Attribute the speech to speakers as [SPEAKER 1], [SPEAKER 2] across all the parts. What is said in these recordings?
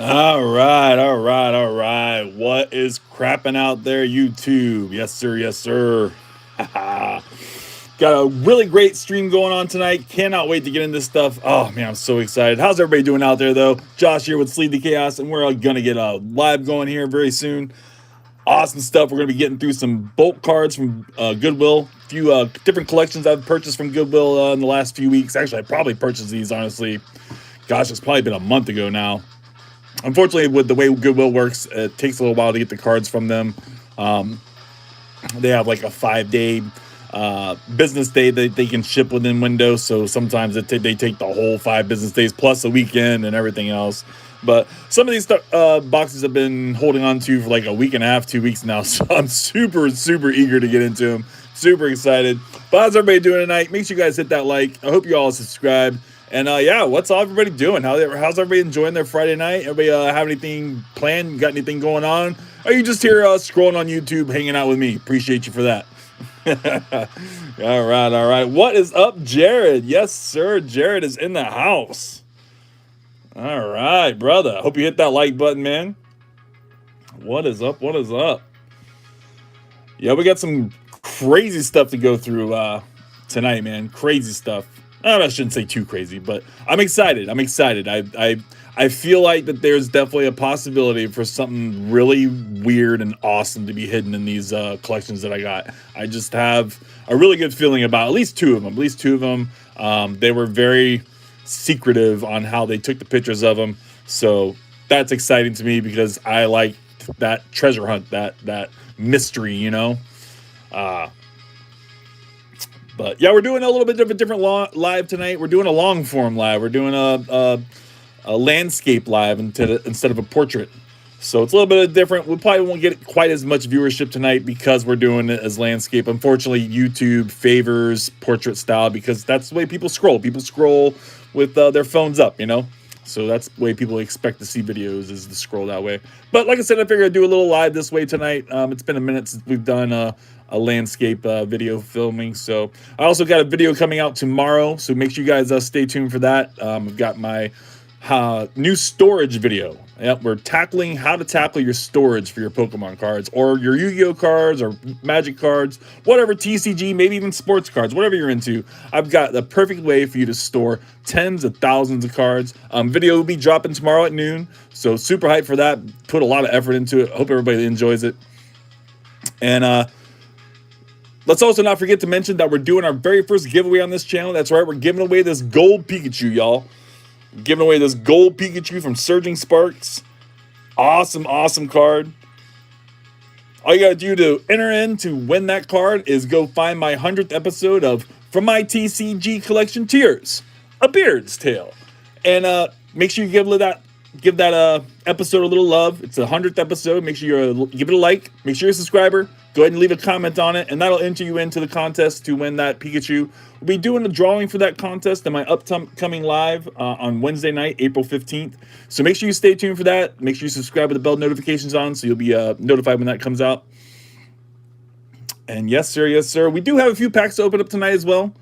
[SPEAKER 1] All right. What is crapping out there, YouTube? Yes, sir. Yes, sir. Got a really great stream going on tonight. Cannot wait to get into this stuff. Oh man, I'm so excited. How's everybody doing out there though? Josh here with Sleep the Chaos, and we're gonna get a live going here very soon. Awesome stuff. We're gonna be getting through some bulk cards from Goodwill. A few different collections I've purchased from Goodwill in the last few weeks. Actually, I probably purchased these honestly. Gosh, it's probably been a month ago now. Unfortunately, with the way Goodwill works, it takes a little while to get the cards from them. Um, they have like a 5 day business day that they can ship within windows. So sometimes they take the whole 5 business days plus a weekend and everything else. But some of these boxes have been holding on to for like a week and a half, 2 weeks now. So I'm super eager to get into them. Super excited. But how's everybody doing tonight? Make sure you guys hit that like. I hope you all subscribe. And yeah, what's all everybody doing? How's everybody enjoying their Friday night? Everybody have anything planned? Got anything going on? Or are you just here scrolling on YouTube, hanging out with me? Appreciate you for that. All right. What is up, Jared? Yes, sir. Jared is in the house. All right, brother. Hope you hit that like button, man. What is up? What is up? Yeah, we got some crazy stuff to go through tonight, man. Crazy stuff. I shouldn't say too crazy, but I'm excited. I feel like that there's definitely a possibility for something really weird and awesome to be hidden in these collections that I got. I just have a really good feeling about at least two of them. They were very secretive on how they took the pictures of them, so that's exciting to me because I like that treasure hunt, that mystery, you know. Uh, but yeah, we're doing a little bit of a different live tonight. We're doing a long form live. We're doing a landscape live instead of a portrait. So it's a little bit different. We probably won't get quite as much viewership tonight because we're doing it as landscape. Unfortunately, YouTube favors portrait style because that's the way people scroll. People scroll with their phones up, you know. So that's the way people expect to see videos, is to scroll that way. But like I said, I figured I'd do a little live this way tonight. It's been a minute since we've done a landscape video filming. So I also got a video coming out tomorrow. So make sure you guys stay tuned for that. I've got my new storage video. Yep, we're tackling how to tackle your storage for your Pokemon cards or your Yu-Gi-Oh cards or Magic cards, whatever, TCG, maybe even sports cards, whatever you're into. I've got the perfect way for you to store tens of thousands of cards. Video will be dropping tomorrow at noon, so super hyped for that. Put a lot of effort into it. Hope everybody enjoys it. And let's also not forget to mention that we're doing our very first giveaway on this channel. That's right, we're giving away this gold Pikachu, y'all. Giving away this gold Pikachu from Surging Sparks. Awesome card. All you gotta do to enter in to win that card is go find my 100th episode of From My TCG Collection Tears, A Beard's Tale. And make sure you give that episode a little love. It's the 100th episode. Make sure you give it a like. Make sure you're a subscriber. Go ahead and leave a comment on it, and that'll enter you into the contest to win that Pikachu. We'll be doing a drawing for that contest in my upcoming live on Wednesday night, April 15th. So make sure you stay tuned for that. Make sure you subscribe with the bell notifications on so you'll be notified when that comes out. And yes, sir. We do have a few packs to open up tonight as well.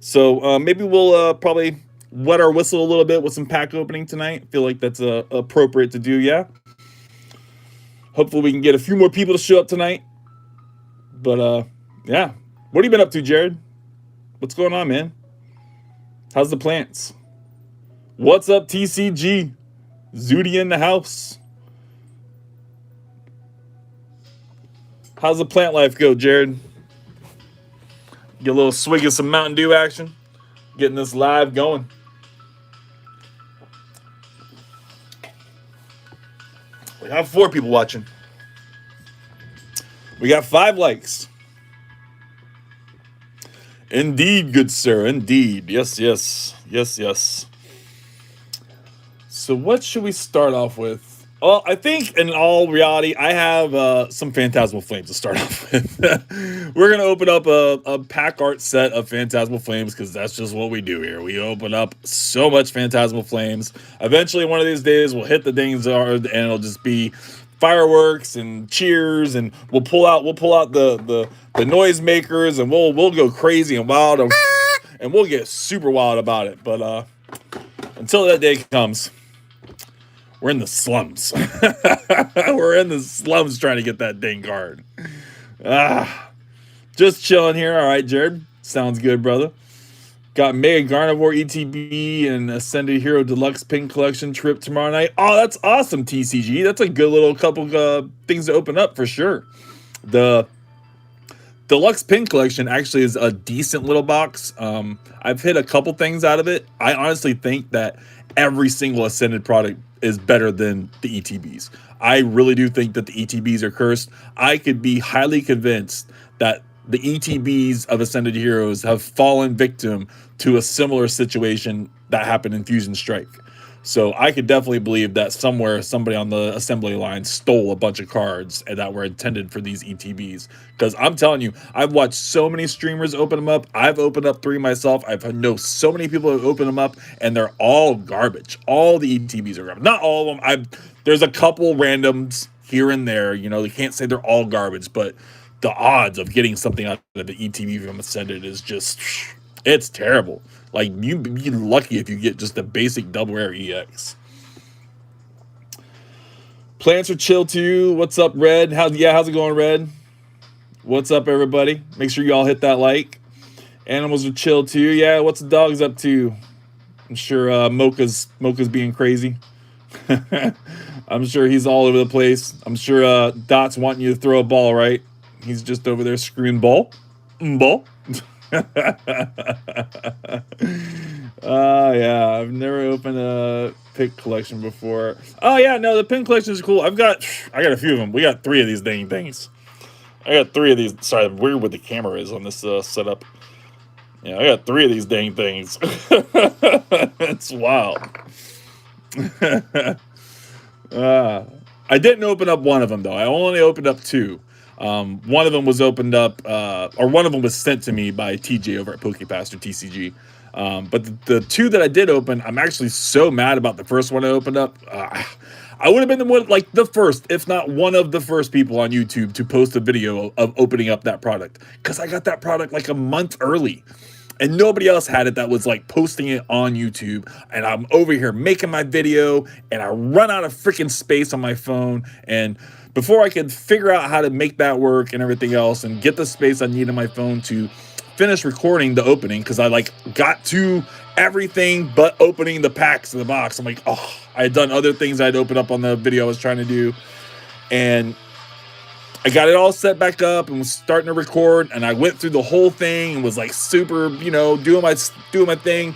[SPEAKER 1] So maybe we'll probably wet our whistle a little bit with some pack opening tonight. I feel like that's appropriate to do, yeah. Hopefully we can get a few more people to show up tonight. But yeah. What have you been up to, Jared? What's going on, man? How's the plants? What's up, TCG? Zooty in the house. How's the plant life go, Jared? Get a little swig of some Mountain Dew action. Getting this live going. We have 4 people watching. We got 5 likes. Indeed, good sir. Indeed. Yes. So what should we start off with? Well, I think in all reality, I have some Phantasmal Flames to start off with. We're going to open up a pack art set of Phantasmal Flames because that's just what we do here. We open up so much Phantasmal Flames. Eventually, one of these days, we'll hit the Dingzard and it'll just be fireworks and cheers, and we'll pull out the noisemakers, and we'll go crazy and wild, and we'll get super wild about it. But until that day comes, we're in the slums. We're in the slums trying to get that dang card. Just chilling here. All right, Jared. Sounds good, brother. Got Mega Garnivore ETB and Ascended Hero Deluxe Pink Collection trip tomorrow night. Oh, that's awesome, TCG. That's a good little couple things to open up for sure. The Deluxe Pink Collection actually is a decent little box. I've hit a couple things out of it. I honestly think that every single Ascended product is better than the ETBs. I really do think that the ETBs are cursed. I could be highly convinced that the ETBs of Ascended Heroes have fallen victim to a similar situation that happened in Fusion Strike. So I could definitely believe that somewhere somebody on the assembly line stole a bunch of cards and that were intended for these ETBs. Because I'm telling you, I've watched so many streamers open them up. I've opened up 3 myself. I've know so many people who open them up, and they're all garbage. All the ETBs are garbage. Not all of them. There's a couple randoms here and there. You know, they can't say they're all garbage, but the odds of getting something out of the ETB from Ascended is just, it's terrible. Like, you'd be lucky if you get just the basic double rare EX. Plants are chill too. What's up, Red? How's it going, Red? What's up, everybody? Make sure you all hit that like. Animals are chill too. Yeah, what's the dogs up to? I'm sure Mocha's being crazy. I'm sure he's all over the place. I'm sure Dot's wanting you to throw a ball, right? He's just over there screaming ball. Ball. Yeah, I've never opened a pick collection before. Oh yeah, no, the pin collection is cool. I got a few of them. We got 3 of these dang things. I got 3 of these. Sorry, I'm weird what the camera is on this setup. Yeah, I got 3 of these dang things. It's wild. I didn't open up one of them though. I only opened up 2. One of them was opened up, or one of them was sent to me by TJ over at PokePaster TCG. But the 2 that I did open, I'm actually so mad about the first one I opened up. I would have been the first, if not one of the first people on YouTube to post a video of opening up that product, because I got that product like a month early. And nobody else had it that was like posting it on YouTube. And I'm over here making my video, and I run out of freaking space on my phone. And before I could figure out how to make that work and everything else and get the space I need on my phone to finish recording the opening, because I got to everything but opening the packs in the box. I'm like, oh, I had done other things I'd opened up on the video I was trying to do. And I got it all set back up and was starting to record, and I went through the whole thing and was like super, doing my thing.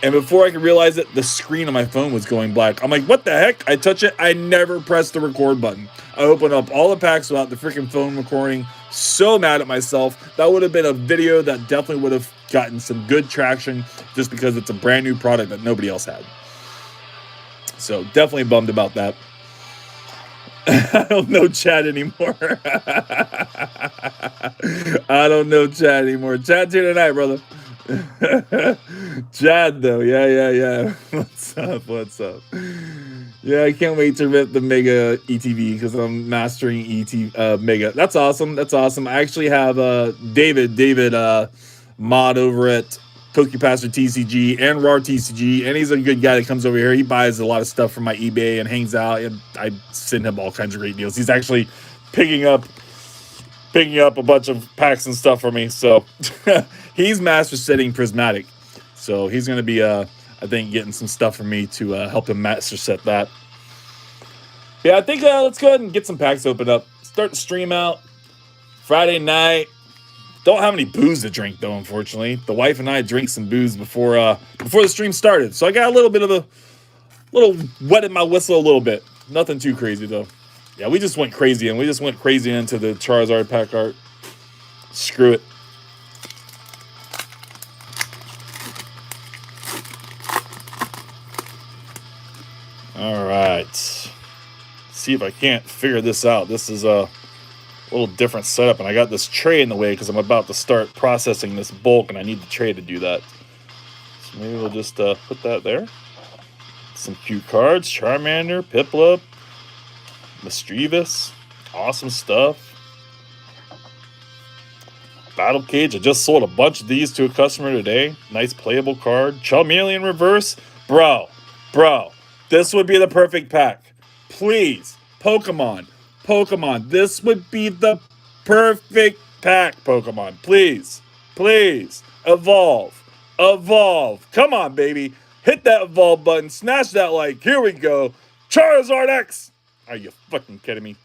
[SPEAKER 1] And before I could realize it, the screen on my phone was going black. I'm like, what the heck? I touch it. I never pressed the record button. I opened up all the packs without the freaking phone recording. So mad at myself. That would have been a video that definitely would have gotten some good traction, just because it's a brand new product that nobody else had. So definitely bummed about that. I don't know chat anymore. I don't know chat anymore. Chat's here tonight, brother. Chad, though. Yeah. What's up? Yeah, I can't wait to rip the Mega ETV because I'm mastering Mega. That's awesome. I actually have David mod over at PokePaster TCG and RAR TCG, and he's a good guy that comes over here. He buys a lot of stuff from my eBay and hangs out, and I send him all kinds of great deals. He's actually picking up a bunch of packs and stuff for me. So he's master setting Prismatic, so he's going to be I think getting some stuff from me to help him master set that. Yeah, I think let's go ahead and get some packs opened up. Start the stream out Friday night. Don't have any booze to drink though, unfortunately. The wife and I drank some booze before the stream started, so I got a little bit of a wetted my whistle a little bit. Nothing too crazy though. Yeah, we just went crazy, and we just went crazy into the Charizard pack art. Screw it. All right. See if I can't figure this out. This is a little different setup, and I got this tray in the way because I'm about to start processing this bulk, and I need the tray to do that. So maybe we'll just put that there. Some cute cards: Charmander, Piplup, Mischievous, awesome stuff. Battle Cage, I just sold a bunch of these to a customer today. Nice playable card. Charmeleon reverse, bro. This would be the perfect pack. Please, Pokemon, this would be the perfect pack, Pokemon. Please, please, evolve, evolve. Come on, baby. Hit that evolve button, smash that like. Here we go. Charizard X. Are you fucking kidding me?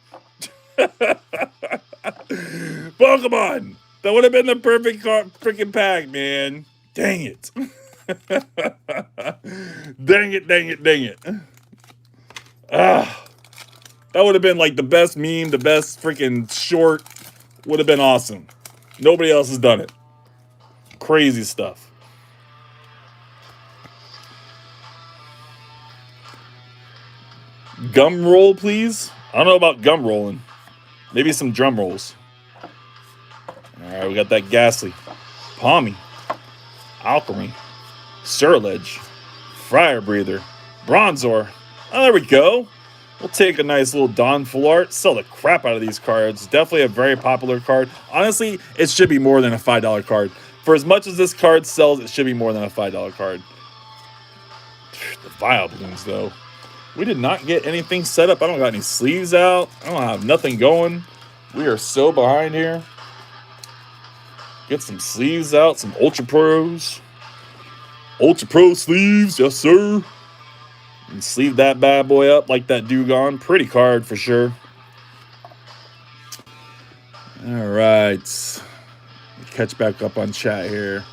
[SPEAKER 1] Pokemon. That would have been the perfect freaking pack, man. Dang it. Dang it, dang it, dang it. That would have been like the best meme, the best freaking short. Would have been awesome. Nobody else has done it. Crazy stuff. Gum roll, please. I don't know about gum rolling. Maybe some drum rolls. All right, we got that Ghastly, Palmy, Alchemy, Surledge, Fire Breather, Bronzor. Oh, there we go. We'll take a nice little Dawn Full Art. Sell the crap out of these cards. Definitely a very popular card. Honestly, it should be more than a $5 card. For as much as this card sells, it should be more than a $5 card. The Vile Blooms, though. We did not get anything set up. I don't got any sleeves out. I don't have nothing going. We are so behind here. Get some sleeves out. Some Ultra Pros. Ultra Pro sleeves. Yes, sir. And sleeve that bad boy up like that Dewgong. Pretty card for sure. All right. Catch back up on chat here.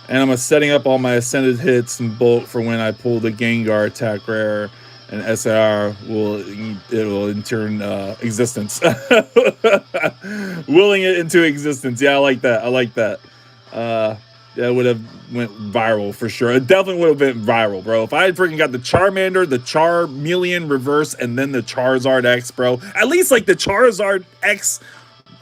[SPEAKER 1] And I'm setting up all my Ascended hits and Bolt for when I pull the Gengar attack rare, and SIR will in turn existence. Willing it into existence. Yeah, I like that. I like that. That would have went viral for sure. It definitely would have been viral, bro. If I had freaking got the Charmander, the Charmeleon reverse, and then the Charizard X, bro. At least like the Charizard X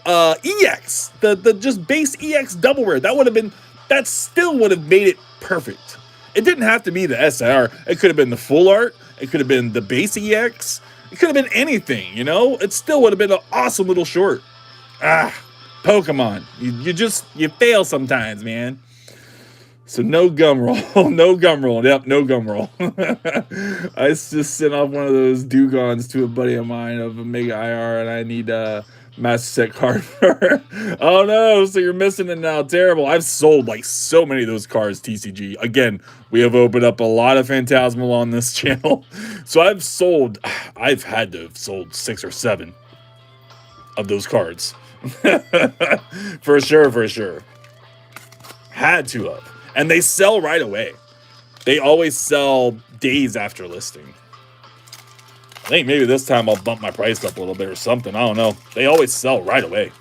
[SPEAKER 1] EX. The just base EX double rare. That still would have made it perfect. It didn't have to be the SR. It could have been the full art. It could have been the base EX. It could have been anything, you know? It still would have been an awesome little short. Pokemon. You fail sometimes, man. So no gum roll. No gum roll. Yep, no gum roll. I just sent off one of those Dewgongs to a buddy of mine of a Mega IR, and I need a Master Set card for her. Oh no, so you're missing it now. Terrible. I've sold like so many of those cards, TCG. Again, we have opened up a lot of Phantasmal on this channel. So I've had to have sold 6 or 7 of those cards. For sure. Had to have. And they sell right away. They always sell days after listing. I think maybe this time I'll bump my price up a little bit or something. I don't know. They always sell right away.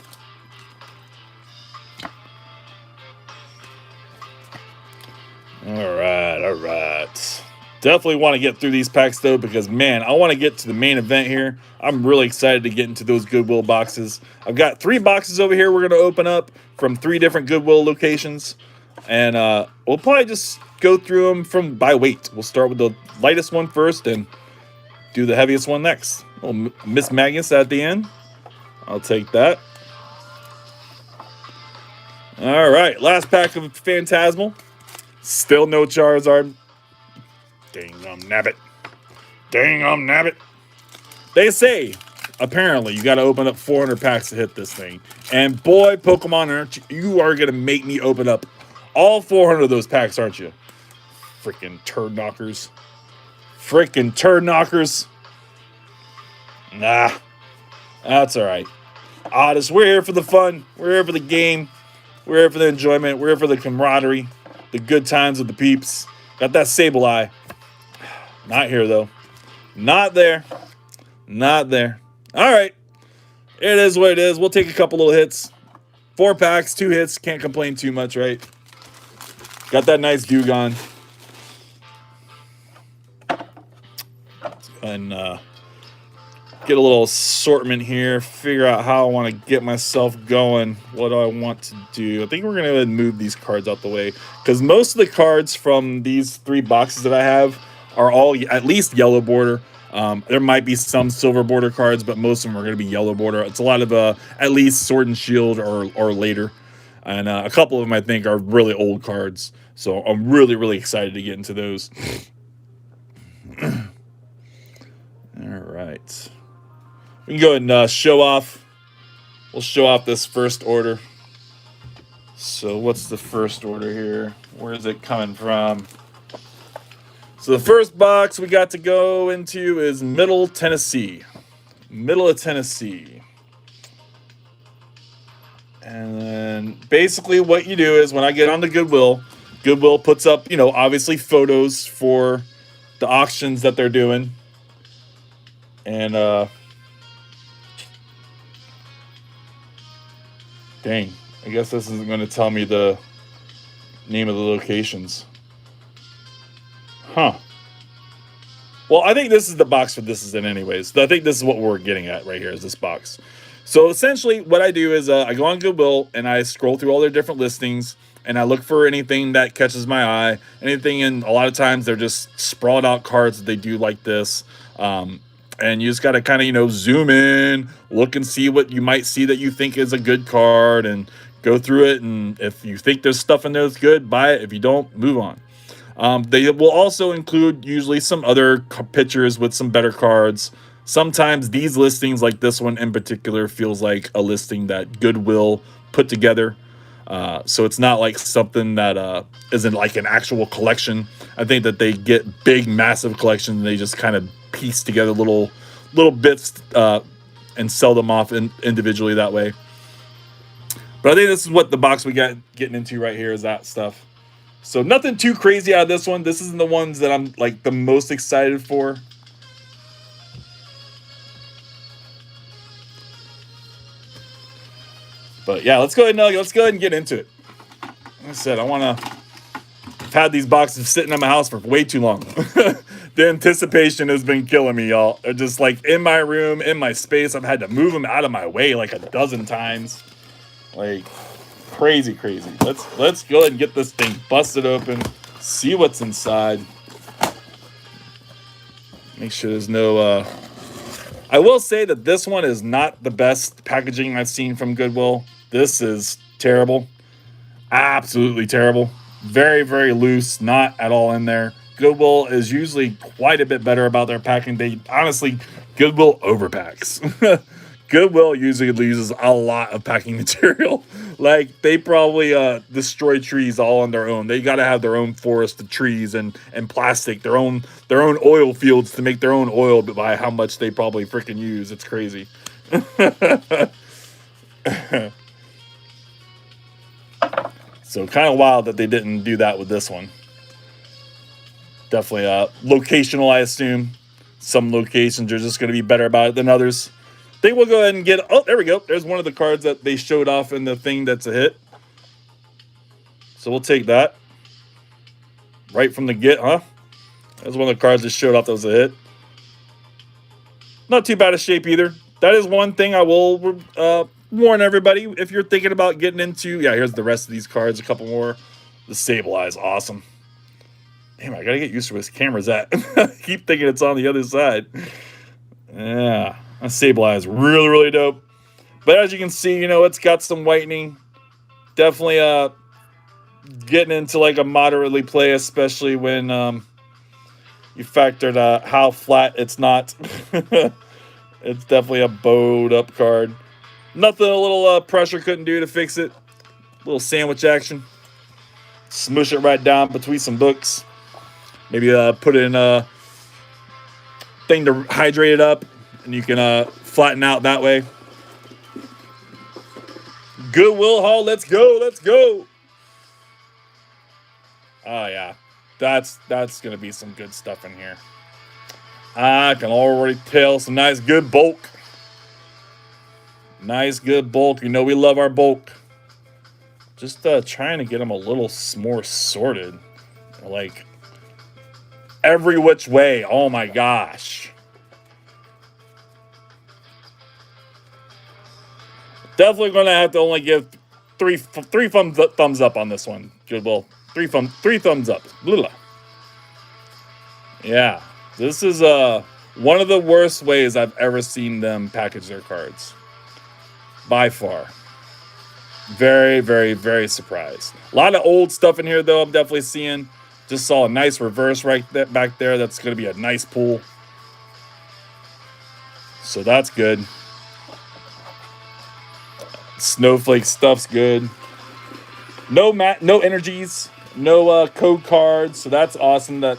[SPEAKER 1] All right. Definitely want to get through these packs, though, because, man, I want to get to the main event here. I'm really excited to get into those Goodwill boxes. I've got 3 boxes over here we're going to open up from 3 different Goodwill locations. And we'll probably just go through them by weight. We'll start with the lightest one first and do the heaviest one next. Little Miss Magnus at the end. I'll take that. All right, last pack of Phantasmal. Still no Charizard. Nabbit. Nabbit. They say, apparently, you got to open up 400 packs to hit this thing. And boy, Pokemon, you are going to make me open up all 400 of those packs, aren't you? Freaking turd knockers. Nah, that's all right. We're here for the fun. We're here for the game. We're here for the enjoyment. We're here for the camaraderie, the good times with the peeps. Got that Sableye. Not here, though. Not there. All right. It is what it is. We'll take a couple little hits. 4 packs, 2 hits. Can't complain too much, right? Got that nice Dewgong. And get a little assortment here. Figure out how I want to get myself going. What do I want to do? I think we're going to move these cards out the way. Because most of the cards from these 3 boxes that I have are all at least yellow border. There might be some silver border cards, but most of them are going to be yellow border. It's a lot of at least Sword and Shield or later. And a couple of them, I think, are really old cards. So I'm really, really excited to get into those. All right. We can go ahead and show off. We'll show off this first order. So what's the first order here? Where is it coming from? So the first box we got to go into is Middle Tennessee. Middle of Tennessee. And then basically what you do is when I get on the Goodwill, Goodwill puts up, obviously photos for the auctions that they're doing. And dang, I guess this isn't going to tell me the name of the locations. Huh. Well, I think this is the box for this is in anyways. I think this is what we're getting at right here is this box. So essentially what I do is I go on Goodwill and I scroll through all their different listings and I look for anything that catches my eye. Anything, and a lot of times they're just sprawled out cards that they do like this. And you just got to kind of, zoom in, look and see what you might see that you think is a good card and go through it. And if you think there's stuff in there that's good, buy it. If you don't, move on. They will also include usually some other pictures with some better cards. Sometimes these listings, like this one in particular, feels like a listing that Goodwill put together. So it's not like something that isn't like an actual collection. I think that they get big, massive collections and they just kind of piece together little bits and sell them off individually that way. But I think this is what the box we got getting into right here is that stuff. So nothing too crazy out of this one. This isn't the ones that I'm like the most excited for. But yeah, let's go ahead and get into it. Like I said, I've had these boxes sitting in my house for way too long. The anticipation has been killing me, y'all. They're just like in my room, in my space. I've had to move them out of my way like a dozen times. Like crazy. Let's go ahead and get this thing busted open, see what's inside. Make sure there's no I will say that this one is not the best packaging I've seen from Goodwill. This is terrible. Absolutely terrible. Very, very loose, not at all in there. Goodwill is usually quite a bit better about their packing. Goodwill overpacks. Goodwill usually uses a lot of packing material. Like they probably destroy trees all on their own. They got to have their own forest of trees and plastic, their own oil fields to make their own oil by how much they probably freaking use. It's crazy. So kind of wild that they didn't do that with this one. Definitely locational, I assume. Some locations are just going to be better about it than others. I think we'll go ahead and get... Oh, there we go. There's one of the cards that they showed off in the thing that's a hit. So we'll take that. Right from the get, huh? That's one of the cards that showed off that was a hit. Not too bad a shape either. That is one thing I will warn everybody. If you're thinking about getting into... Yeah, here's the rest of these cards. A couple more. The Stabilize. Awesome. Damn, I got to get used to where this camera's at. I keep thinking it's on the other side. Yeah. That Stabilize. Really, really dope. But as you can see, it's got some whitening. Definitely getting into like a moderately play, especially when you factored how flat it's not. It's definitely a bowed up card. Nothing a little pressure couldn't do to fix it. A little sandwich action. Smush it right down between some books. Maybe put it in a thing to hydrate it up. And you can flatten out that way. Goodwill haul, let's go. Oh, yeah. That's going to be some good stuff in here. I can already tell some nice, good bulk. Nice, good bulk. We love our bulk. Just trying to get them a little more sorted. Like, every which way. Oh, my gosh. Definitely going to have to only give three thumbs up on this one. Goodwill. Three thumbs up. Blah. Yeah. This is one of the worst ways I've ever seen them package their cards. By far. Very, very, very surprised. A lot of old stuff in here, though, I'm definitely seeing. Just saw a nice reverse right back there. That's going to be a nice pull. So that's good. Snowflake stuff's good. No energies, no code cards. So that's awesome that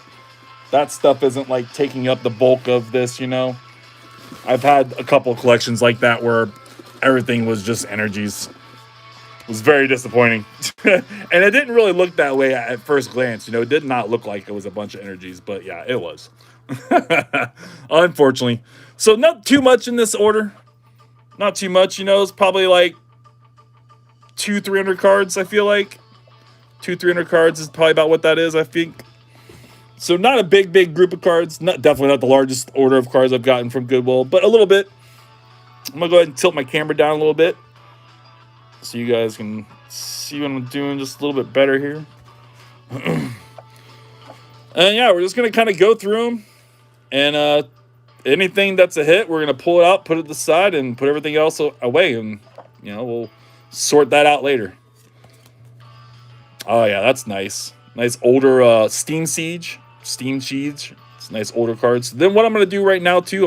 [SPEAKER 1] stuff isn't like taking up the bulk of this, you know. I've had a couple of collections like that where everything was just energies. It was very disappointing. And it didn't really look that way at first glance. You know, it did not look like it was a bunch of energies, but yeah, it was. Unfortunately. So not too much in this order. Not too much, you know. It's probably like 200-300 cards, I feel like. 200-300 cards is probably about what that is, I think. So not a big group of cards. Definitely not the largest order of cards I've gotten from Goodwill, but a little bit. I'm going to go ahead and tilt my camera down a little bit so you guys can see what I'm doing just a little bit better here. And yeah, we're just going to kind of go through them. And anything that's a hit, we're going to pull it out, put it to the side, and put everything else away. And, you know, we'll sort that out later. Oh, yeah, that's nice. Nice older Steam Siege. It's nice older cards. Then what I'm going to do right now, too,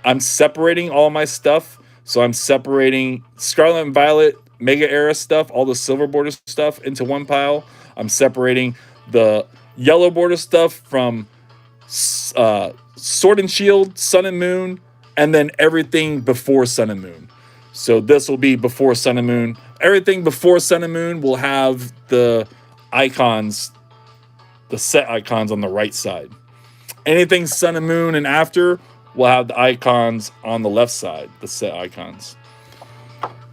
[SPEAKER 1] I'm separating all my stuff. So I'm separating Scarlet and Violet Mega Era stuff, all the silver border stuff into one pile. I'm separating the yellow border stuff from Sword and Shield, Sun and Moon, and then everything before Sun and Moon. So this will be before Sun and Moon. Everything before Sun and Moon will have the icons, the set icons on the right side. Anything Sun and Moon and after will have the icons on the left side, the set icons.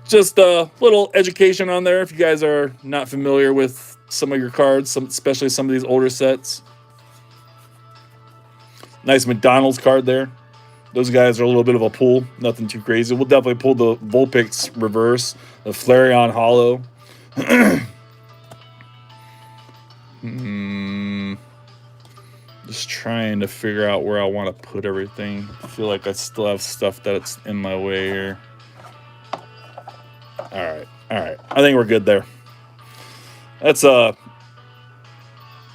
[SPEAKER 1] Just a little education on there if you guys are not familiar with some of your cards, especially some of these older sets. Nice McDonald's card there. Those guys are a little bit of a pull. Nothing too crazy. We'll definitely pull the Vulpix reverse, the Flareon Hollow. Just trying to figure out where I want to put everything. I feel like I still have stuff that's in my way here. All right. I think we're good there. That's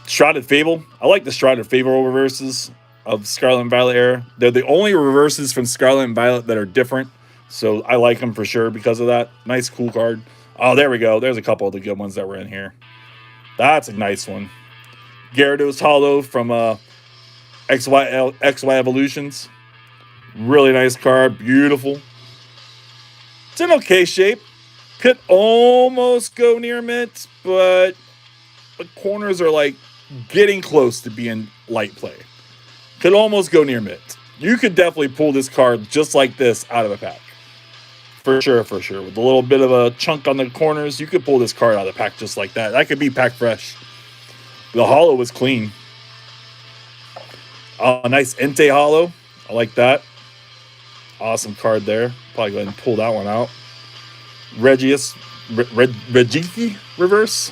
[SPEAKER 1] Shrouded Fable. I like the Shrouded Fable reverses of Scarlet and Violet era. They're the only reverses from Scarlet and Violet that are different. So I like them for sure because of that. Nice, cool card. Oh, there we go. There's a couple of the good ones that were in here. That's a nice one. Gyarados Hollow from XY Evolutions. Really nice card. Beautiful. It's in okay shape. Could almost go near mint, but the corners are like getting close to being light play. Could almost go near mint. You could definitely pull this card just like this out of a pack. For sure. With a little bit of a chunk on the corners, you could pull this card out of the pack just like that. That could be pack fresh. The hollow was clean. A nice Entei hollow. I like that. Awesome card there. Probably go ahead and pull that one out. Regiki reverse.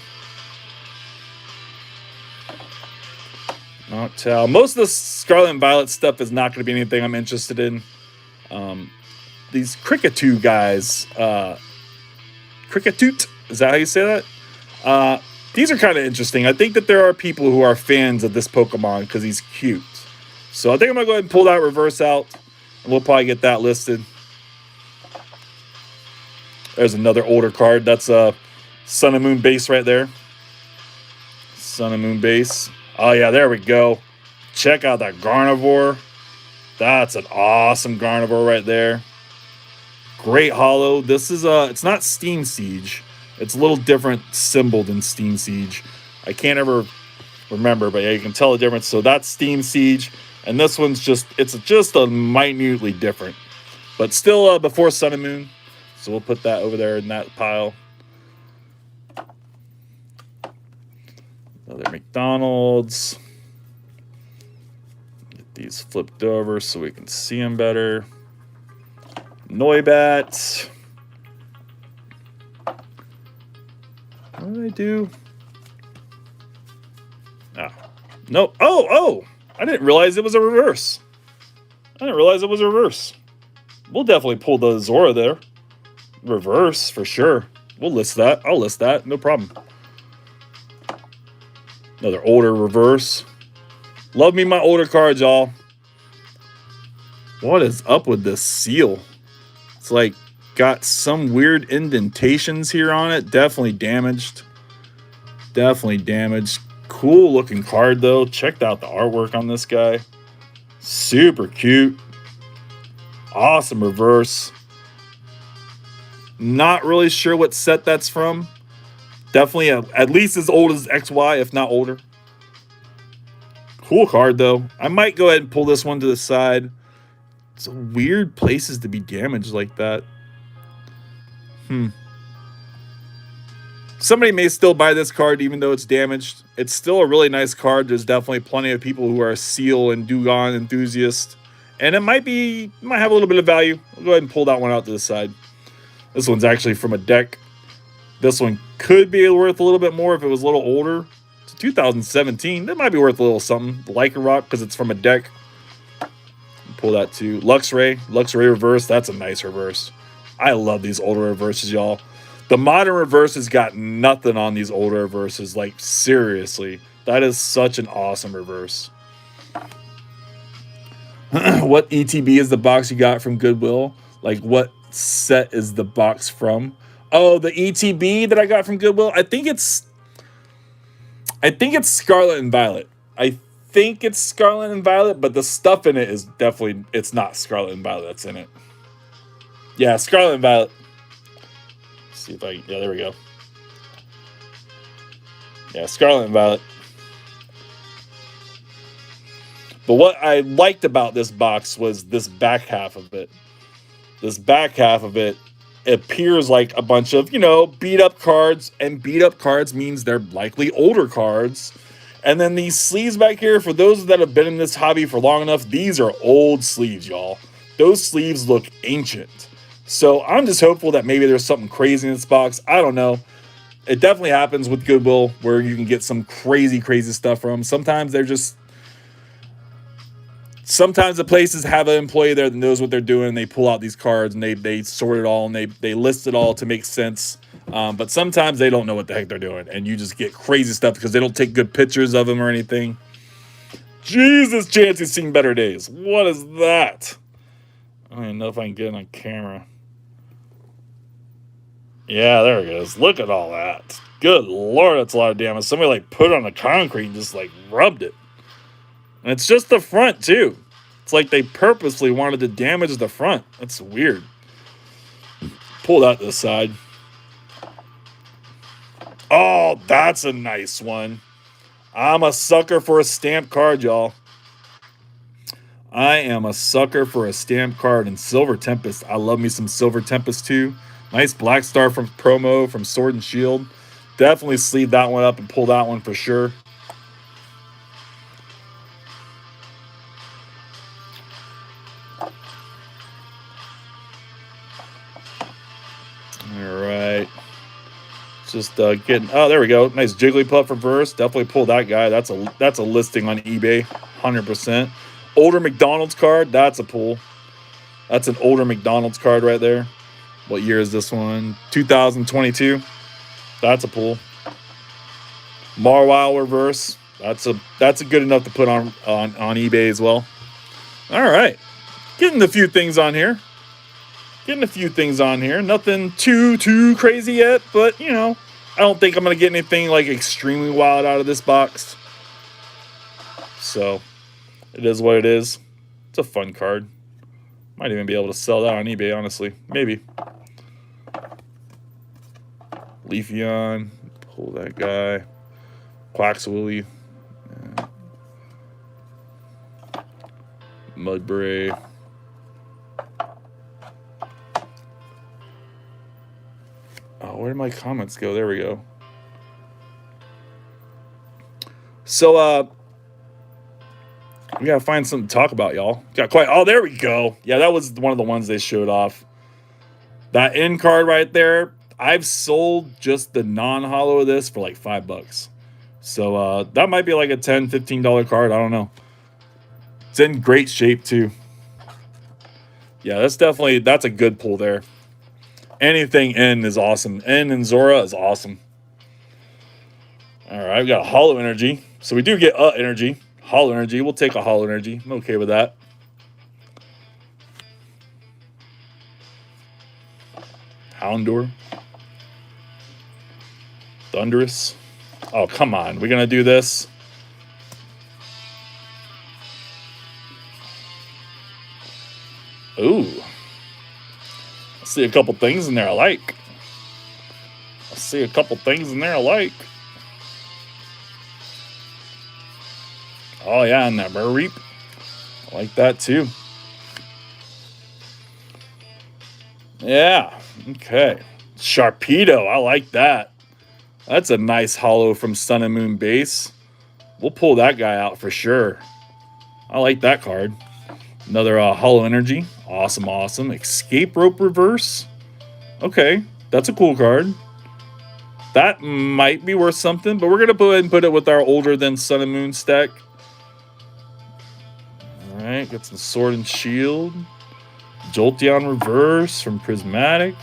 [SPEAKER 1] Most of the Scarlet and Violet stuff is not going to be anything I'm interested in. These Cricketoo guys, Cricketoot, is that how you say that? These are kind of interesting. I think that there are people who are fans of this Pokemon because he's cute. So I think I'm going to go ahead and pull that reverse out, and we'll probably get that listed. There's another older card. That's Sun and Moon base right there. Sun and Moon base. Oh, yeah, there we go. Check out that Gardevoir. That's an awesome Gardevoir right there. Great hollow. This is it's not Steam Siege. It's a little different symbol than Steam Siege. I can't ever remember, but yeah, you can tell the difference. So that's Steam Siege, and this one's just a minutely different, but still before Sun and Moon. So we'll put that over there in that pile. Another McDonald's. Get these flipped over so we can see them better. Noibat. What did I do? Ah, no. Oh! I didn't realize it was a reverse. We'll definitely pull the Zora there. Reverse for sure. We'll list that. I'll list that. No problem. Another older reverse. Love me my older cards, y'all. What is up with this seal? It's like got some weird indentations here on it. Definitely damaged. Definitely damaged. Cool looking card though. Checked out the artwork on this guy. Super cute. Awesome reverse. Not really sure what set that's from. Definitely at least as old as XY, if not older. Cool card though. I might go ahead and pull this one to the side. It's weird places to be damaged like that. Somebody may still buy this card even though it's damaged. It's still a really nice card. There's definitely plenty of people who are seal and Dugon enthusiasts. And it might have a little bit of value. I'll go ahead and pull that one out to the side. This one's actually from a deck. This one could be worth a little bit more if it was a little older. It's 2017. That might be worth a little something. Like a rock because it's from a deck. Pull that too. Luxray reverse. That's a nice reverse. I love these older reverses, y'all. The modern reverses got nothing on these older reverses. Like, seriously. That is such an awesome reverse. What ETB is the box you got from Goodwill? Like, what set is the box from? Oh, the ETB that I got from Goodwill? I think it's Scarlet and Violet. I think it's Scarlet and Violet, but the stuff in it is definitely, it's not Scarlet and Violet that's in it. Yeah, Scarlet and Violet. Let's see if I, yeah, there we go. Yeah, Scarlet and Violet. But what I liked about this box was this back half of it. This back half of it appears like a bunch of, beat up cards, and beat up cards means they're likely older cards. And then these sleeves back here, for those that have been in this hobby for long enough, these are old sleeves, y'all. Those sleeves look ancient. So I'm just hopeful that maybe there's something crazy in this box. I don't know. It definitely happens with Goodwill where you can get some crazy, crazy stuff from. Sometimes the places have an employee there that knows what they're doing. They pull out these cards and they sort it all and they list it all to make sense. But sometimes they don't know what the heck they're doing. And you just get crazy stuff because they don't take good pictures of them or anything. Jesus, Chancy's seen better days. What is that? I don't even know if I can get it on camera. Yeah, there it is. Look at all that. Good Lord, that's a lot of damage. Somebody like put it on the concrete and just like rubbed it. And it's just the front too. It's like they purposely wanted to damage the front. That's weird. Pull that to the side. Oh, that's a nice one. I'm a sucker for a stamped card, y'all. I am a sucker for a stamped card in Silver Tempest. I love me some Silver Tempest too. Nice Black Star from promo from Sword and Shield. Definitely sleeve that one up and pull that one for sure. All right. Just getting, oh, there we go. Nice Jigglypuff reverse. Definitely pull that guy. That's a listing on eBay, 100%. Older McDonald's card. That's a pull. That's an older McDonald's card right there. What year is this one? 2022. That's a pull. Awhile reverse. That's a good enough to put on eBay as well. All right. Getting a few things on here. Nothing too crazy yet, but I don't think I'm gonna get anything like extremely wild out of this box. So it is what it is. It's a fun card. Might even be able to sell that on eBay, honestly. Maybe. Leafeon. Pull that guy. Quaxwilly. Yeah. Mudbray. Oh, where did my comments go? There we go. So, we gotta find something to talk about, y'all. Oh, there we go. Yeah, that was one of the ones they showed off. That end card right there. I've sold just the non-hollow of this for like $5. So that might be like a $10, $15 card. I don't know. It's in great shape too. Yeah, that's a good pull there. Anything N is awesome. N and Zora is awesome. All right, we got a hollow energy. So we do get energy. Hollow energy. We'll take a hollow energy. I'm okay with that. Houndour. Thunderous. Oh, come on. We're going to do this. Ooh. I see a couple things in there I like. Oh, yeah, and that Reap. I like that, too. Yeah. Okay. Sharpedo. I like that. That's a nice hollow from Sun and Moon base. We'll pull that guy out for sure. I like that card. Another hollow energy. Awesome, awesome. Escape Rope reverse. Okay, that's a cool card. That might be worth something, but we're going to go ahead and put it with our older than Sun and Moon stack. All right, got some Sword and Shield. Jolteon reverse from Prismatic.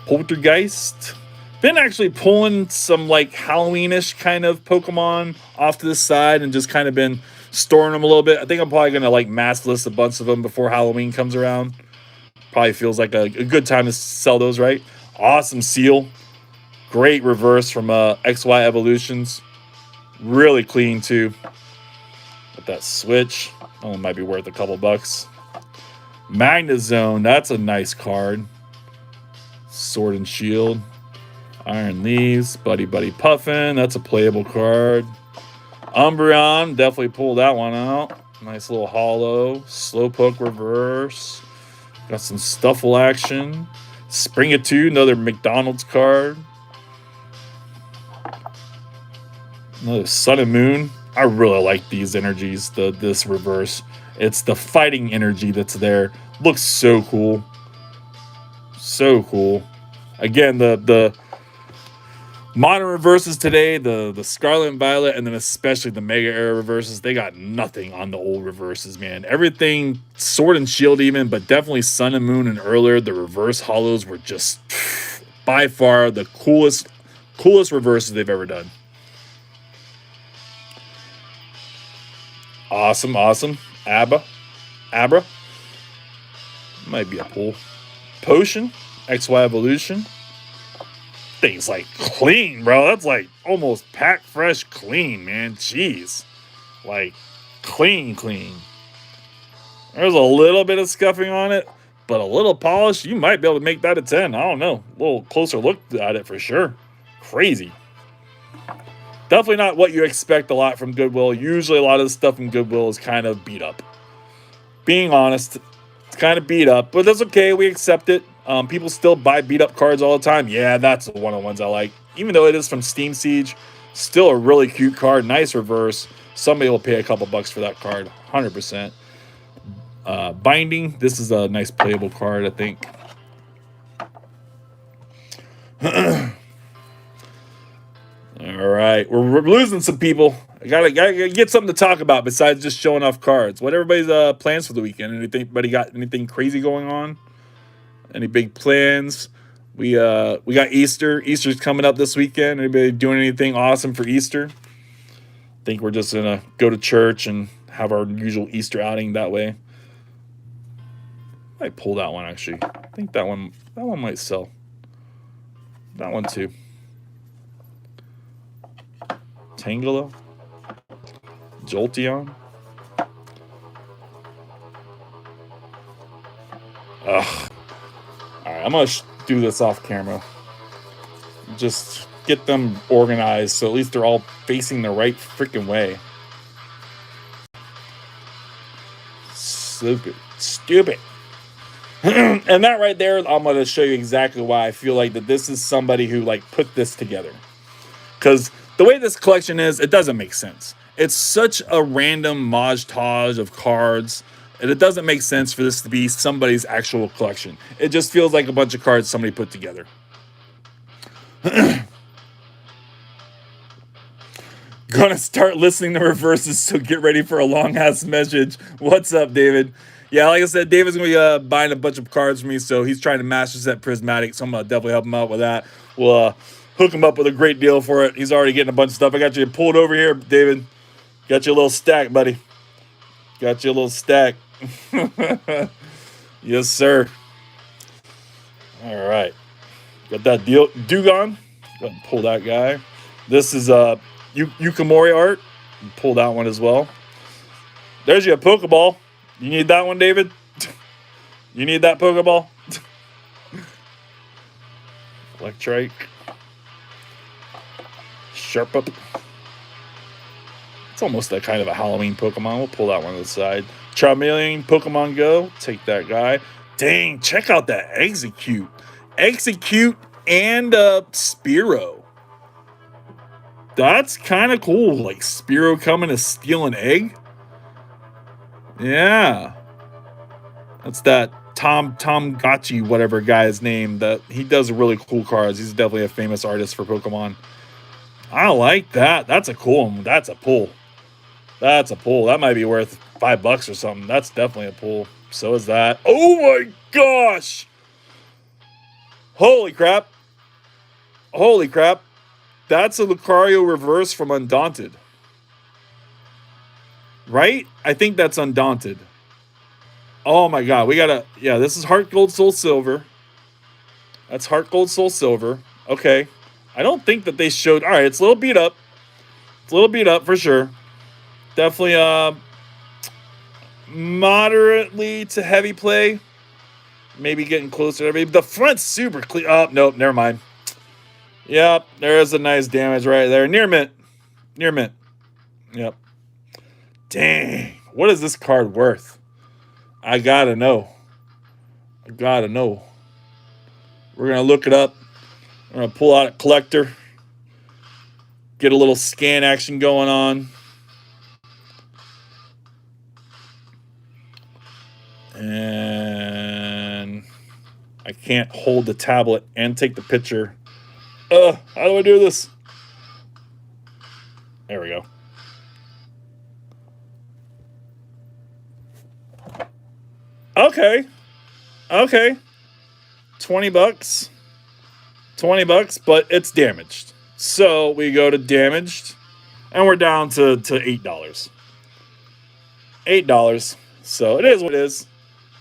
[SPEAKER 1] Poltergeist. Been actually pulling some like Halloweenish kind of Pokemon off to the side and just kind of been storing them a little bit. I think I'm probably going to like mass list a bunch of them before Halloween comes around. Probably feels like a good time to sell those, right? Awesome Seal. Great reverse from XY Evolutions. Really clean too. With that switch. Oh, it might be worth a couple bucks. Magnezone. That's a nice card. Sword and Shield. Iron Leaves. Buddy Buddy Puffin. That's a playable card. Umbreon. Definitely pull that one out. Nice little hollow. Slowpoke reverse. Got some Stuffle action. Springatoo. Another McDonald's card. Another Sun and Moon. I really like these energies. This reverse. It's the fighting energy that's there. Looks so cool. So cool. Again, the modern reverses today, the Scarlet and Violet, and then especially the Mega Era reverses, they got nothing on the old reverses, man. Everything, Sword and Shield even, but definitely Sun and Moon and earlier, the reverse hollows were just by far the coolest reverses they've ever done. Awesome, awesome. Abra. Might be a pull. Potion. XY Evolution. Thing's like clean, bro. That's like almost pack fresh clean, man. Jeez. Like clean. There's a little bit of scuffing on it, but a little polish, you might be able to make that a 10. I don't know. A little closer look at it for sure. Crazy. Definitely not what you expect a lot from Goodwill. Usually a lot of the stuff from Goodwill is kind of beat up. Being honest, it's kind of beat up, but that's okay. We accept it. People still buy beat up cards all the time. Yeah, that's one of the ones I like. Even though it is from Steam Siege, still a really cute card. Nice reverse. Somebody will pay a couple bucks for that card. 100%. Binding. This is a nice playable card, I think. All right, we're losing some people. I gotta get something to talk about besides just showing off cards. What everybody's plans for the weekend? Anybody got anything crazy going on? Any big plans? We got Easter. Easter's coming up this weekend. Anybody doing anything awesome for Easter? I think we're just gonna go to church and have our usual Easter outing that way. I might pull that one actually. I think that one might sell. That one too. Tangela, Jolteon. Ugh. Alright, I'm gonna do this off camera. Just get them organized so at least they're all facing the right freaking way. Stupid. And that right there, I'm gonna show you exactly why I feel like that this is somebody who like put this together. Because the way this collection is, it doesn't make sense. It's such a random modge-podge of cards, and it doesn't make sense for this to be somebody's actual collection. It just feels like a bunch of cards somebody put together. Gonna start listening to reverses, so get ready for a long-ass message. What's up, David? Yeah, like I said, David's gonna be buying a bunch of cards for me, so he's trying to master set Prismatic, so I'm gonna definitely help him out with that. We'll hook him up with a great deal for it. He's already getting a bunch of stuff. I got you pulled over here, David. Got you a little stack, buddy. Got you a little stack. Yes, sir. All right. Got that deal. Dugon. Go ahead and pull that guy. This is Yukamori art. Pull that one as well. There's your Pokeball. You need that one, David? You need that Pokeball? Electrike. Sharp-up. It's almost that kind of a Halloween Pokemon. We'll pull that one to the side. Charmeleon, Pokemon Go. Take that guy. Dang, check out that Execute. Execute and Spearow. That's kind of cool. Like Spearow coming to steal an egg. Yeah. That's that Tom Gotchi, whatever guy's name. That he does really cool cards. He's definitely a famous artist for Pokemon. I like that. That's a cool one. That's a pull. That's a pull. That might be worth $5 or something. That's definitely a pull. So is that. Oh my gosh! Holy crap. Holy crap. That's a Lucario reverse from Undaunted. Right? I think that's Undaunted. Oh my god. We gotta. Yeah, this is Heart Gold Soul Silver. That's Heart Gold Soul Silver. Okay. I don't think that they showed. Alright, it's a little beat up. It's a little beat up for sure. Definitely moderately to heavy play. Maybe getting closer to everybody. The front's super clean. Oh, nope, never mind. Yep, there is a nice damage right there. Near mint. Near mint. Yep. Dang. What is this card worth? I gotta know. I gotta know. We're gonna look it up. I'm gonna pull out a collector. Get a little scan action going on. And I can't hold the tablet and take the picture. How do I do this? There we go. Okay. Okay. $20. $20, but it's damaged. So we go to damaged, and we're down to $8. $8. So it is what it is.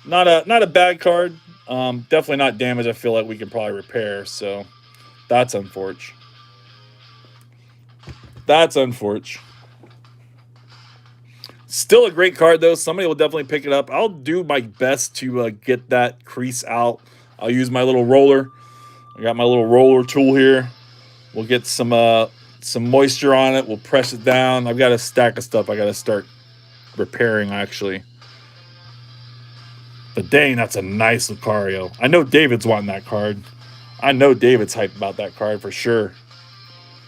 [SPEAKER 1] Not a bad card. Definitely not damaged. I feel like we can probably repair. So that's unfortunate. That's unfortunate. Still a great card though. Somebody will definitely pick it up. I'll do my best to get that crease out. I'll use my little roller. I got my little roller tool here. We'll get some moisture on it. We'll press it down. I've got a stack of stuff I got to start repairing actually. But dang, that's a nice Lucario. I know David's wanting that card. I know David's hyped about that card for sure.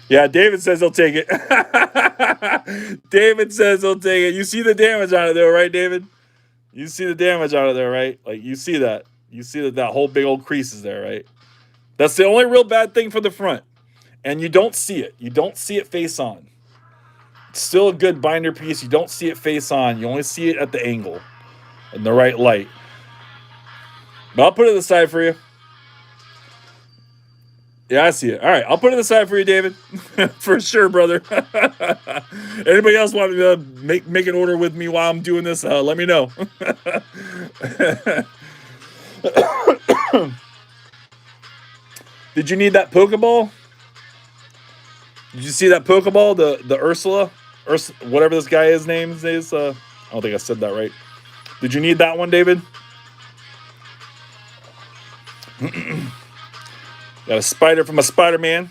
[SPEAKER 1] Yeah, David says he'll take it. David says he'll take it. You see the damage on it though, right, David? You see the damage on it there, right? Like, you see that. You see that whole big old crease is there, right? That's the only real bad thing for the front. And you don't see it. You don't see it face on. It's still a good binder piece. You don't see it face on. You only see it at the angle. In the right light. But I'll put it aside for you. Yeah, I see it. All right, I'll put it aside for you, David. For sure, brother. Anybody else want to make an order with me while I'm doing this? Let me know. Did you need that Pokeball? Did you see that Pokeball? The Ursula? Whatever this guy's name is. I don't think I said that right. Did you need that one, David? Got a spider from a Spider-Man.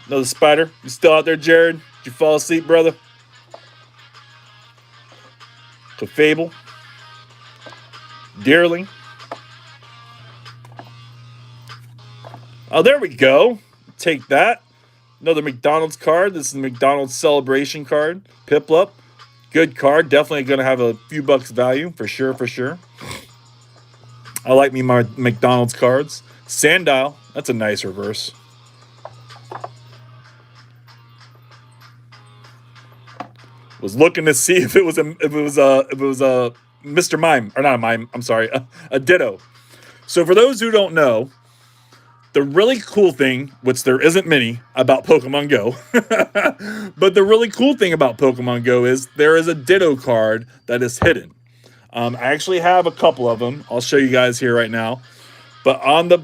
[SPEAKER 1] Another spider. You still out there, Jared? Did you fall asleep, brother? Clefable. Deerling. Oh, there we go. Take that. Another McDonald's card. This is the McDonald's Celebration card. Piplup. Good card. Definitely going to have a few bucks value. For sure, for sure. I like me my McDonald's cards. Sandile. That's a nice reverse. Was looking to see if it was a Mr. Mime, or not a Mime. I'm sorry, a Ditto. So for those who don't know, The really cool thing, which there isn't many about Pokemon Go, but the really cool thing about Pokemon Go is there is a Ditto card that is hidden. I actually have a couple of them. I'll show you guys here right now. But on the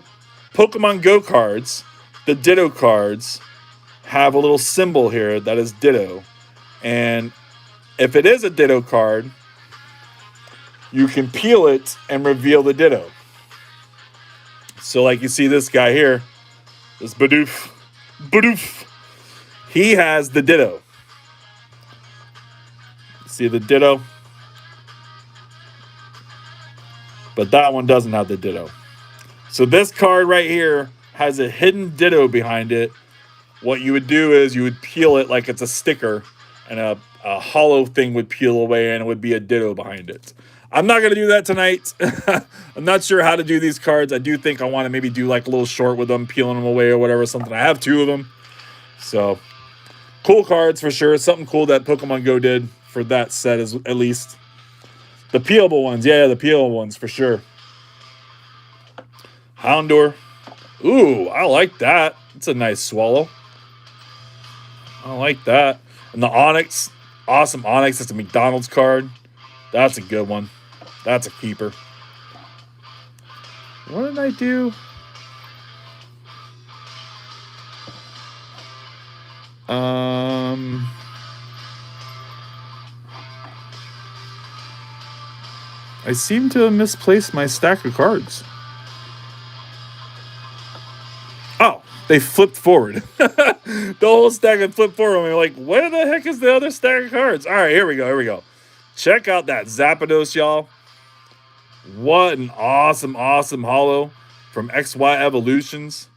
[SPEAKER 1] Pokemon Go cards, the Ditto cards have a little symbol here that is Ditto. And if it is a Ditto card, you can peel it and reveal the Ditto. So like you see this guy here, this Bidoof, he has the Ditto. See the Ditto? But that one doesn't have the Ditto. So this card right here has a hidden Ditto behind it. What you would do is you would peel it like it's a sticker, and a hollow thing would peel away, and it would be a Ditto behind it. I'm not going to do that tonight. I'm not sure how to do these cards. I do think I want to maybe do like a little short with them, peeling them away or whatever, something. I have 2 of them. So, cool cards for sure. Something cool that Pokemon Go did for that set is at least. The peelable ones. Yeah, the peelable ones for sure. Houndour. Ooh, I like that. It's a nice swallow. I like that. And the Onyx. Awesome Onyx. It's a McDonald's card. That's a good one. That's a keeper. What did I do? I seem to have misplaced my stack of cards. Oh, they flipped forward. The whole stack had flipped forward. I'm like, where the heck is the other stack of cards? All right, here we go. Check out that Zapdos, y'all. What an awesome holo from XY Evolutions.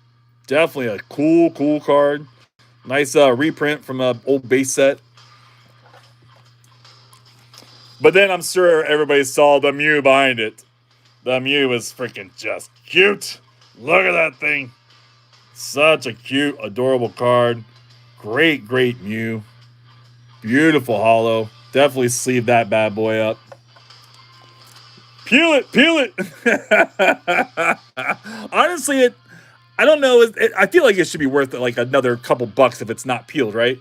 [SPEAKER 1] Definitely a cool card. Nice reprint from an old base set. But then I'm sure everybody saw the Mew behind it. The Mew is freaking just cute. Look at that thing. Such a cute, adorable card. Great Mew. Beautiful holo. Definitely sleeve that bad boy up. Peel it. Honestly, I don't know. I feel like it should be worth like another couple bucks if it's not peeled, right?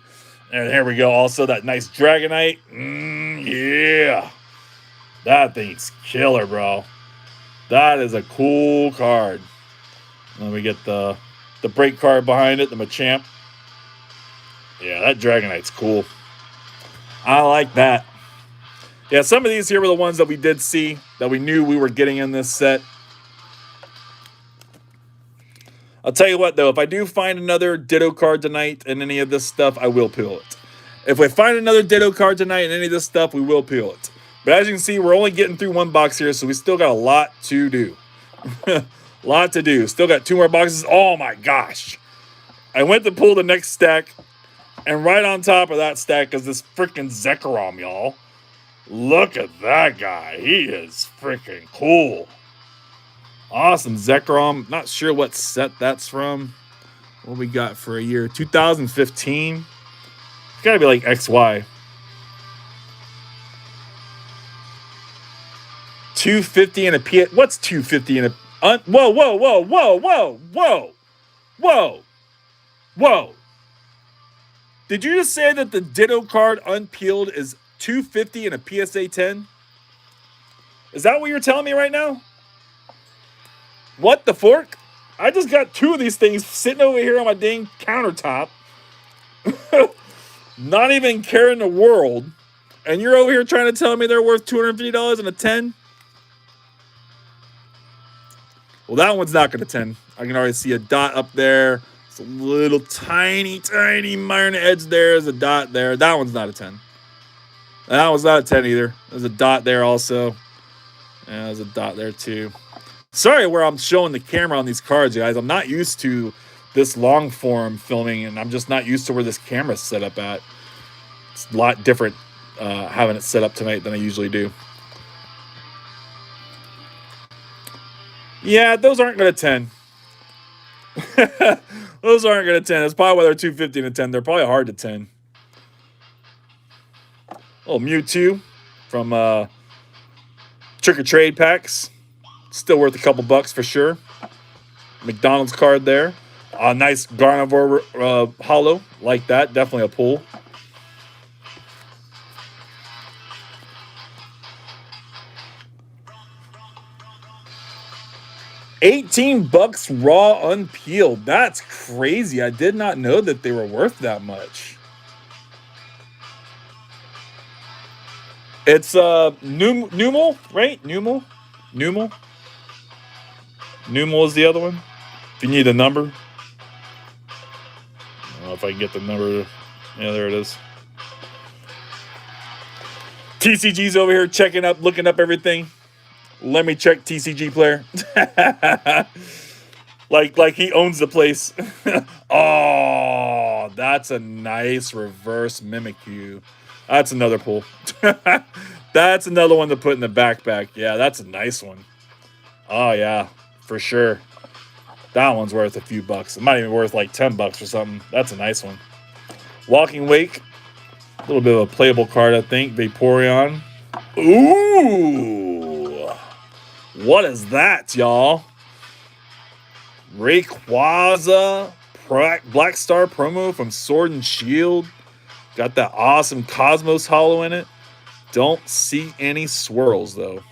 [SPEAKER 1] And here we go. Also, that nice Dragonite. Yeah. That thing's killer, bro. That is a cool card. Then we get the break card behind it, the Machamp. Yeah, that Dragonite's cool. I like that. Yeah, some of these here were the ones that we did see, that we knew we were getting in this set. I'll tell you what, though, if I do find another Ditto card tonight and any of this stuff, I will peel it. If we find another Ditto card tonight and any of this stuff, we will peel it. But as you can see, we're only getting through one box here, so we still got a lot to do. Lot to do. Still got 2 more boxes. Oh, my gosh. I went to pull the next stack, and right on top of that stack is this freaking Zekrom, y'all. Look at that guy. He is freaking cool. Awesome Zekrom. Not sure what set that's from. What we got for a year? 2015. It's got to be like XY. 250 and a P. What's 250 and a... Whoa. Did you just say that the Ditto card unpeeled is 250 and a PSA 10? Is that what you're telling me right now? What the fork? I just got 2 of these things sitting over here on my dang countertop. Not even caring the world. And you're over here trying to tell me they're worth $250 and a 10? Well, that one's not going to 10. I can already see a dot up there. It's a little tiny minor edge there. There's a dot there. That one's not a 10. That one's not a 10 either. There's a dot there also. And there's a dot there too. Sorry where I'm showing the camera on these cards, guys. I'm not used to this long form filming, and I'm just not used to where this camera's set up at. It's a lot different having it set up tonight than I usually do. Yeah, those aren't going to 10. Those aren't going to 10. That's probably why they're 250 and a 10. They're probably hard to 10. Little Mewtwo from Trick or Trade packs. Still worth a couple bucks for sure. McDonald's card there. A nice Garnivore hollow like that. Definitely a pull. $18 raw unpeeled. That's crazy. I did not know that they were worth that much. It's Numal, right? Numal? Numal? Numal is the other one. If you need a number. I don't know if I can get the number. Yeah, there it is. TCG's over here checking up, looking up everything. Let me check TCG player. like he owns the place. Oh, that's a nice reverse Mimikyu. That's another pull. That's another one to put in the backpack. Yeah, that's a nice one. Oh yeah, for sure. That one's worth a few bucks. It might even be worth like $10 or something. That's a nice one. Walking Wake. A little bit of a playable card, I think. Vaporeon. Ooh. What is that, y'all? Rayquaza Black Star promo from Sword and Shield. Got that awesome Cosmos Hollow in it. Don't see any swirls, though.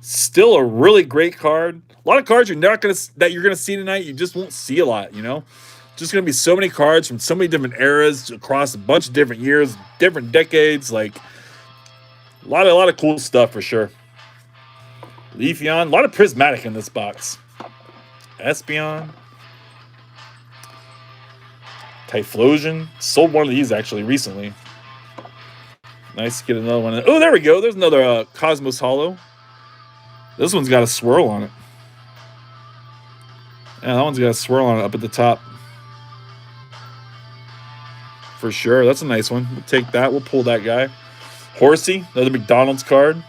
[SPEAKER 1] Still a really great card. A lot of cards you're gonna see tonight. You just won't see a lot, you know. Just gonna be so many cards from so many different eras across a bunch of different years, different decades. Like a lot of cool stuff for sure. Leafeon, a lot of prismatic in this box. Espeon, Typhlosion. Sold one of these actually recently. Nice to get another one. Oh, there we go. There's another Cosmos Hollow. This one's got a swirl on it. Yeah, that one's got a swirl on it up at the top. For sure. That's a nice one. We'll take that. We'll pull that guy. Horsey, another McDonald's card.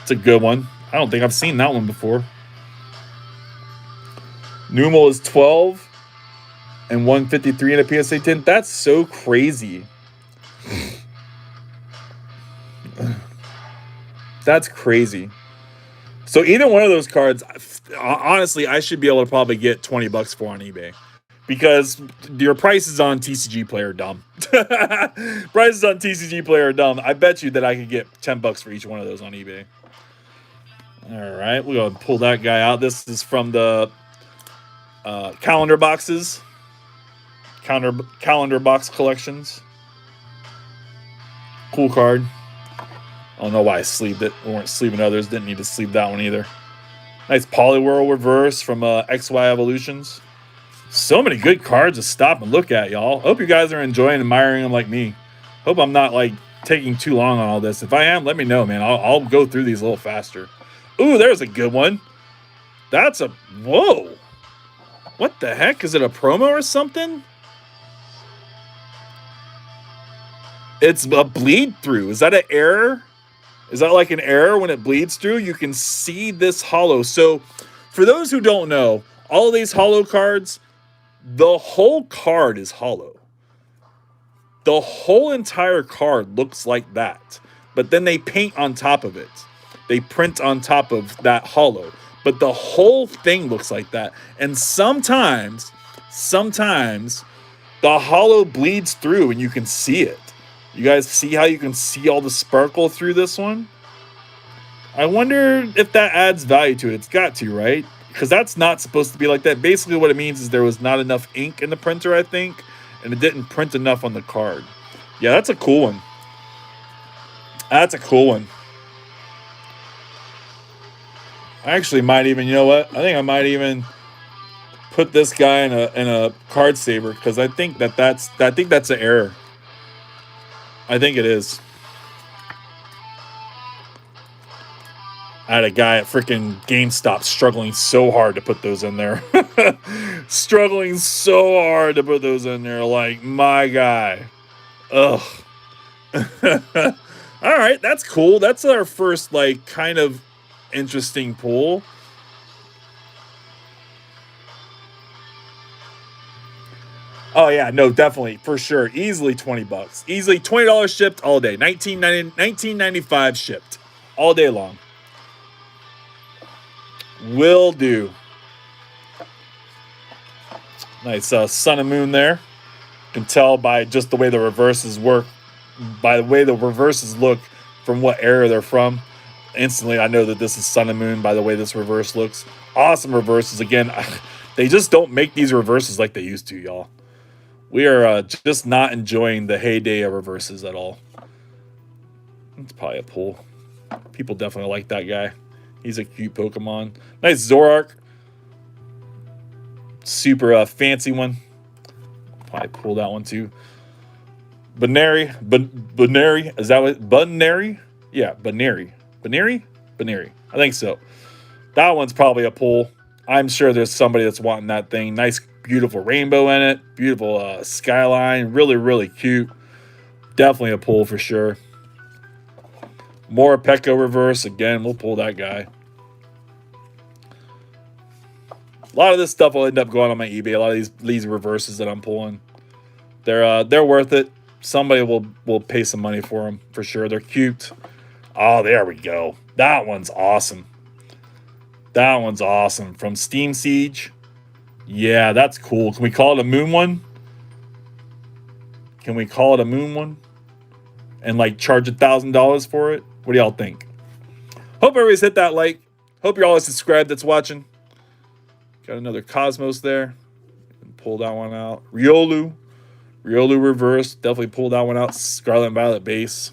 [SPEAKER 1] It's a good one. I don't think I've seen that one before. Numal is 12 and 153 in a PSA 10. That's so crazy. That's crazy. So either one of those cards, honestly, I should be able to probably get $20 for on eBay. Because your prices on TCG Player are dumb. Prices on TCG Player are dumb. I bet you that I could get $10 for each one of those on eBay. All right, we'll go and pull that guy out. This is from the calendar boxes. Calendar box collections. Cool card. I don't know why I sleeved it. We weren't sleeving others. Didn't need to sleeve that one either. Nice Poliwhirl reverse from XY Evolutions. So many good cards to stop and look at, y'all. Hope you guys are enjoying and admiring them like me. Hope I'm not like taking too long on all this. If I am, let me know, man. I'll go through these a little faster. Ooh, there's a good one. That's a... Whoa. What the heck? Is it a promo or something? It's a bleed through. Is that an error? Is that like an error when it bleeds through? You can see this hollow. So for those who don't know, all of these hollow cards, the whole card is hollow. The whole entire card looks like that. But then they paint on top of it. They print on top of that hollow. But the whole thing looks like that. And sometimes the hollow bleeds through and you can see it. You guys see how you can see all the sparkle through this one? I wonder if that adds value to it. It's got to, right? Because that's not supposed to be like that. Basically what it means is there was not enough ink in the printer, I think, and it didn't print enough on the card. Yeah, that's a cool one. That's a cool one. I actually might even, you know what? I think I might even put this guy in a card saver because I think that's an error. I think it is. I had a guy at freaking GameStop struggling so hard to put those in there. Struggling so hard to put those in there. Like, my guy. Ugh. All right, that's cool. That's our first, like, kind of interesting pull. Oh yeah, no, definitely, for sure. Easily $20. Easily $20 shipped all day. $19.95 shipped all day long. Will do. Nice sun and moon there. You can tell by just the way the reverses work, by the way the reverses look from what era they're from. Instantly, I know that this is sun and moon by the way this reverse looks. Awesome reverses. Again, they just don't make these reverses like they used to, y'all. We are just not enjoying the heyday of reverses at all. It's probably a pull. People definitely like that guy. He's a cute Pokemon. Nice Zoroark. Super fancy one. Probably pull that one too. Baneri. Baneri. Is that what? Baneri? Yeah, Baneri. Baneri? I think so. That one's probably a pull. I'm sure there's somebody that's wanting that thing. Nice, beautiful rainbow in it. Beautiful skyline. Really, really cute. Definitely a pull for sure. More Pekka reverse. Again, we'll pull that guy. A lot of this stuff will end up going on my eBay. A lot of these reverses that I'm pulling, they're worth it. Somebody will pay some money for them for sure. They're cute. Oh, there we go. That one's awesome. That one's awesome. From Steam Siege. Yeah, that's cool. Can we call it a moon one? Can we call it a moon one? And like charge $1,000 for it? What do y'all think? Hope everybody's hit that like. Hope you're all subscribed that's watching. Got another Cosmos there. Pull that one out. Riolu reverse. Definitely pull that one out. Scarlet and Violet base.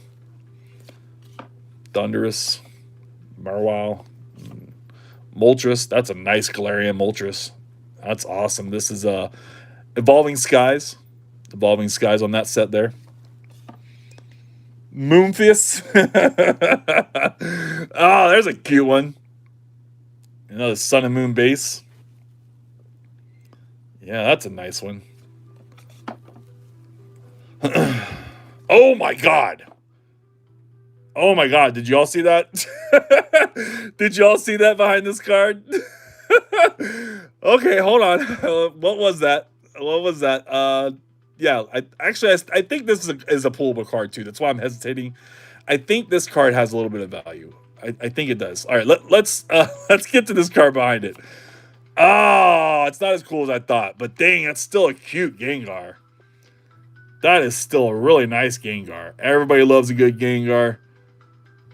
[SPEAKER 1] Thunderous. Marwile. Moltres. That's a nice Galarian Moltres. That's awesome. This is Evolving Skies. Evolving Skies on that set there. Moonfist. Oh, there's a cute one. Another Sun and Moon base. Yeah, that's a nice one. Oh my god. Oh my god, did y'all see that? Did y'all see that behind this card? Okay, hold on. What was that? What was that? Yeah, I think this is a pullable card too. That's why I'm hesitating. I think this card has a little bit of value. I think it does. All right, let's get to this card behind it. Oh, it's not as cool as I thought, but dang, that's still a cute Gengar. That is still a really nice Gengar. Everybody loves a good Gengar.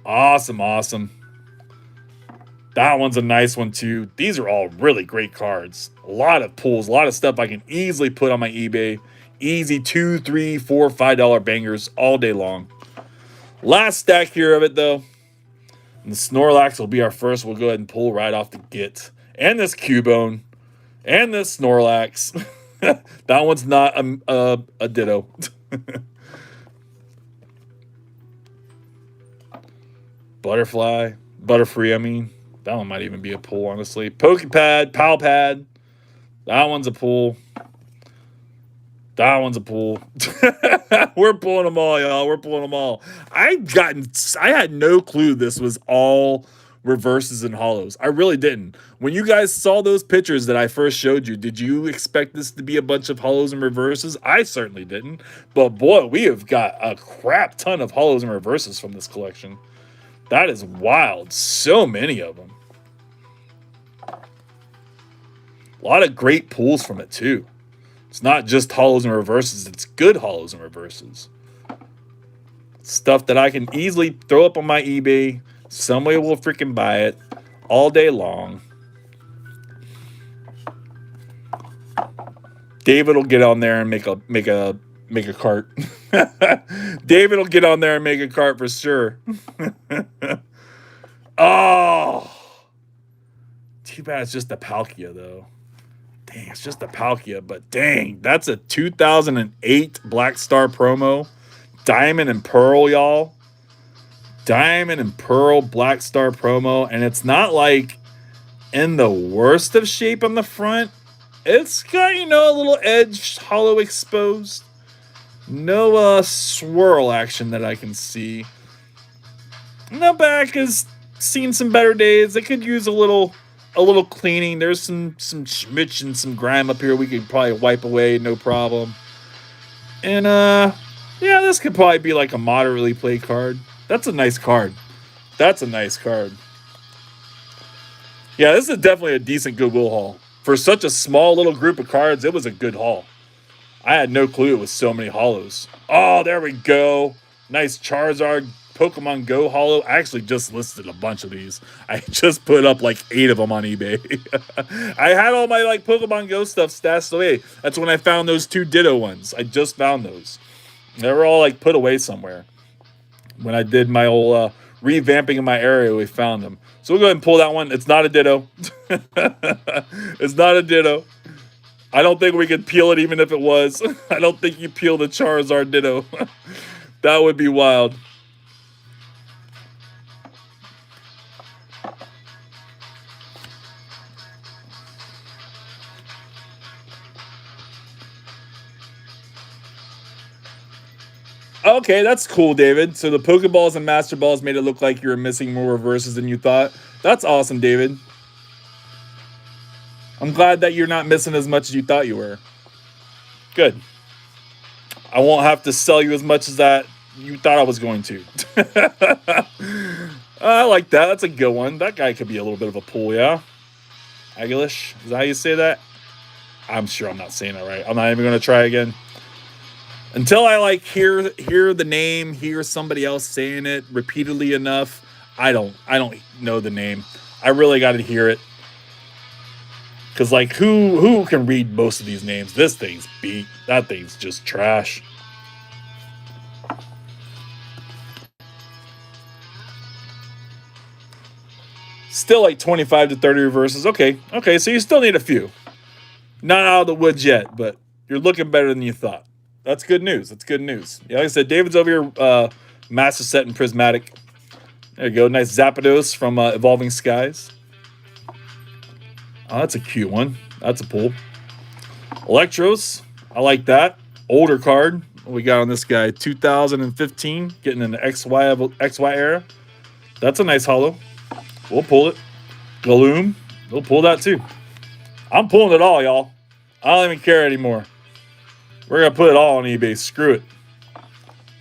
[SPEAKER 1] Awesome, awesome. That one's a nice one too. These are all really great cards. A lot of pulls, a lot of stuff I can easily put on my eBay. Easy $2, $3, $4, $5 bangers all day long. Last stack here of it though. And the Snorlax will be our first. We'll go ahead and pull right off the get. And this Cubone. And this Snorlax. That one's not a ditto. Butterfree, I mean. That one might even be a pull, honestly. Pokepad, Palpad. That one's a pull. That one's a pull. We're pulling them all, y'all. We're pulling them all. I had no clue this was all reverses and hollows. I really didn't. When you guys saw those pictures that I first showed you, did you expect this to be a bunch of hollows and reverses? I certainly didn't. But boy, we have got a crap ton of hollows and reverses from this collection. That is wild. So many of them. A lot of great pulls from it too. It's not just hollows and reverses. It's good hollows and reverses. Stuff that I can easily throw up on my eBay. Somebody will freaking buy it all day long. David will get on there and make a cart. David will get on there and make a cart for sure. Oh, too bad it's just a Palkia though. Dang, it's just a Palkia, but dang, that's a 2008 Black Star promo. Diamond and Pearl, y'all. Diamond and Pearl Black Star promo, and it's not like in the worst of shape on the front. It's got, you know, a little edge hollow exposed. No swirl action that I can see. And the back has seen some better days. It could use a little cleaning. There's some schmitch and some grime up here we could probably wipe away, no problem. And yeah, this could probably be like a moderately played card. That's a nice card. That's a nice card. Yeah, this is definitely a decent Goodwill haul. For such a small little group of cards, it was a good haul. I had no clue it was so many holos. Oh, there we go. Nice Charizard Pokemon Go holo. I actually just listed a bunch of these. I just put up like 8 of them on eBay. I had all my like Pokemon Go stuff stashed away. That's when I found those 2 Ditto ones. I just found those. They were all like put away somewhere. When I did my old revamping in my area, we found them. So we'll go ahead and pull that one. It's not a Ditto. It's not a Ditto. I don't think we could peel it even if it was. I don't think you peel the Charizard Ditto. That would be wild. Okay, that's cool, David. So the Pokeballs and Master Balls made it look like you were missing more reverses than you thought. That's awesome, David. I'm glad that you're not missing as much as you thought you were. Good. I won't have to sell you as much as that you thought I was going to. I like that. That's a good one. That guy could be a little bit of a pull, yeah? Aguilish? Is that how you say that? I'm sure I'm not saying it right. I'm not even going to try again. Until I like hear the name, hear somebody else saying it repeatedly enough, I don't know the name. I really got to hear it. Cause like who can read most of these names? This thing's beat. That thing's just trash. Still like 25 to 30 reverses. Okay, so you still need a few. Not out of the woods yet, but you're looking better than you thought. That's good news. That's good news. Yeah, like I said, David's over here, Master Set and Prismatic. There you go. Nice Zapdos from Evolving Skies. Oh, that's a cute one. That's a pull. Electros. I like that. Older card. What we got on this guy? 2015. Getting in the XY era. That's a nice holo. We'll pull it. Gloom. We'll pull that too. I'm pulling it all, y'all. I don't even care anymore. We're going to put it all on eBay. Screw it.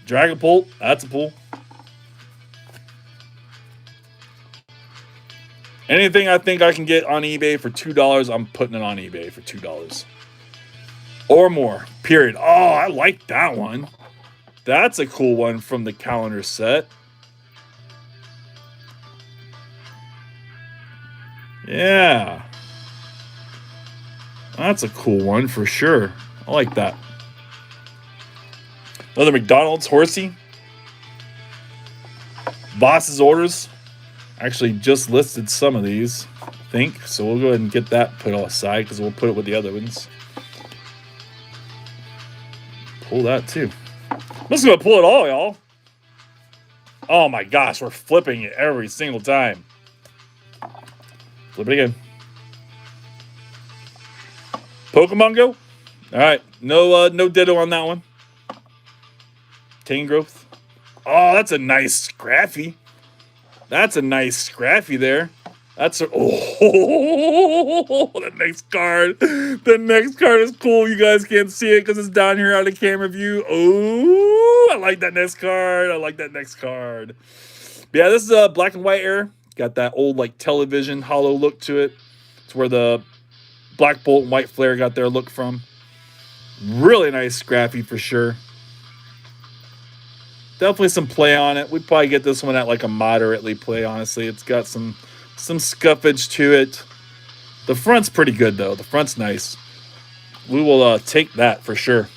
[SPEAKER 1] Dragapult. That's a pull. Anything I think I can get on eBay for $2, I'm putting it on eBay for $2. Or more. Period. Oh, I like that one. That's a cool one from the calendar set. Yeah. That's a cool one for sure. I like that. Another McDonald's horsey. Boss's orders. Actually just listed some of these, I think. So we'll go ahead and get that put aside because we'll put it with the other ones. Pull that too. I'm just going to pull it all, y'all. Oh my gosh, we're flipping it every single time. Flip it again. Pokemon Go? Alright, no Ditto on that one. Tangrowth. Oh, that's a nice Scraffy. That's a nice Scraffy there. That's a... Oh, the next card. The next card is cool. You guys can't see it because it's down here out of camera view. Oh, I like that next card. I like that next card. But yeah, this is a black and white era. Got that old like television hollow look to it. It's where the Black Bolt and White Flare got their look from. Really nice Scraffy for sure. Definitely some play on it. We'd probably get this one at like a moderately play, honestly. It's got some scuffage to it. The front's pretty good, though. The front's nice. We will take that for sure.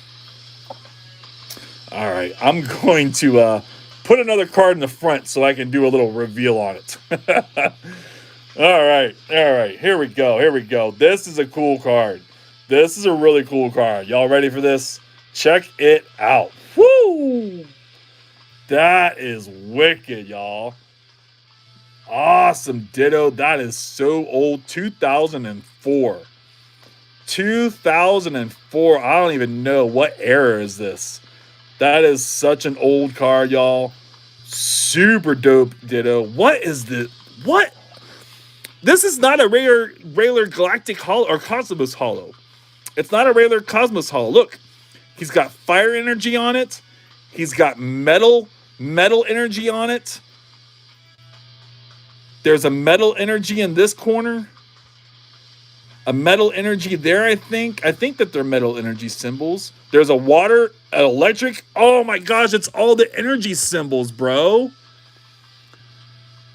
[SPEAKER 1] All right. I'm going to put another card in the front so I can do a little reveal on it. All right. Here we go. This is a cool card. This is a really cool card. Y'all ready for this? Check it out. Woo! That is wicked, y'all. Awesome Ditto. That is so old. 2004. 2004. I don't even know what era is this. That is such an old card, y'all. Super dope Ditto. What is this? What? This is not a regular Galactic Hollow or Cosmos Hollow. It's not a regular Cosmos Hollow. Look, he's got fire energy on it. He's got metal energy on it. There's a metal energy in this corner. A metal energy there, I think. I think that they're metal energy symbols. There's a water, an electric. Oh my gosh, it's all the energy symbols, bro.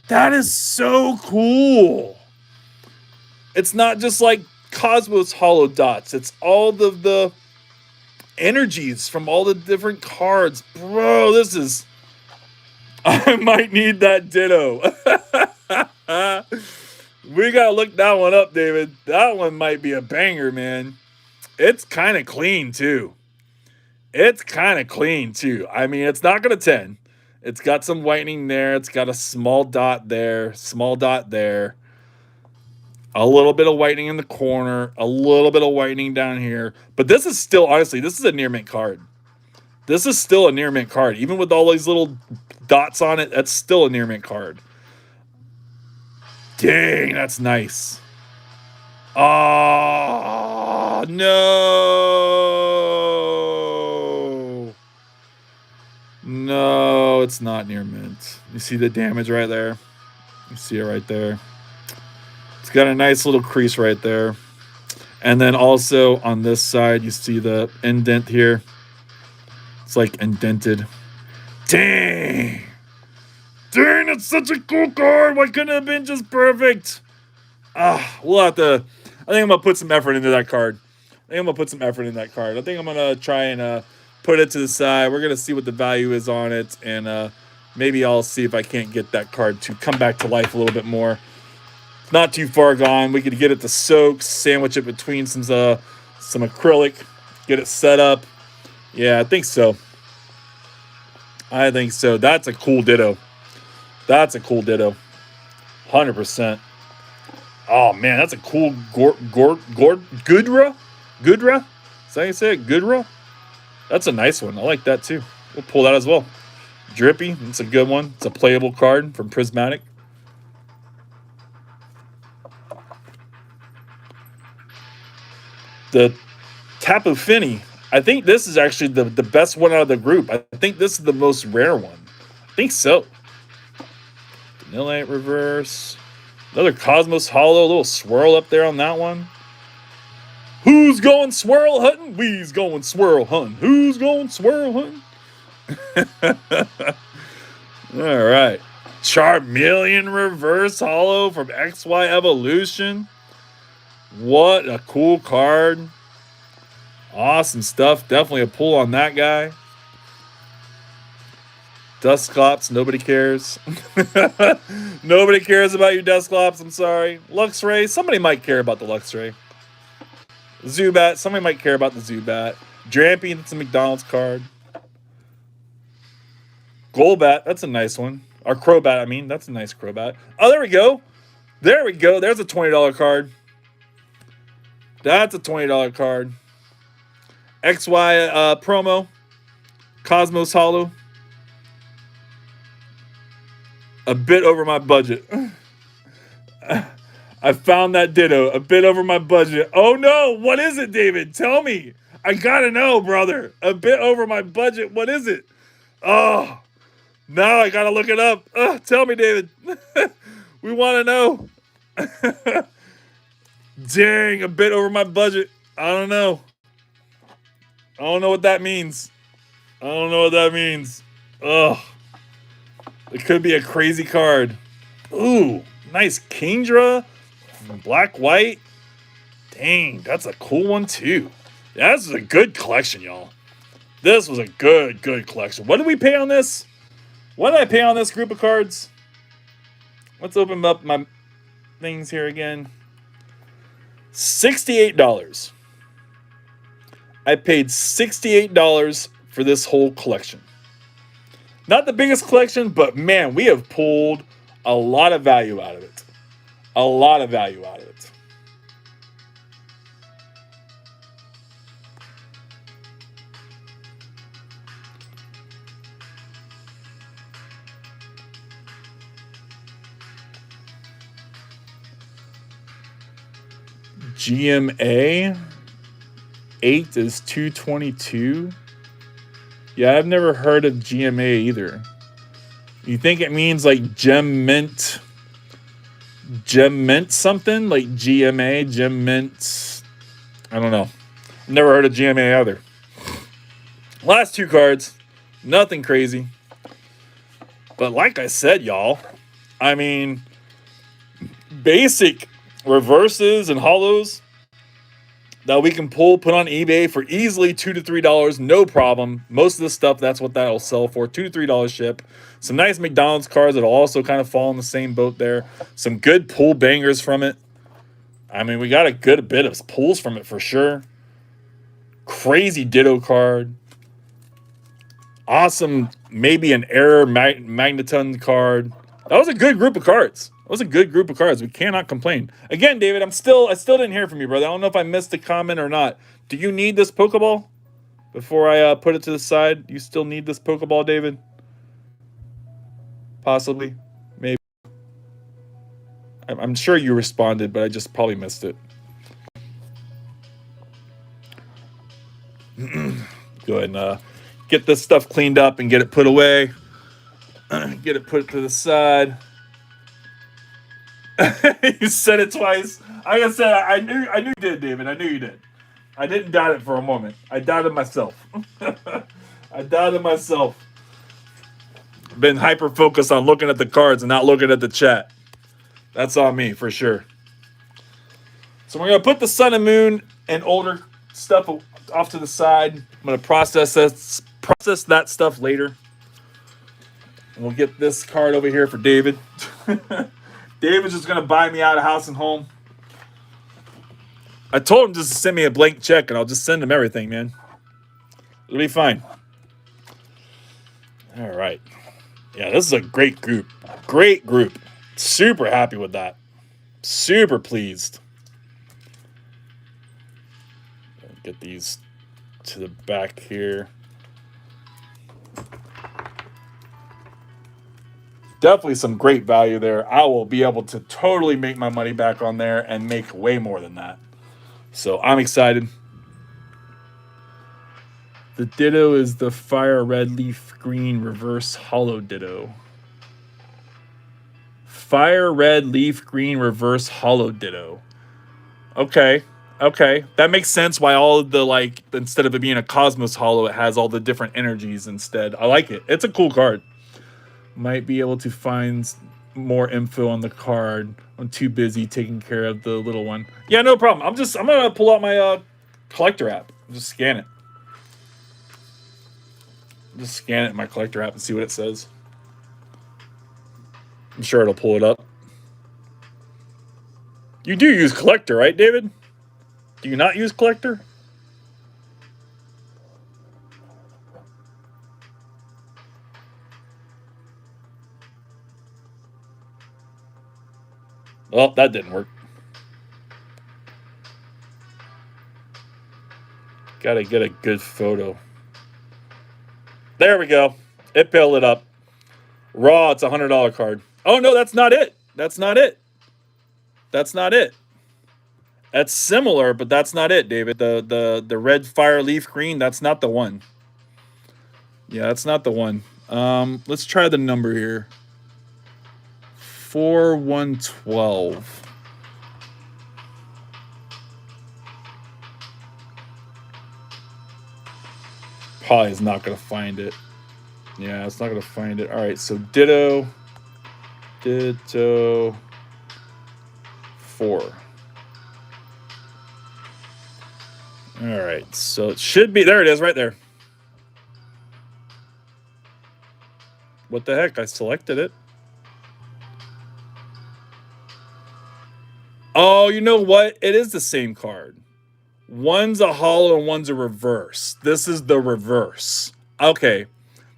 [SPEAKER 1] That is so cool. It's not just like Cosmos hollow dots. It's all the energies from all the different cards. Bro, this is... I might need that ditto. We gotta look that one up, David. That one might be a banger, man. It's kind of clean, too. It's kind of clean, too. I mean, it's not gonna 10. It's got some whitening there. It's got a small dot there. Small dot there. A little bit of whitening in the corner. A little bit of whitening down here. But this is still, honestly, this is a near mint card. This is still a near mint card. Even with all these little dots on it, that's still a near mint card. Dang, that's nice. Oh, no. No, it's not near mint. You see the damage right there? You see it right there. It's got a nice little crease right there. And then also on this side, you see the indent here. It's like indented. Dang. Dang, it's such a cool card. Why couldn't it have been just perfect? We'll have to... I think I'm going to put some effort into that card. I think I'm going to try and put it to the side. We're going to see what the value is on it. And maybe I'll see if I can't get that card to come back to life a little bit more. Not too far gone. We could get it to soak, sandwich it between some acrylic, get it set up. Yeah, I think so. That's a cool ditto. 100%. Oh man, that's a cool Goodra. Is that how you say it? Goodra. That's a nice one. I like that too. We'll pull that as well. Drippy. It's a good one. It's a playable card from Prismatic. The Tapu Fini. I think this is actually the best one out of the group. I think this is the most rare one. I think so. Vanillite reverse. Another Cosmos hollow. A little swirl up there on that one. Who's going swirl hunting? We's going swirl hunting. Who's going swirl hunting? All right. Charmeleon reverse hollow from XY Evolution. What a cool card. Awesome stuff. Definitely a pull on that guy. Dusclops, nobody cares. Nobody cares about you, Dusclops. I'm sorry. Luxray, somebody might care about the Luxray. Zubat, somebody might care about the Zubat. Drampy, that's a McDonald's card. Golbat, that's a nice one. Or Crobat, I mean. That's a nice Crobat. Oh, there we go. There we go. There's a $20 card. That's a $20 card. XY promo. Cosmos Hollow. A bit over my budget. I found that ditto. A bit over my budget. Oh no, what is it, David? Tell me. I gotta know, brother. A bit over my budget. What is it? Oh, now I gotta look it up. Tell me, David. We want to know. Dang, a bit over my budget. I don't know. I don't know what that means. Ugh. It could be a crazy card. Ooh, nice Kingdra. Black, white. Dang, that's a cool one too. Yeah, this is a good collection, y'all. This was a good collection. What did we pay on this? What did I pay on this group of cards? Let's open up my things here again. $68. I paid $68 for this whole collection. Not the biggest collection, but man, we have pulled a lot of value out of it. GMA 8 is 222. Yeah, I've never heard of GMA either. You think it means like gem mint Gem Mint something like GMA, Gem Mint. I don't know. Never heard of GMA either. Last two cards, nothing crazy. But like I said, y'all, I mean, basic reverses and hollows that we can pull, put on eBay for easily $2 to $3, no problem. Most of the stuff, that's what that'll sell for, $2 to $3 ship. Some nice McDonald's cards that'll also kind of fall in the same boat there. Some good pull bangers from it. I mean, we got a good bit of pulls from it for sure. Crazy Ditto card. Awesome, maybe an error Magneton card. That was a good group of cards. That was a good group of cards. We cannot complain. Again, David, I still didn't hear from you, brother. I don't know if I missed a comment or not. Do you need this Pokeball? Before I put it to the side, you still need this Pokeball, David? Possibly. Maybe. I'm sure you responded, but I just probably missed it. Go ahead and get this stuff cleaned up and get it put away. Get it put to the side. You said it twice. Like I said, I knew you did, David. I knew you did. I didn't doubt it for a moment. I doubted myself. I doubted myself. Been hyper focused on looking at the cards and not looking at the chat. That's on me for sure. So we're gonna put the Sun and Moon and older stuff off to the side. I'm gonna process that stuff later. And we'll get this card over here for David. David's just gonna buy me out of house and home. I told him just to send me a blank check and I'll just send him everything, man. It'll be fine. All right. Yeah, this is a great group. Great group. Super happy with that. Super pleased. Get these to the back here. Definitely some great value there. I will be able to totally make my money back on there and make way more than that. So I'm excited. The Ditto is the Fire Red Leaf Green Reverse Hollow Ditto. Fire Red Leaf Green Reverse Hollow Ditto. Okay. That makes sense why all of the, like, instead of it being a Cosmos Hollow, it has all the different energies instead. I like it. It's a cool card. Might be able to find more info on the card. I'm too busy taking care of the little one. Yeah, no problem. I'm gonna pull out my collector app. Just scan it. Just scan it in my collector app and see what it says. I'm sure it'll pull it up. You do use collector, right, David? Do you not use collector? Well, that didn't work. Gotta get a good photo. There we go. It built it up. Raw, it's a $100 card. Oh, no, that's not it. That's not it. That's not it. That's similar, but that's not it, David. The red fire leaf green, that's not the one. Yeah, that's not the one. Let's try the number here. 4112. Probably is not going to find it. Yeah, it's not going to find it. All right, so Ditto 4. All right, so it should be, there it is right there. What the heck? I selected it. Oh, you know what? It is the same card. One's a hollow and one's a reverse. This is the reverse. Okay,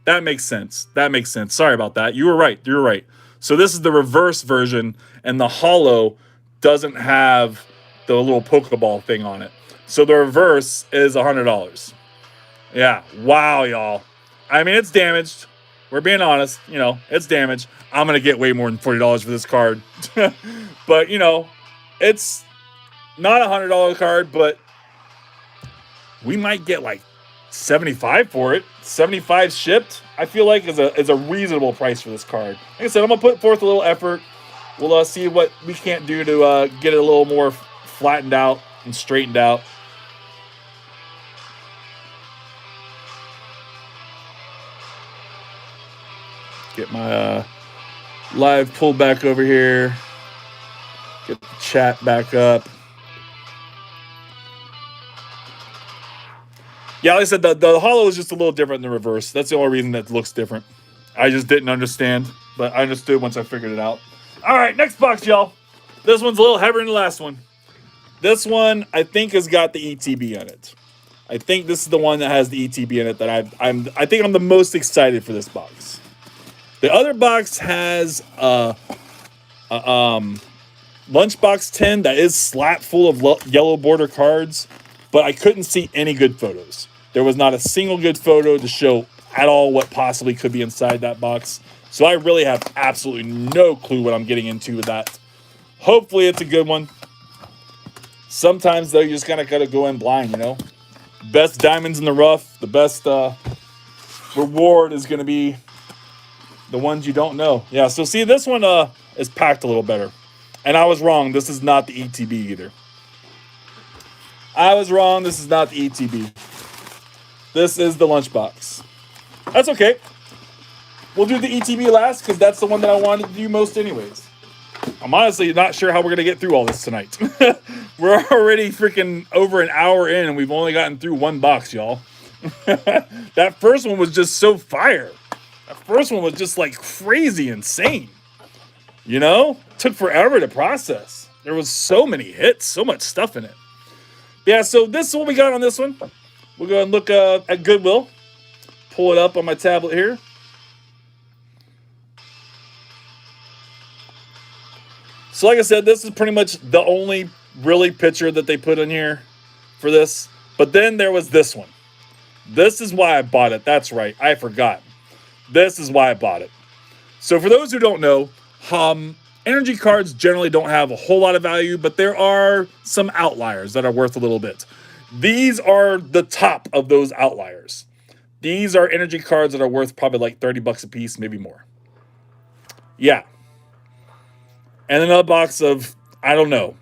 [SPEAKER 1] that makes sense. That makes sense. Sorry about that. You were right. You were right. So this is the reverse version, and the hollow doesn't have the little Pokeball thing on it. So the reverse is $100. Yeah. Wow, y'all. I mean, it's damaged. We're being honest. You know, it's damaged. I'm going to get way more than $40 for this card. But, you know, it's not a $100 card, but we might get like 75 for it. 75 shipped, I feel like is a reasonable price for this card. Like I said, I'm going to put forth a little effort. We'll see what we can't do to get it a little more flattened out and straightened out. Get my live pulled back over here. Get the chat back up. Yeah, like I said, the hollow is just a little different than the reverse. That's the only reason that looks different. I just didn't understand, but I understood once I figured it out. All right, next box, y'all. This one's a little heavier than the last one. This one, I think, has got the ETB on it. I think this is the one that has the ETB in it that I think I'm the most excited for this box. The other box has lunchbox 10 that is slap full of yellow border cards, but I couldn't see any good photos. There was not a single good photo to show at all what possibly could be inside that box. So I really have absolutely no clue what I'm getting into with that. Hopefully it's a good one. Sometimes, though, you just kind of got to go in blind, you know. Best diamonds in the rough, the best reward is going to be the ones you don't know. Yeah, so see, this one is packed a little better. And I was wrong. This is not the ETB either. I was wrong. This is not the ETB. This is the lunchbox. That's okay. We'll do the ETB last because that's the one that I wanted to do most anyways. I'm honestly not sure how we're going to get through all this tonight. We're already freaking over an hour in and we've only gotten through one box, y'all. That first one was just so fire. That first one was just like crazy insane. You know? Took forever to process. There was so many hits, so much stuff in it. Yeah, so this is what we got on this one. We'll go and look at Goodwill. Pull it up on my tablet here. So like I said, this is pretty much the only really picture that they put in here for this. But then there was this one. This is why I bought it. That's right. I forgot. This is why I bought it. So for those who don't know, energy cards generally don't have a whole lot of value, but there are some outliers that are worth a little bit. These are the top of those outliers. These are energy cards that are worth probably like 30 bucks a piece, maybe more. Yeah. And another box of, I don't know,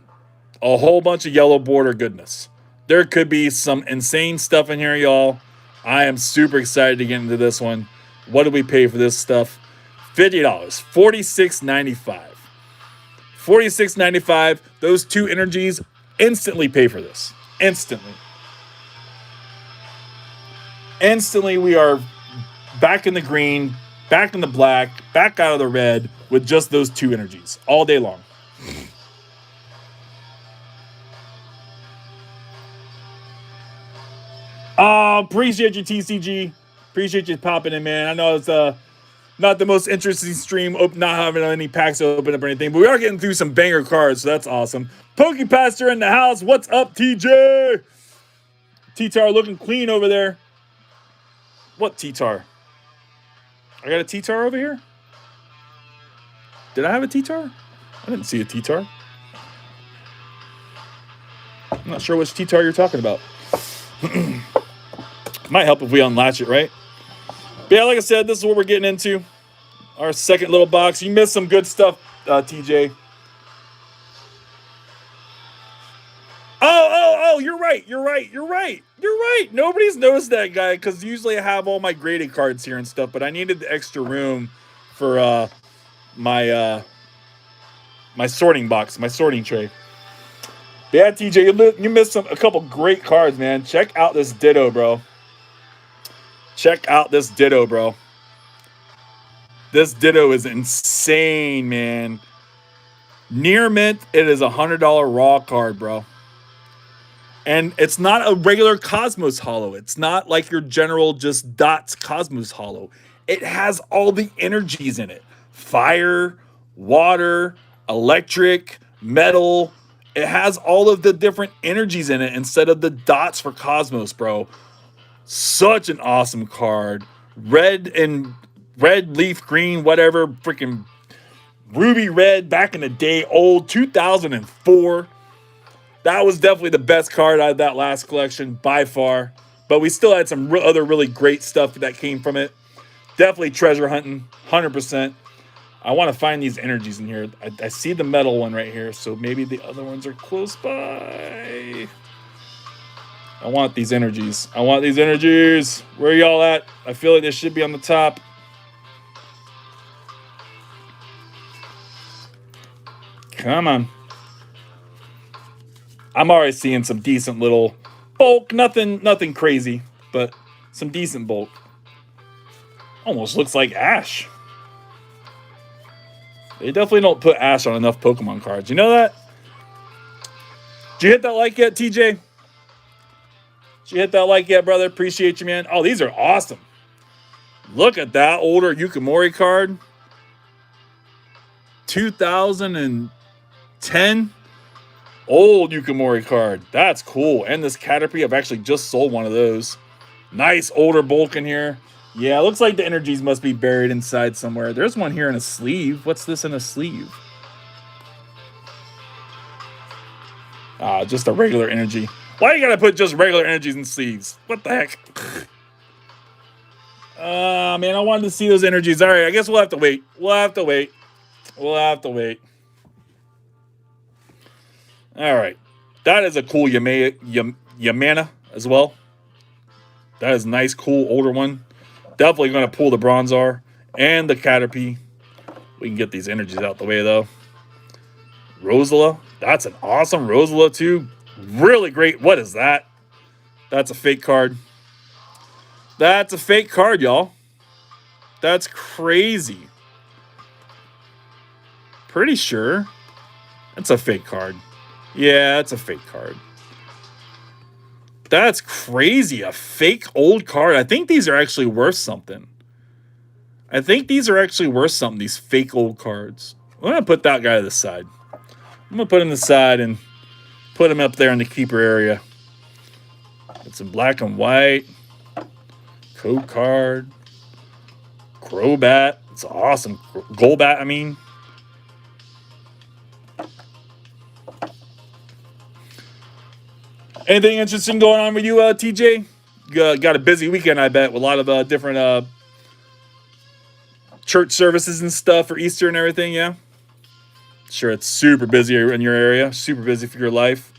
[SPEAKER 1] a whole bunch of yellow border goodness. There could be some insane stuff in here, y'all. I am super excited to get into this one. What do we pay for this stuff? $50, $46.95. $46.95. Those two energies instantly pay for this. Instantly. Instantly, we are back in the green, back in the black, back out of the red with just those two energies all day long. Oh, appreciate you, TCG. Appreciate you popping in, man. I know it's not the most interesting stream, not having any packs open up or anything, but we are getting through some banger cards, so that's awesome. Pokepastor in the house. What's up, TJ? T-Tar looking clean over there. What T-Tar? I got a T-Tar over here? Did I have a T-Tar? I didn't see a T-Tar. I'm not sure which T-Tar you're talking about. Might help if we unlatch it, right? But yeah, like I said, this is what we're getting into. Our second little box. You missed some good stuff, TJ. Oh, you're right. Nobody's noticed that, guy, because usually I have all my graded cards here and stuff, but I needed the extra room for my sorting box, my sorting tray. But yeah, TJ, you missed a couple great cards, man. Check out this Ditto, bro. This Ditto is insane, man. Near mint, it is $100 raw card, bro. And it's not a regular Cosmos Hollow. It's not like your general just dots Cosmos Hollow. It has all the energies in it. Fire, water, electric, metal. It has all of the different energies in it instead of the dots for Cosmos, bro. Such an awesome card. Red leaf green, whatever. Freaking ruby red back in the day. Old 2004. That was definitely the best card out of that last collection by far. But we still had some other really great stuff that came from it. Definitely treasure hunting. 100%. I want to find these energies in here. I see the metal one right here, so maybe the other ones are close by. I want these energies. I want these energies. Where are y'all at? I feel like they should be on the top. Come on. I'm already seeing some decent little bulk. Nothing crazy, but some decent bulk. Almost looks like Ash. They definitely don't put Ash on enough Pokemon cards. You know that? Did you hit that like yet, TJ? Did you hit that like yet, brother? Appreciate you, man. Oh, these are awesome. Look at that older Yukimori card. 2010 old Yukimori card. That's cool. And this Caterpie, I've actually just sold one of those. Nice older bulk in here. Yeah, looks like the energies must be buried inside somewhere. There's one here in a sleeve. What's this in a sleeve? Just a regular energy. Why you gotta put just regular energies in sleeves? What the heck? Man, I wanted to see those energies. All right, I guess we'll have to wait. We'll have to wait. All right. That is a cool Yamana as well. That is a nice, cool, older one. Definitely going to pull the Bronzor and the Caterpie. We can get these energies out the way, though. Rosala. That's an awesome Rosala, too. Really great. What is that? That's a fake card. That's a fake card, y'all. That's crazy. Pretty sure. That's a fake card. Yeah, it's a fake card. That's crazy. A fake old card. I think these are actually worth something. These fake old cards. I'm going to put that guy to the side. I'm going to put him to the side and put him up there in the keeper area. It's in black and white. Code card. Crobat. It's awesome. Golbat, I mean. Anything interesting going on with you, TJ? You got a busy weekend, I bet, with a lot of different church services and stuff for Easter and everything, yeah? Sure, it's super busy in your area. Super busy for your life.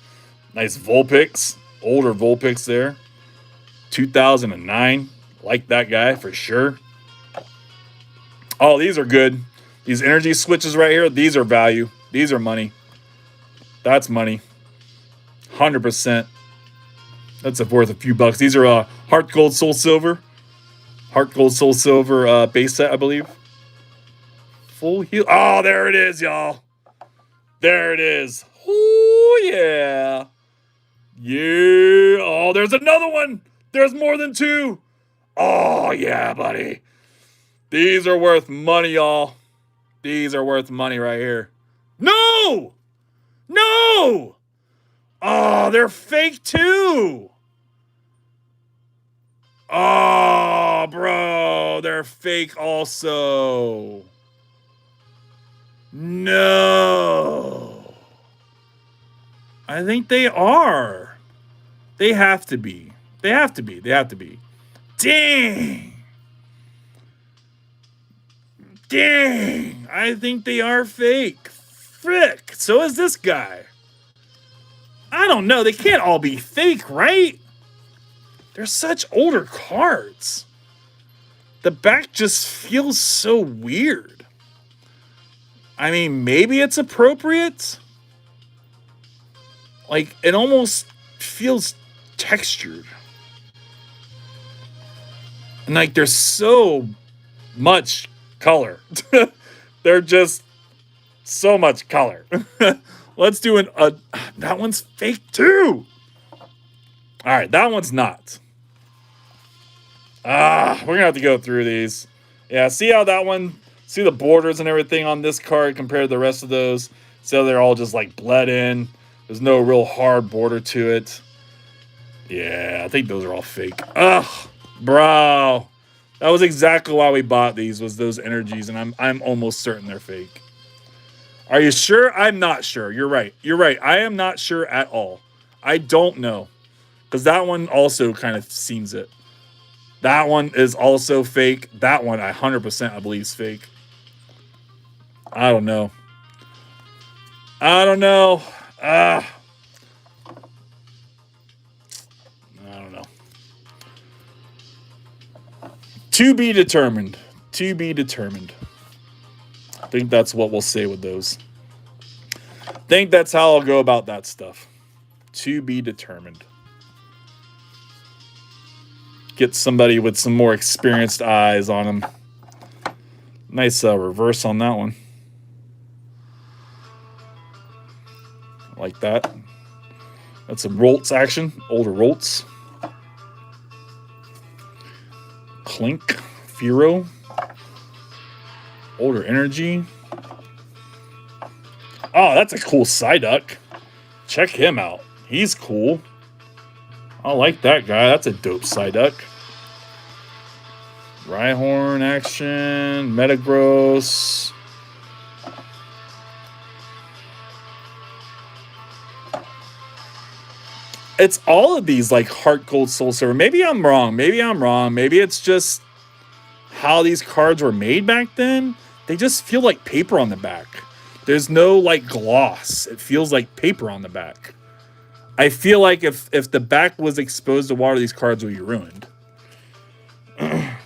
[SPEAKER 1] Nice Vulpix. Older Vulpix there. 2009. Like that guy for sure. Oh, these are good. These energy switches right here, these are value. These are money. That's money. 100%. That's worth a few bucks. These are Heart Gold Soul Silver. Heart Gold Soul Silver base set, I believe. Full heal. Oh, there it is, y'all. There it is. Oh, yeah. Yeah. Oh, there's another one. There's more than two. Oh, yeah, buddy. These are worth money, y'all. These are worth money right here. No! No! Oh, they're fake too. Oh, bro. They're fake also. No. I think they are. They have to be. They have to be. They have to be. Dang. Dang. I think they are fake. Frick. So is this guy. I don't know. They can't all be fake, right? They're such older cards. The back just feels so weird. I mean, maybe it's appropriate. Like, it almost feels textured. And, like, there's so much color. They're just so much color. Let's do that one's fake too. All right, that one's not. We're gonna have to go through these. Yeah, see how that one, see the borders and everything on this card compared to the rest of those. So they're all just like bled in. There's no real hard border to it. Yeah, I think those are all fake. Ugh, bro. That was exactly why we bought these, was those energies, and I'm almost certain they're fake. Are you sure? I'm not sure. You're right. You're right. I am not sure at all. I don't know. Because that one also kind of seems it. That one is also fake. That one, 100% I believe is fake. I don't know. I don't know. I don't know. To be determined. To be determined. I think that's what we'll say with those. I think that's how I'll go about that stuff. To be determined. Get somebody with some more experienced eyes on them. Nice reverse on that one. Like that. That's some Rolts action. Older Rolts. Clink. Firo. Older Energy. Oh, that's a cool Psyduck. Check him out. He's cool. I like that guy. That's a dope Psyduck. Rhyhorn action. Metagross. It's all of these like Heart Gold Soul Silver. Maybe I'm wrong. Maybe it's just how these cards were made back then. They just feel like paper on the back. There's no like gloss. It feels like paper on the back. I feel like if the back was exposed to water, these cards would be ruined. I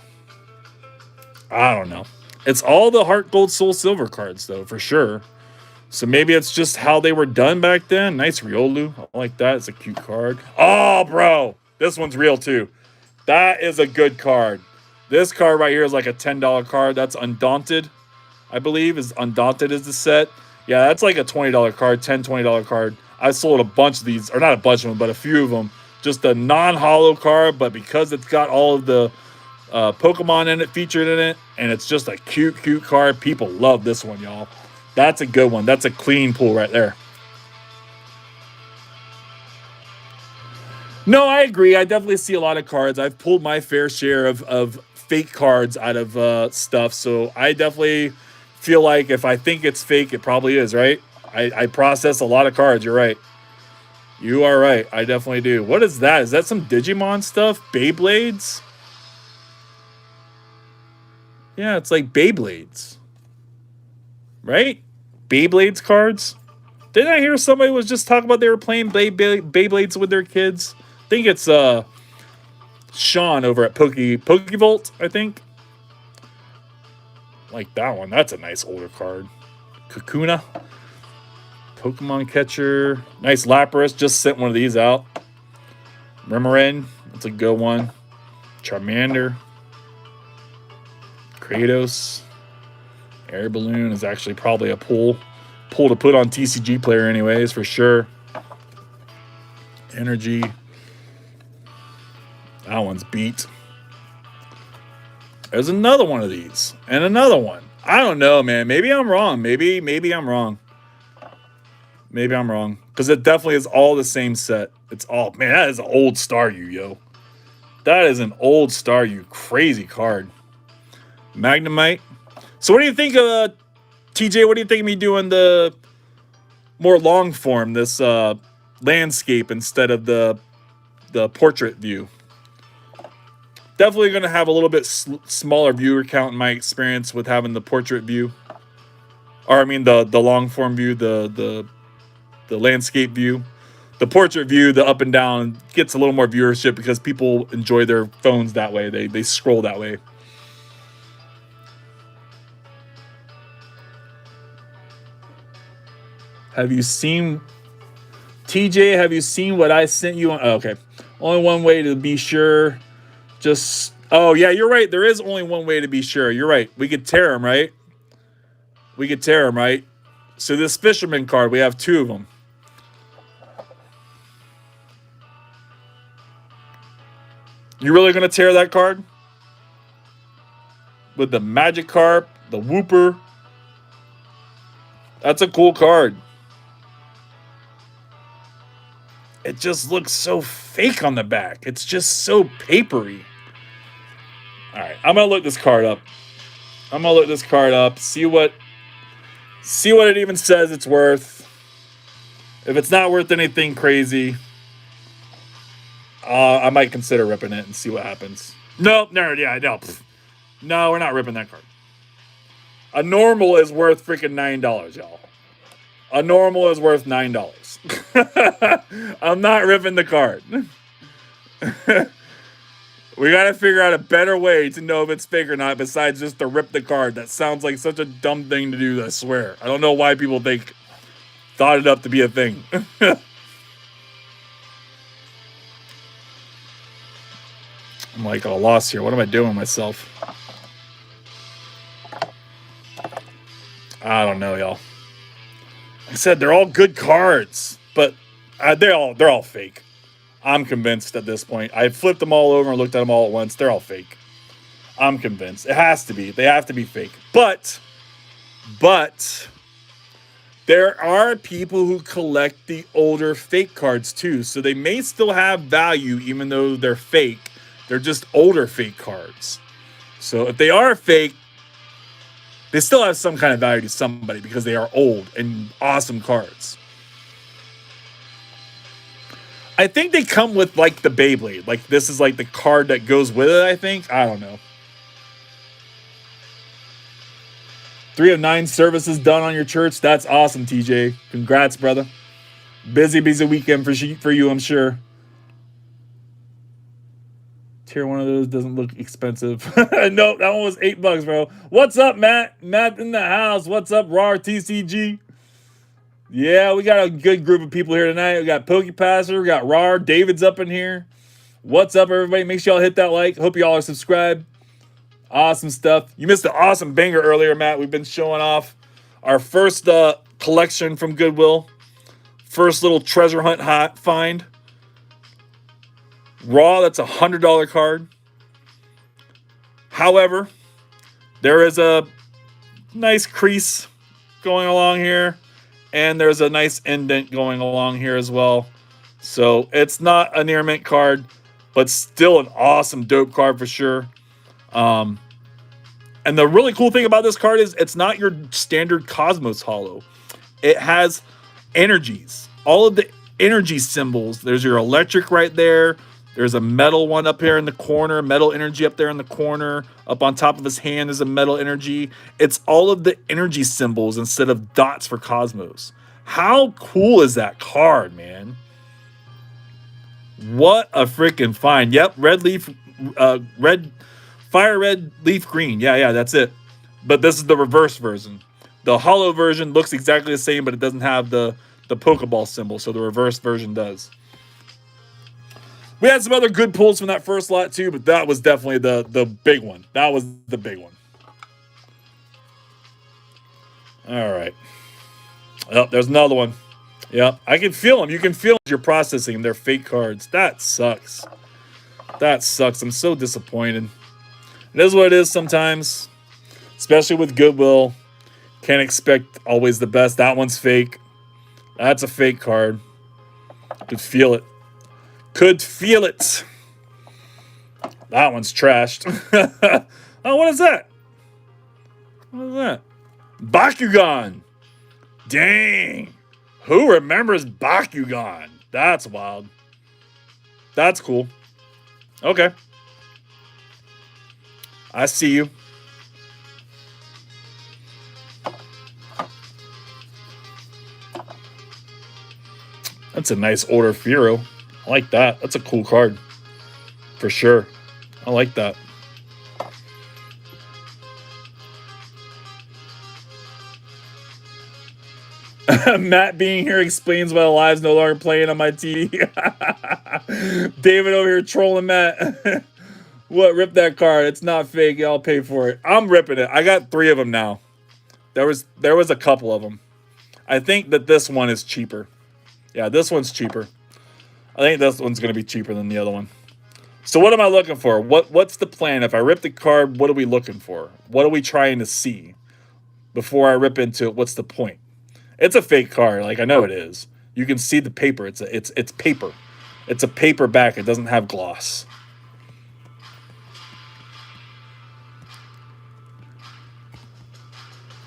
[SPEAKER 1] don't know. It's all the Heart Gold Soul Silver cards though, for sure. So maybe it's just how they were done back then. Nice Riolu. I like that. It's a cute card. Oh, bro. This one's real too. That is a good card. This card right here is like a $10 card. That's Undaunted, I believe. Undaunted is the set. Yeah, that's like a $20 card, $20 card. I sold a bunch of these, or not a bunch of them, but a few of them. Just a non-holo card, but because it's got all of the Pokemon in it, featured in it, and it's just a cute card, people love this one, y'all. That's a good one. That's a clean pull right there. No, I agree. I definitely see a lot of cards. I've pulled my fair share of fake cards out of stuff. So I definitely feel like if I think it's fake, it probably is, right? I process a lot of cards. You're right. You are right. I definitely do. What is that? Is that some Digimon stuff? Beyblades? Yeah, it's like Beyblades. Right? Beyblades cards? Didn't I hear somebody was just talking about they were playing Beyblades with their kids? I think it's Sean over at Pokevolt, I think. Like that one. That's a nice older card. Kakuna. Pokemon Catcher. Nice Lapras. Just sent one of these out. Remoraid. That's a good one. Charmander. Kratos. Air Balloon is actually probably a pull to put on TCG Player anyways, for sure. Energy. That one's beat. There's another one of these. And another one. I don't know, man. Maybe I'm wrong. Maybe I'm wrong. Maybe I'm wrong. Because it definitely is all the same set. It's all... Man, that is an old Staryu, yo. That is an old Staryu. Crazy card. Magnemite. So what do you think of... TJ, what do you think of me doing the more long form, this landscape instead of the portrait view? Definitely going to have a little bit smaller viewer count in my experience with having the portrait view. Or I mean the long form view, the landscape view. The portrait view, the up and down, gets a little more viewership because people enjoy their phones that way. They scroll that way. Have you seen... TJ, have you seen what I sent you on... Oh, okay. Only one way to be sure. Just... Oh, yeah, you're right. There is only one way to be sure. You're right. We could tear them, right? We could tear them, right? So this Fisherman card, we have two of them. You really going to tear that card? With the Magikarp, the Wooper. That's a cool card. It just looks so fake on the back. It's just so papery. All right, I'm going to look this card up. See what it even says it's worth. If it's not worth anything crazy, I might consider ripping it and see what happens. No, yeah, no. No, we're not ripping that card. A normal is worth freaking $9, y'all. A normal is worth $9. I'm not ripping the card. We gotta figure out a better way to know if it's fake or not besides just to rip the card. That sounds like such a dumb thing to do, I swear. I don't know why people thought it up to be a thing. I'm like all lost here. What am I doing myself? I don't know, y'all. Like I said, they're all good cards, but they're all fake. I'm convinced at this point. I flipped them all over and looked at them all at once. They're all fake. I'm convinced. It has to be. They have to be fake. But there are people who collect the older fake cards too. So they may still have value even though they're fake. They're just older fake cards. So if they are fake, they still have some kind of value to somebody because they are old and awesome cards. I think they come with like the Beyblade. Like this is like the card that goes with it, I think. I don't know. 3 of 9 services done on your church. That's awesome, TJ. Congrats, brother. Busy weekend for you, I'm sure. Tier 1 of those doesn't look expensive. Nope, that one was $8, bro. What's up, Matt? Matt in the house. What's up, RAR TCG? Yeah, we got a good group of people here tonight. We got PokePasser, we got RAR, David's up in here. What's up, everybody? Make sure y'all hit that like. Hope y'all are subscribed. Awesome stuff. You missed an awesome banger earlier, Matt. We've been showing off our first collection from Goodwill. First little treasure hunt find. Raw, that's a $100 card. However, there is a nice crease going along here. And there's a nice indent going along here as well. So it's not a near mint card, but still an awesome dope card for sure. And the really cool thing about this card is it's not your standard Cosmos holo. It has energies. All of the energy symbols. There's your electric right there. There's a metal one up here in the corner. Metal energy up there in the corner. Up on top of his hand is a metal energy. It's all of the energy symbols instead of dots for Cosmos. How cool is that card, man? What a freaking find. Yep, fire red leaf green. Yeah, that's it. But this is the reverse version. The holo version looks exactly the same, but it doesn't have the Pokeball symbol, so the reverse version does. We had some other good pulls from that first lot too, but that was definitely the big one. That was the big one. All right. Oh, there's another one. Yep, I can feel them. You can feel you're processing them. They're fake cards. That sucks. That sucks. I'm so disappointed. It is what it is sometimes, especially with Goodwill. Can't expect always the best. That one's fake. That's a fake card. Could feel it. Could feel it. That one's trashed. Oh, what is that? What is that? Bakugan. Dang. Who remembers Bakugan? That's wild. That's cool. Okay. I see you. That's a nice Order Firo. I like that. That's a cool card. For sure. I like that. Matt being here explains why the live's no longer playing on my TV. David over here trolling Matt. What? Rip that card. It's not fake. I'll pay for it. I'm ripping it. I got 3 of them now. There was a couple of them. I think that this one is cheaper. Yeah, this one's cheaper. I think this one's going to be cheaper than the other one. So what am I looking for? What's the plan? If I rip the card, what are we looking for? What are we trying to see? Before I rip into it, what's the point? It's a fake card. Like, I know it is. You can see the paper. It's paper. It's a paper back. It doesn't have gloss.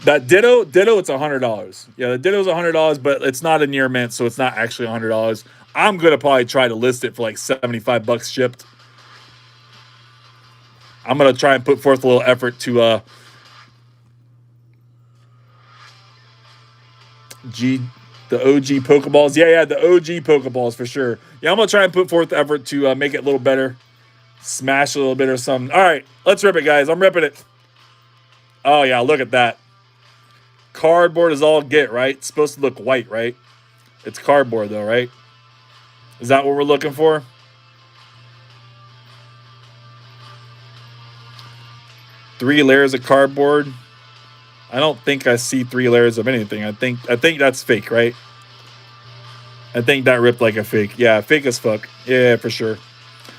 [SPEAKER 1] That Ditto, it's $100. Yeah, the Ditto's $100, but it's not a near mint, so it's not actually $100. I'm gonna probably try to list it for like $75 shipped. I'm gonna try and put forth a little effort to G, the OG Pokeballs. Yeah, the OG Pokeballs for sure. Yeah, I'm gonna try and put forth the effort to make it a little better. Smash a little bit or something. All right, let's rip it, guys. I'm ripping it. Oh yeah, look at that. Cardboard is all get, right? It's supposed to look white, right? It's cardboard though, right? Is that what we're looking for? Three layers of cardboard. I don't think I see three layers of anything. I think that's fake, right? I think that ripped like a fake. Yeah, fake as fuck. Yeah, for sure.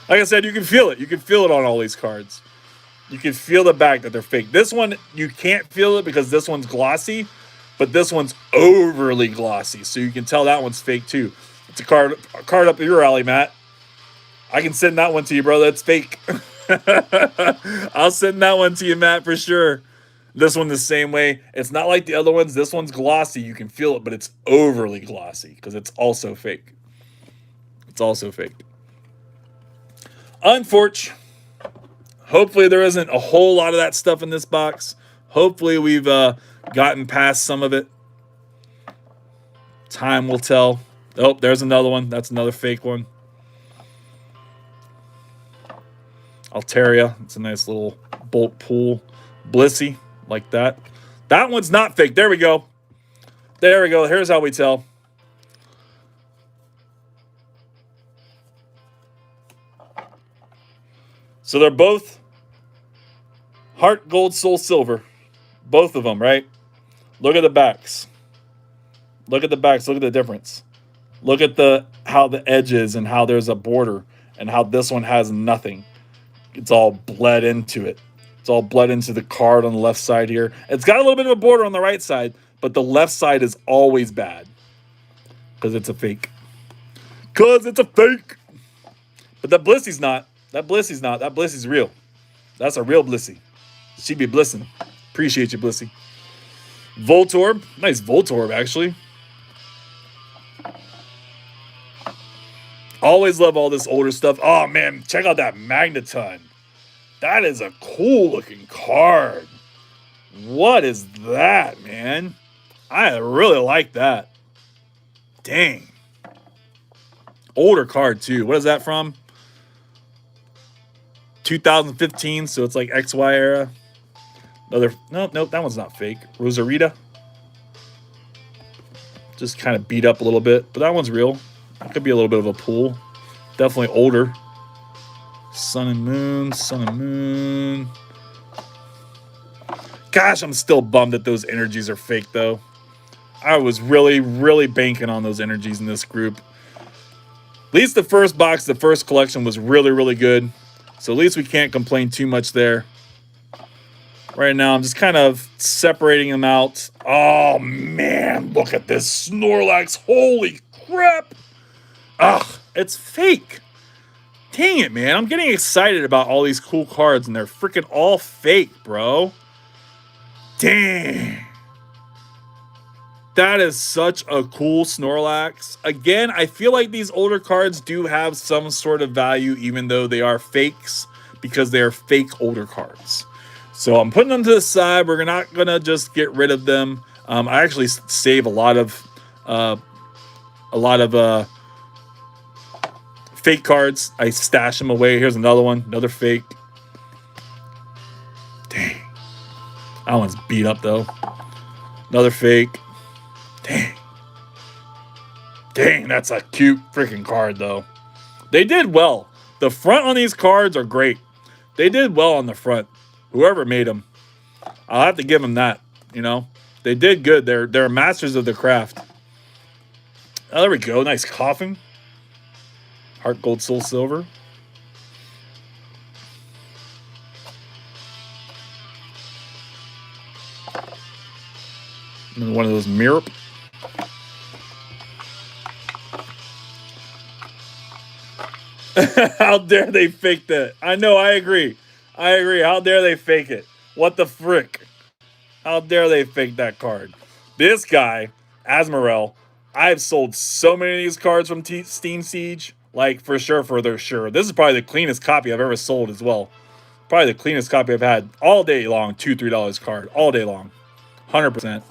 [SPEAKER 1] Like I said, you can feel it. You can feel it on all these cards. You can feel the back that they're fake. This one, you can't feel it because this one's glossy, but this one's overly glossy. So you can tell that one's fake too. It's a card up your alley, Matt. I can send that one to you, bro. That's fake. I'll send that one to you, Matt, for sure. This one the same way. It's not like the other ones. This one's glossy. You can feel it, but it's overly glossy because it's also fake. It's also fake. Unfortunately, hopefully there isn't a whole lot of that stuff in this box. Hopefully we've gotten past some of it. Time will tell. Oh, there's another one. That's another fake one. Altaria. It's a nice little bolt pool. Blissey, like that. That one's not fake. There we go. There we go. Here's how we tell. So they're both heart, gold, soul, silver. Both of them, right? Look at the backs. Look at the backs. Look at the difference. Look at how the edges and how there's a border and how this one has nothing. It's all bled into it. It's all bled into the card on the left side here. It's got a little bit of a border on the right side, but the left side is always bad because it's a fake. Because it's a fake. But that Blissey's not. That Blissey's not. That Blissey's real. That's a real Blissey. She be blissing. Appreciate you, Blissey. Voltorb. Nice Voltorb, actually. Always love all this older stuff. Oh, man. Check out that Magneton. That is a cool looking card. What is that, man? I really like that. Dang. Older card, too. What is that from? 2015, so it's like XY era. Nope, that one's not fake. Rosarita. Just kind of beat up a little bit, but that one's real. It could be a little bit of a pool. Definitely older. Sun and Moon. Gosh, I'm still bummed that those energies are fake, though. I was really, really banking on those energies in this group. At least the first box, the first collection was really, really good. So at least we can't complain too much there. Right now, I'm just kind of separating them out. Oh, man, look at this Snorlax. Holy crap. Ugh, it's fake. Dang it, man. I'm getting excited about all these cool cards, and they're freaking all fake, bro. Dang. That is such a cool Snorlax. Again, I feel like these older cards do have some sort of value, even though they are fakes, because they are fake older cards. So I'm putting them to the side. We're not going to just get rid of them. I actually save a lot of fake cards. I stash them away. Here's another one, another fake. Dang. That one's beat up, though. Another fake. Dang, that's a cute freaking card, though. They did well. The front on these cards are great. They did well on the front. Whoever made them. I'll have to give them that, you know. They did good. They're masters of the craft. Oh, there we go. Nice Coughing. Heart, Gold, Soul, Silver. And one of those Mirror. How dare they fake that? I know, I agree. How dare they fake it? What the frick? How dare they fake that card? This guy, Asmorel, I've sold so many of these cards from Steam Siege. Like, for sure. This is probably the cleanest copy I've ever sold as well. Probably the cleanest copy I've had all day long. $2-3 card. All day long. 100%.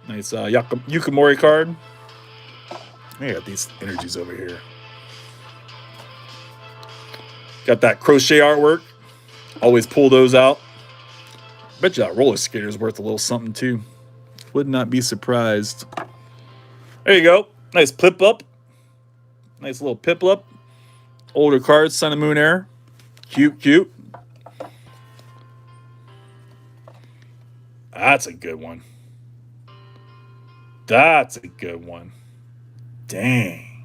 [SPEAKER 1] Nice Yukamori card. I got these energies over here. Got that crochet artwork. Always pull those out. Bet you that roller skater is worth a little something too. Would not be surprised. There you go. Nice Pip Up. Nice little Pip Up. Older cards, Sun and Moon Air. Cute, cute. That's a good one. That's a good one. Dang.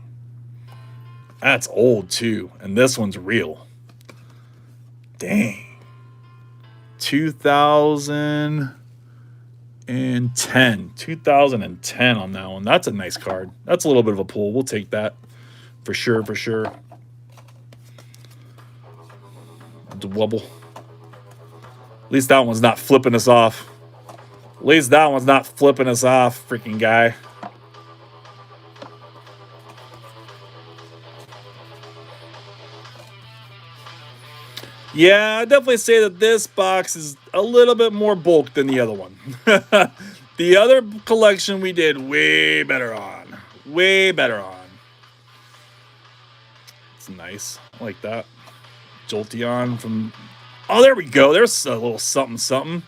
[SPEAKER 1] That's old too. And this one's real. Dang. 2010. 2010 on that one. That's a nice card. That's a little bit of a pull. We'll take that. For sure, for sure. Wobble. At least that one's not flipping us off. At least that one's not flipping us off, freaking guy. Yeah, I'd definitely say that this box is a little bit more bulk than the other one. The other collection we did way better on. Way better on. It's nice. I like that. Jolteon from... Oh, there we go. There's a little something, something.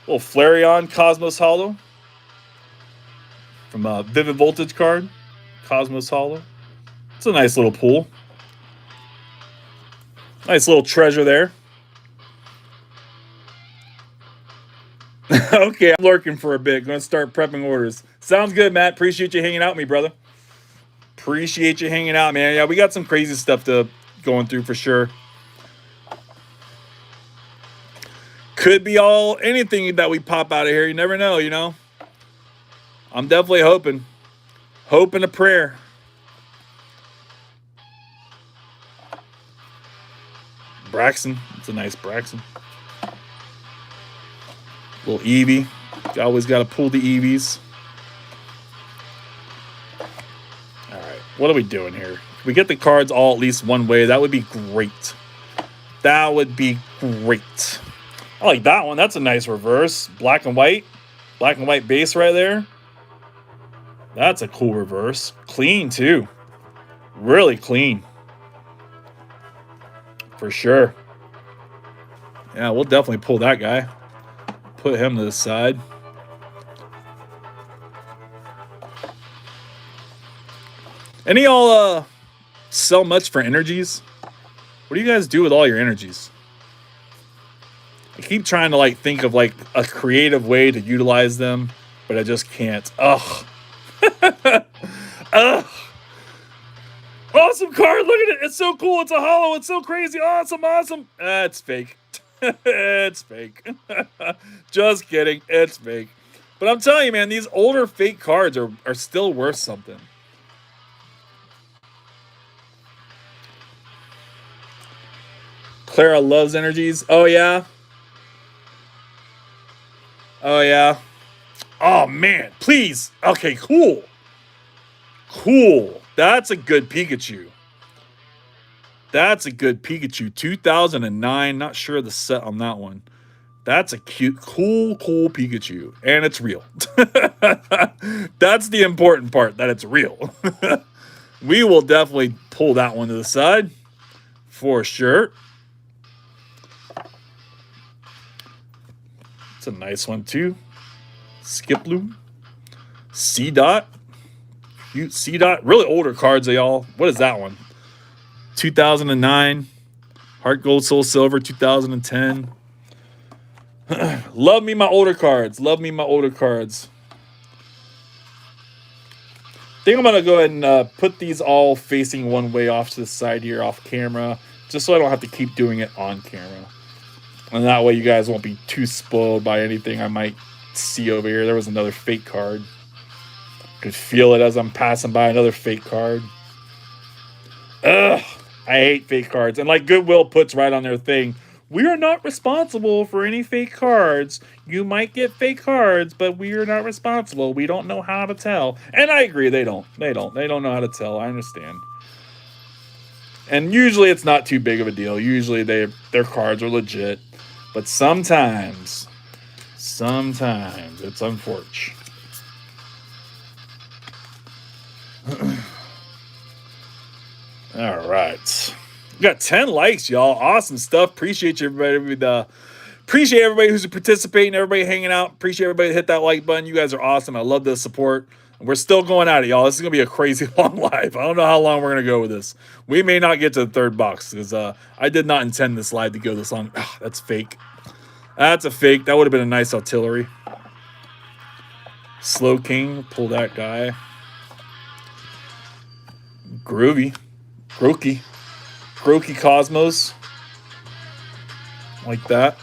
[SPEAKER 1] A little Flareon Cosmos Hollow. From a Vivid Voltage card. Cosmos Hollow. It's a nice little pool. Nice little treasure there. Okay, I'm lurking for a bit. Going to start prepping orders. Sounds good, Matt. Appreciate you hanging out with me, brother. Appreciate you hanging out, man. Yeah, we got some crazy stuff to going through for sure. Could be anything that we pop out of here. You never know, you know. I'm definitely hoping. Hope and a prayer. Braxton. It's a nice Braxton. Little Eevee. You always got to pull the Eevees. All right. What are we doing here? Can we get the cards all at least one way? That would be great. That would be great. I like that one. That's a nice reverse. Black and white. Black and white base right there. That's a cool reverse. Clean, too. Really clean. For sure. Yeah, we'll definitely pull that guy. Put him to the side. Any y'all sell much for energies? What do you guys do with all your energies? I keep trying to like think of like a creative way to utilize them, but I just can't. Ugh. Ugh. Awesome card. Look at it. It's so cool. It's a hollow. It's so crazy. Awesome. Awesome. It's fake. It's fake. Just kidding. It's fake. But I'm telling you, man, these older fake cards are still worth something. Clara loves energies. Oh, yeah. Oh, yeah. Oh, man. Please. Okay, cool. Cool. That's a good Pikachu. That's a good Pikachu. 2009. Not sure of the set on that one. That's a cute, cool Pikachu. And it's real. That's the important part, that it's real. We will definitely pull that one to the side. For sure. It's a nice one, too. Skiploom. C-Dot. Cute C-Dot. Really older cards, y'all. What is that one? 2009. Heart Gold, Soul Silver, 2010. Love me my older cards. Love me my older cards. I think I'm going to go ahead and put these all facing one way off to the side here, off camera, just so I don't have to keep doing it on camera. And that way you guys won't be too spoiled by anything I might see over here. There was another fake card. Could feel it as I'm passing by another fake card. Ugh, I hate fake cards. And like Goodwill puts right on their thing, we are not responsible for any fake cards. You might get fake cards, but we are not responsible. We don't know how to tell. And I agree, they don't. They don't know how to tell. I understand. And usually it's not too big of a deal. Usually their cards are legit. But sometimes it's unfortunate. All right. We got 10 likes, y'all. Awesome stuff. Appreciate you, everybody. Appreciate everybody who's participating, everybody hanging out. Appreciate everybody that hit that like button. You guys are awesome. I love the support. We're still going at it, y'all. This is going to be a crazy long live. I don't know how long we're going to go with this. We may not get to the third box because I did not intend this live to go this long. Ah, that's fake. That's a fake. That would have been a nice artillery. Slow King. Pull that guy. Groovy. Grokey. Grokey Cosmos. Like that.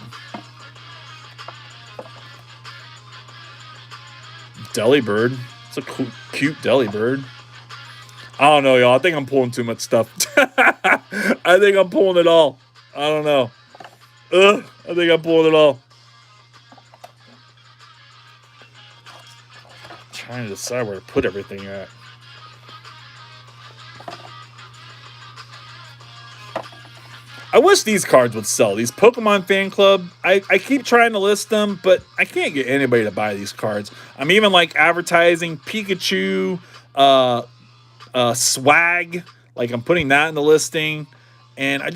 [SPEAKER 1] Delibird. It's a cute Delibird. I don't know, y'all. I think I'm pulling too much stuff. I think I'm pulling it all. I don't know. I think I'm pulling it all. I'm trying to decide where to put everything at. I wish these cards would sell. These Pokemon Fan Club, I keep trying to list them, but I can't get anybody to buy these cards. I'm even like advertising Pikachu, swag. Like I'm putting that in the listing, and I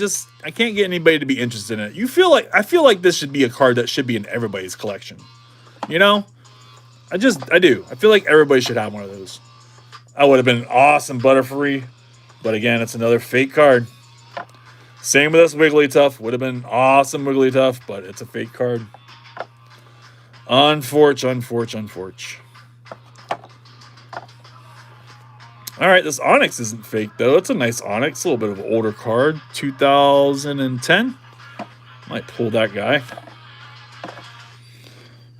[SPEAKER 1] can't get anybody to be interested in it. I feel like this should be a card that should be in everybody's collection. You know? I do. I feel like everybody should have one of those. That would have been an awesome Butterfree, but again, it's another fake card. Same with this Wigglytuff. Would have been awesome Wigglytuff, but it's a fake card. Unfortunate. All right, this Onyx isn't fake, though. It's a nice Onyx. A little bit of an older card. 2010. Might pull that guy.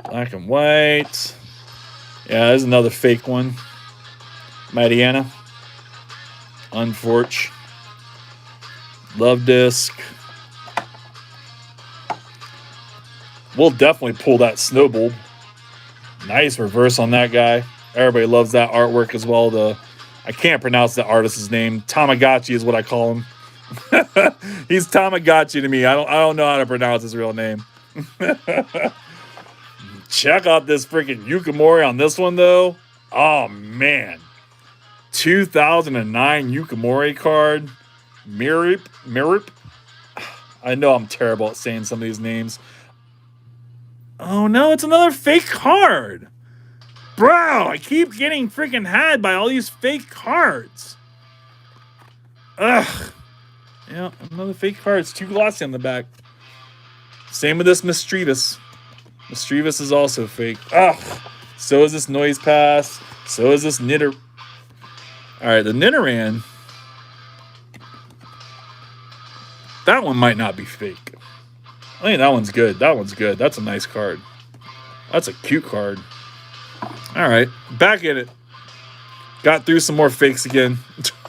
[SPEAKER 1] Black and white. Yeah, there's another fake one. Mariana. Unfortunate. Love Disc. We'll definitely pull that Snowball. Nice reverse on that guy. Everybody loves that artwork as well. I can't pronounce the artist's name. Tamagotchi is what I call him. He's Tamagotchi to me. I don't know how to pronounce his real name. Check out this freaking Yukimori on this one though. Oh man. 2009 Yukimori card. Mirip. I know I'm terrible at saying some of these names. Oh no, it's another fake card. Bro, I keep getting freaking had by all these fake cards. Ugh. Yeah, another fake card. It's too glossy on the back. Same with this Mischievous. Mischievous is also fake. Ugh. So is this Noise Pass. So is this Nidoran. Alright, the Nidoran. That one might not be fake. I think that one's good. That's a nice card. That's a cute card. All right, back in it. Got through some more fakes again.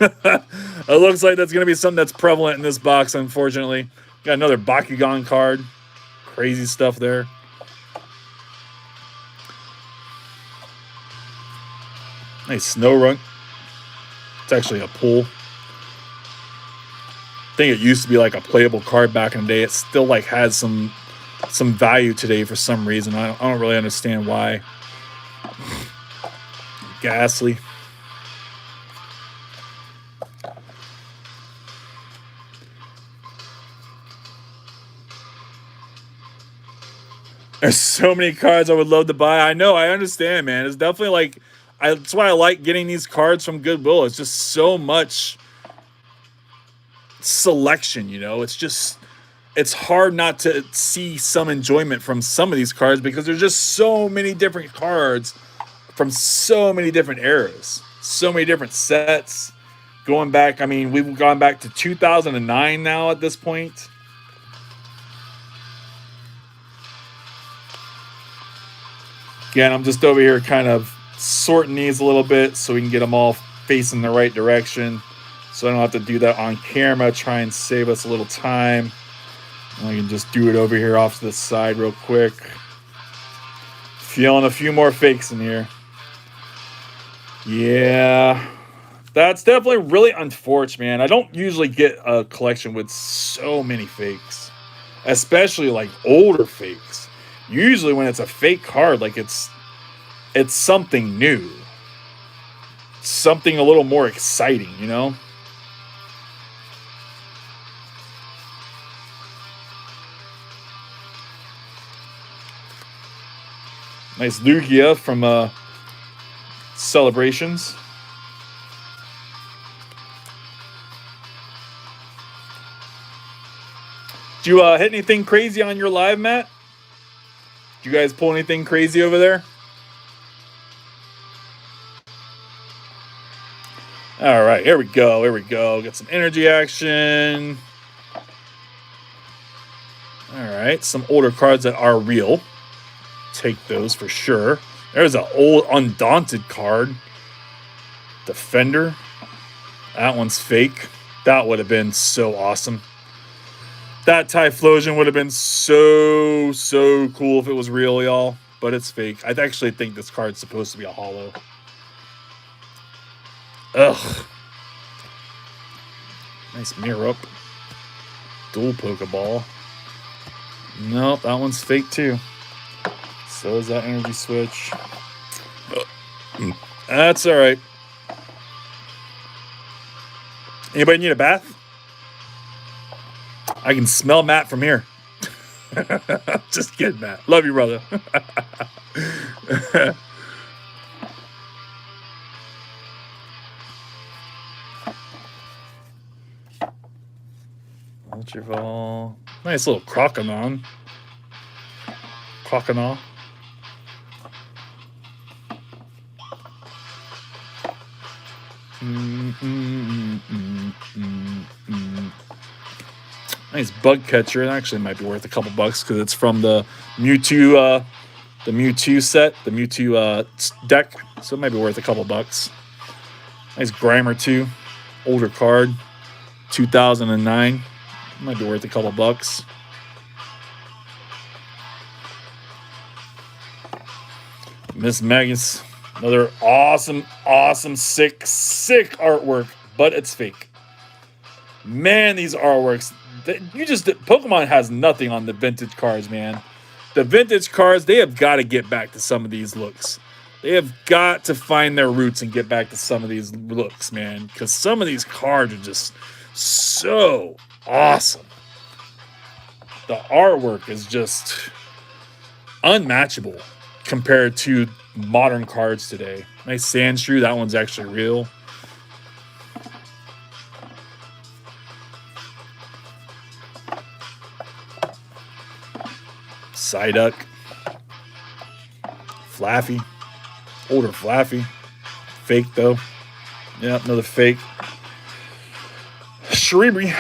[SPEAKER 1] It looks like that's going to be something that's prevalent in this box, unfortunately. Got another Bakugan card. Crazy stuff there. Nice Snorunt. It's actually a pull. I think it used to be like a playable card back in the day. It still like has some value today for some reason. I don't really understand why. Ghastly. There's so many cards I would love to buy. I know, I understand, man. It's definitely like that's why I like getting these cards from Goodwill. It's just so much selection, you know. It's hard not to see some enjoyment from some of these cards because there's just so many different cards from so many different eras, so many different sets going back. I mean, we've gone back to 2009 now at this point. Again, I'm just over here kind of sorting these a little bit so we can get them all facing the right direction. So I don't have to do that on camera. Try and save us a little time. I can just do it over here off to the side real quick. Feeling a few more fakes in here. Yeah. That's definitely really unfortunate, man. I don't usually get a collection with so many fakes. Especially like older fakes. Usually when it's a fake card, like it's something new. something a little more exciting, you know? Nice Lugia from Celebrations. Did you hit anything crazy on your live, Matt? Did you guys pull anything crazy over there? All right, here we go. Here we go. Got some energy action. All right, some older cards that are real. Take those for sure. There's an old Undaunted card. Defender. That one's fake. That would have been so awesome. That Typhlosion would have been so cool if it was real, y'all. But it's fake. I actually think this card's supposed to be a holo. Ugh. Nice mirror up. Dual Pokeball. Nope, that one's fake too. So is that energy switch. That's all right. Anybody need a bath? I can smell Matt from here. Just kidding, Matt. Love you, brother. Ultra Ball. Nice little Croconaw. Nice Bug Catcher. It actually might be worth a couple bucks because it's from the Mewtwo set, the Mewtwo deck. So it might be worth a couple bucks. Nice Grimer too. Older card. 2009. Might be worth a couple bucks. Miss Magus. Another awesome, sick artwork, but it's fake. Man, these artworks. Pokemon has nothing on the vintage cards, man. The vintage cards, they have got to get back to some of these looks. They have got to find their roots and get back to some of these looks, man. Because some of these cards are just so awesome. The artwork is just unmatchable compared to modern cards today. Nice Sandshrew. That one's actually real. Psyduck. Flaffy. Older Flaffy. Fake, though. Yeah, another fake. Shiriboo.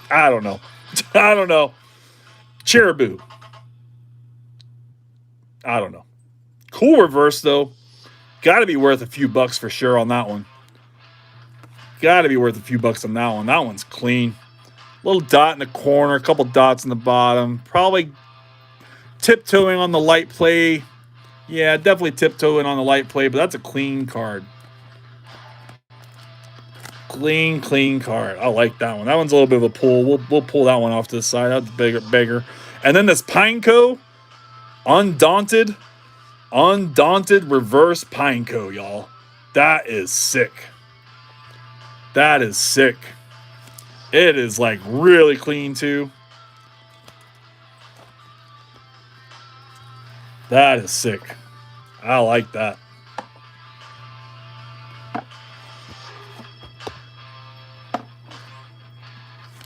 [SPEAKER 1] I don't know. Cherubu. I don't know. Cool reverse, though. Got to be worth a few bucks for sure on that one. Got to be worth a few bucks on that one. That one's clean. Little dot in the corner, a couple dots in the bottom. Probably tiptoeing on the light play. Yeah, definitely tiptoeing on the light play, but that's a clean card. Clean card. I like that one. That one's a little bit of a pull. We'll pull that one off to the side. That's bigger. And then this Pineco, Undaunted reverse Pineco, y'all. That is sick. It is like really clean too. That is sick. I like that.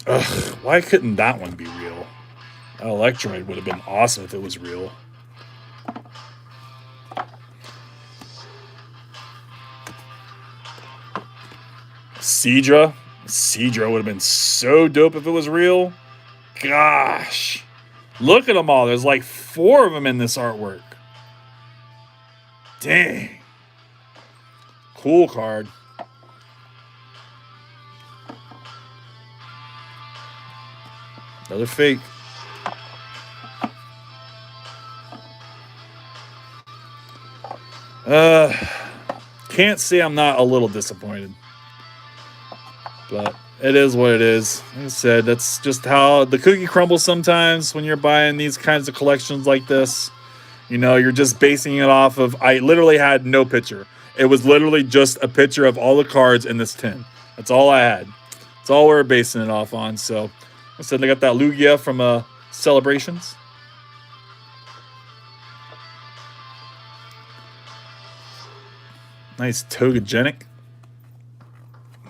[SPEAKER 1] Ugh, why couldn't that one be real? Electroid would have been awesome if it was real. Seadra would have been so dope if it was real. Gosh. Look at them all. There's like 4 of them in this artwork. Dang. Cool card. Another fake. Can't say I'm not a little disappointed. But it is what it is. Like I said, that's just how the cookie crumbles sometimes when you're buying these kinds of collections like this. You know, you're just basing it off of, I literally had no picture. It was literally just a picture of all the cards in this tin. That's all I had. That's all we were basing it off on. So I said I got that Lugia from Celebrations. Nice Togagenic.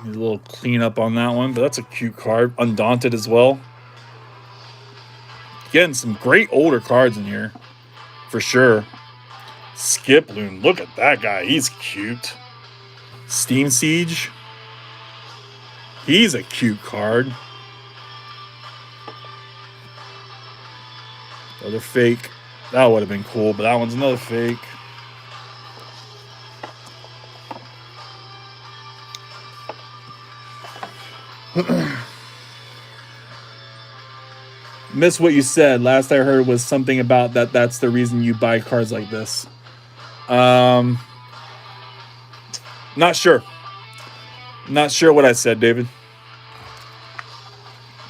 [SPEAKER 1] Need a little cleanup on that one, but that's a cute card. Undaunted as well. Getting some great older cards in here, for sure. Skiploon, look at that guy. He's cute. Steam Siege. He's a cute card. Another fake. That would have been cool, but that one's another fake. Miss what you said. Last I heard was something about that's the reason you buy cards like this. Not sure. Not sure what I said, David.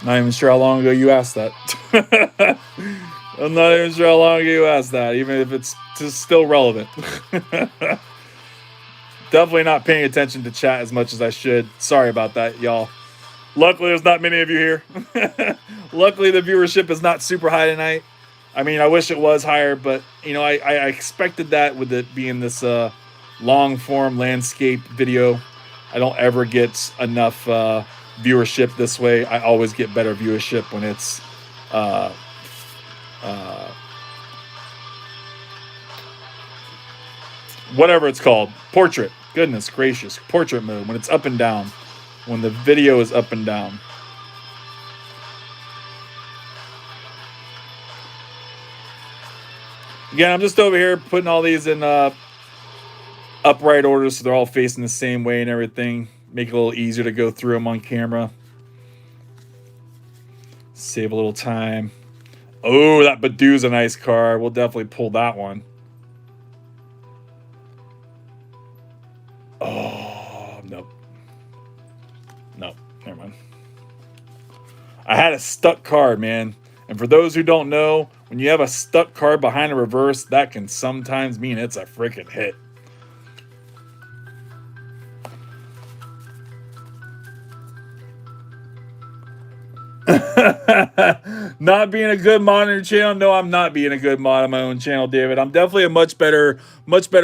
[SPEAKER 1] Not even sure how long ago you asked that. I'm not even sure how long ago you asked that, even if it's just still relevant. Definitely not paying attention to chat as much as I should. Sorry about that, y'all. Luckily, there's not many of you here. Luckily, the viewership is not super high tonight. I mean, I wish it was higher, but, you know, I expected that with it being this long-form landscape video. I don't ever get enough viewership this way. I always get better viewership when it's whatever it's called. Portrait. Goodness gracious. Portrait mode. When it's up and down. When the video is up and down. Again, I'm just over here putting all these in upright order so they're all facing the same way and everything. Make it a little easier to go through them on camera. Save a little time. Oh, that Badoo's a nice card. We'll definitely pull that one. Oh, nope. Nope, never mind. I had a stuck card, man. And for those who don't know, when you have a stuck card behind a reverse, that can sometimes mean it's a freaking hit. Not being a good mod on your channel? No, I'm not being a good mod on my own channel, David. I'm definitely a much better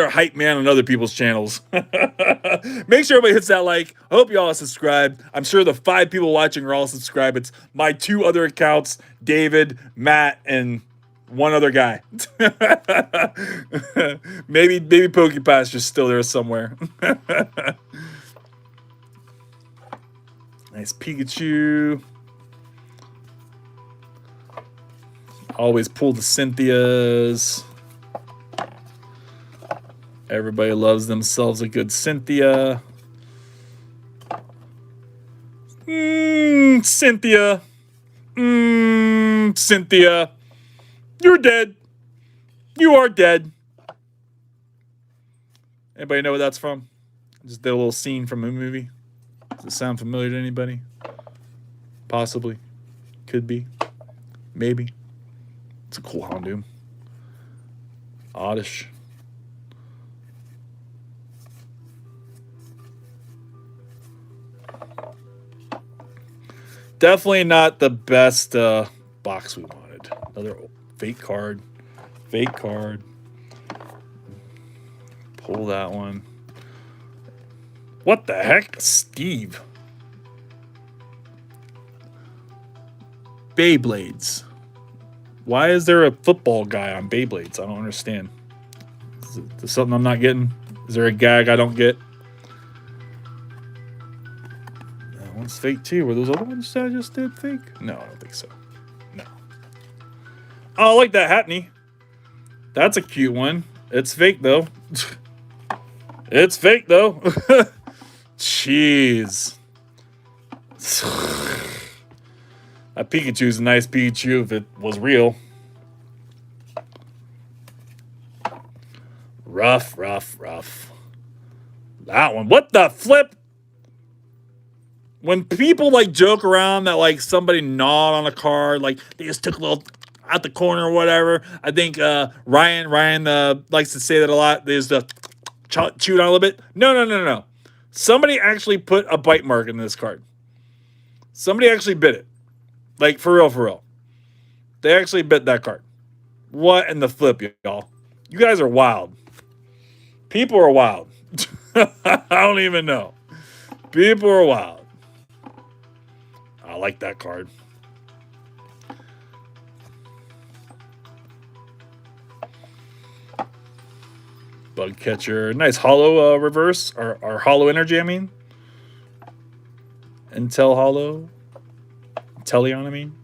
[SPEAKER 1] hype man on other people's channels. Make sure everybody hits that like. I hope you all subscribe. I'm sure the 5 people watching are all subscribed. It's my 2 other accounts, David, Matt, and one other guy. maybe PokePass is still there somewhere. Nice Pikachu. Always pull the Cynthias. Everybody loves themselves a good Cynthia. Cynthia. Cynthia. You're dead. You are dead. Anybody know what that's from? Just did a little scene from a movie. Does it sound familiar to anybody? Possibly. Could be. Maybe. It's a cool Houndoom. Oddish. Definitely not the best box we wanted. Another fake card. Fake card. Pull that one. What the heck? Steve. Beyblades. Why is there a football guy on Beyblades? I don't understand. Is there something I'm not getting? Is there a gag I don't get? That one's fake too. Were those other ones that I just did fake? No, I don't think so. No. Oh, I like that Hatney. That's a cute one. It's fake though. It's fake though. Jeez. That Pikachu's a nice Pikachu if it was real. Rough. That one. What the flip? When people like joke around that like somebody gnawed on a card, like they just took a little, out the corner or whatever. I think Ryan likes to say that a lot. There's the chewed on a little bit. No. Somebody actually put a bite mark in this card. Somebody actually bit it. Like, for real. They actually bit that card. What in the flip, y'all? You guys are wild. People are wild. I don't even know. People are wild. I like that card. Bug catcher. Nice hollow reverse. Or hollow energy, I mean. Intel hollow. Teleon, I mean.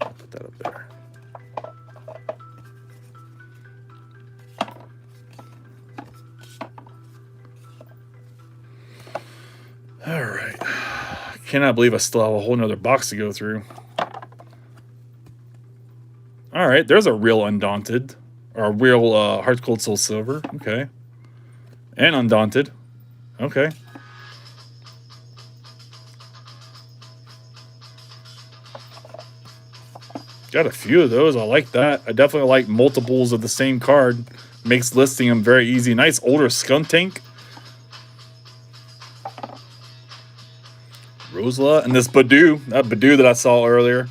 [SPEAKER 1] I'll put that up there. All right. Cannot believe I still have a whole nother box to go through. All right. There's a real Undaunted. Or a real Heart Cold Soul Silver. Okay. And Undaunted. Okay. Got a few of those. I like that. I definitely like multiples of the same card. Makes listing them very easy. Nice older Skuntank. Rosela. And this Badoo. That Badoo that I saw earlier.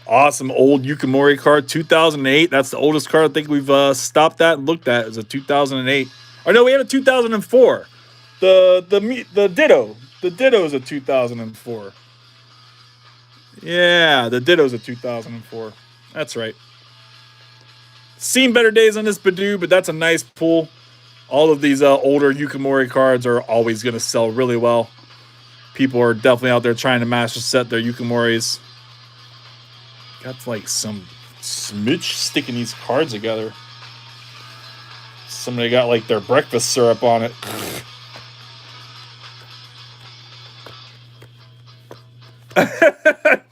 [SPEAKER 1] Awesome old Yukimori card. 2008. That's the oldest card I think we've stopped at and looked at. It was a 2008. Oh, no, we had a 2004. The Ditto. The Ditto is a 2004. Yeah, the Ditto's a 2004. That's right. Seen better days on this Badoo, but that's a nice pull. All of these older Yukimori cards are always going to sell really well. People are definitely out there trying to master set their Yukimoris. Got like some smidge sticking these cards together. Somebody got like their breakfast syrup on it.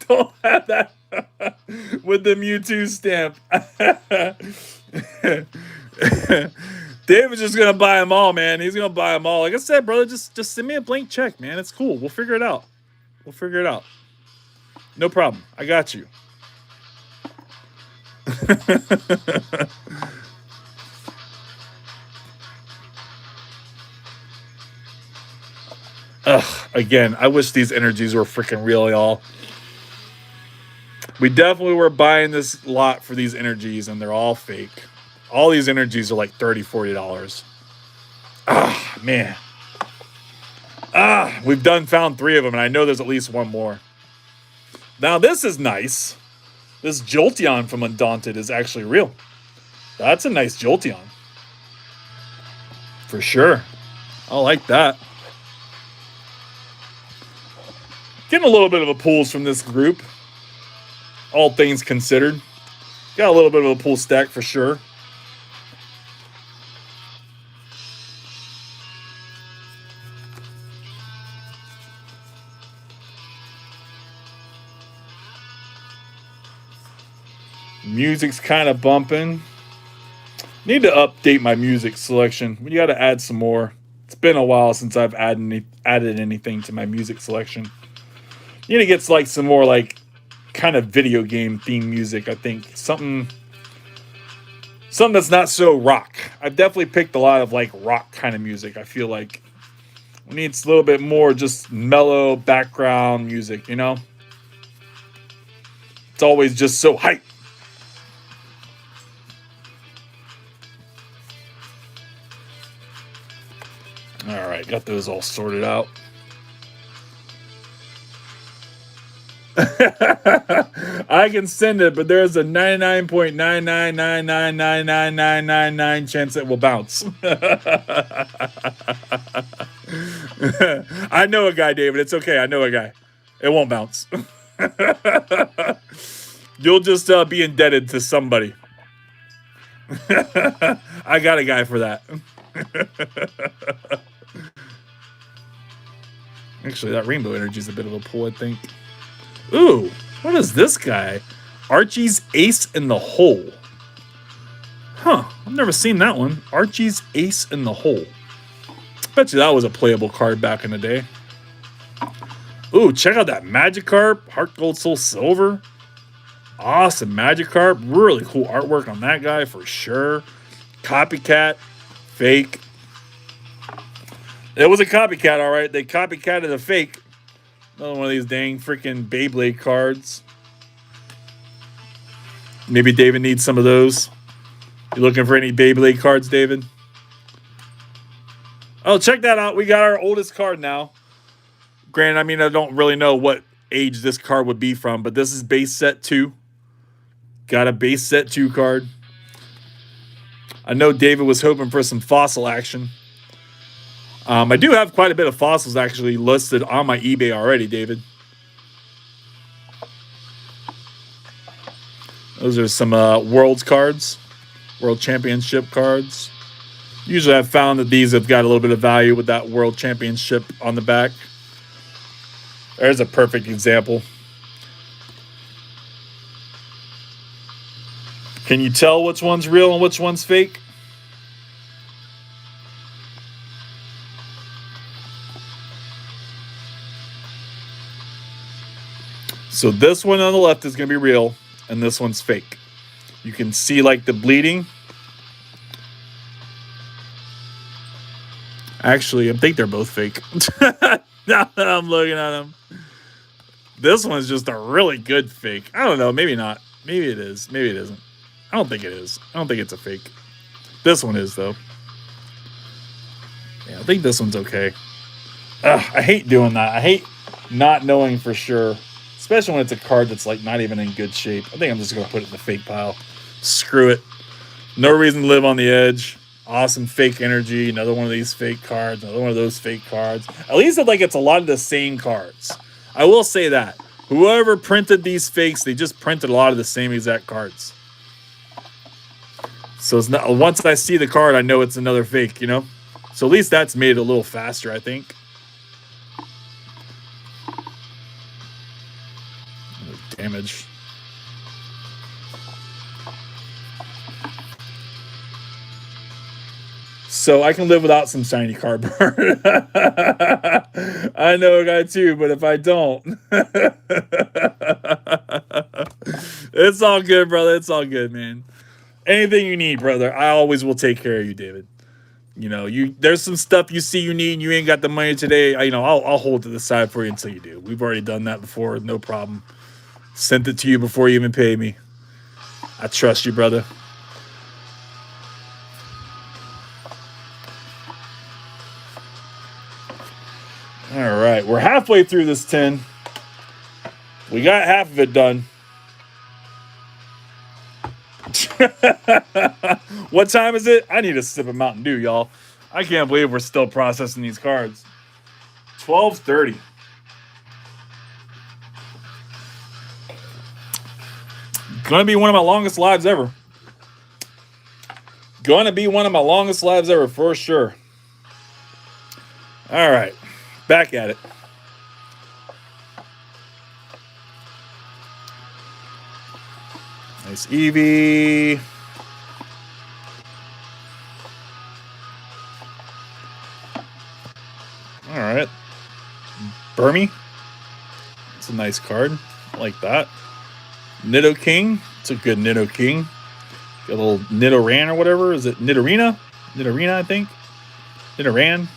[SPEAKER 1] Don't have that with the Mewtwo stamp. David's just gonna buy them all, man. He's gonna buy them all. Like I said, brother, just send me a blank check, man. It's cool. We'll figure it out. No problem. I got you. Ugh, again, I wish these energies were freaking real, y'all. We definitely were buying this lot for these energies, and they're all fake. All these energies are like $30, $40. Ah, man. We've found 3 of them, and I know there's at least one more. Now, this is nice. This Jolteon from Undaunted is actually real. That's a nice Jolteon. For sure. I like that. Getting a little bit of a pulls from this group. All things considered. Got a little bit of a pull stack for sure. Music's kind of bumping. Need to update my music selection. We got to add some more. It's been a while since I've added anything to my music selection. Need to get like some more like kind of video game theme music. I think something that's not so rock. I've definitely picked a lot of like rock kind of music. I feel like we need a little bit more just mellow background music. You know, it's always just so hype. All right, got those all sorted out. I can send it, but there's a 99.999999999 chance it will bounce. I know a guy, David. It's okay. I know a guy. It won't bounce. You'll just be indebted to somebody. I got a guy for that. Actually, that rainbow energy is a bit of a pull, I think. Ooh, what is this guy? Archie's Ace in the Hole. Huh, I've never seen that one. Archie's Ace in the Hole. Bet you that was a playable card back in the day. Ooh, check out that Magikarp, Heart Gold Soul Silver. Awesome Magikarp. Really cool artwork on that guy for sure. Copycat. Fake. It was a copycat, all right. They copycatted a fake. Another one of these dang freaking Beyblade cards. Maybe David needs some of those. You looking for any Beyblade cards, David? Oh, check that out. We got our oldest card now. Granted, I mean, I don't really know what age this card would be from, but this is base set 2. Got a base set 2 card. I know David was hoping for some fossil action. I do have quite a bit of fossils actually listed on my eBay already, David. Those are some Worlds cards. World Championship cards. Usually I've found that these have got a little bit of value with that World Championship on the back. There's a perfect example. Can you tell which one's real and which one's fake? So this one on the left is going to be real, and this one's fake. You can see like the bleeding. Actually, I think they're both fake. Now that I'm looking at them. This one's just a really good fake. I don't know. Maybe not. Maybe it is. Maybe it isn't. I don't think it is. I don't think it's a fake. This one is, though. Yeah, I think this one's okay. Ugh, I hate doing that. I hate not knowing for sure. Especially when it's a card that's like not even in good shape. I think I'm just going to put it in the fake pile. Screw it. No reason to live on the edge. Awesome fake energy. Another one of these fake cards. Another one of those fake cards. At least it's a lot of the same cards. I will say that. Whoever printed these fakes, they just printed a lot of the same exact cards. So it's not, once I see the card, I know it's another fake, you know? So at least that's made it a little faster, I think. Damage. So I can live without some shiny cardboard. I know a guy too, but if I don't, it's all good, brother. It's all good, man. Anything you need, brother, I always will take care of you, David. You know, there's some stuff you see you need and you ain't got the money today. I'll hold to the side for you until you do. We've already done that before, no problem. Sent it to you before you even pay me. I trust you, brother. All right, we're halfway through this tin. We got half of it done. What time is it? I need a sip of Mountain Dew, y'all. I can't believe we're still processing these cards. 12:30. Gonna be one of my longest lives ever. Gonna be one of my longest lives ever for sure. All right, back at it. Nice Eevee. All right. Burmy. It's a nice card. I like that. Nidoking. It's a good Nidoking. Got a little Nidoran or whatever. Is it Nidorina? Nidorina, I think. Nidoran.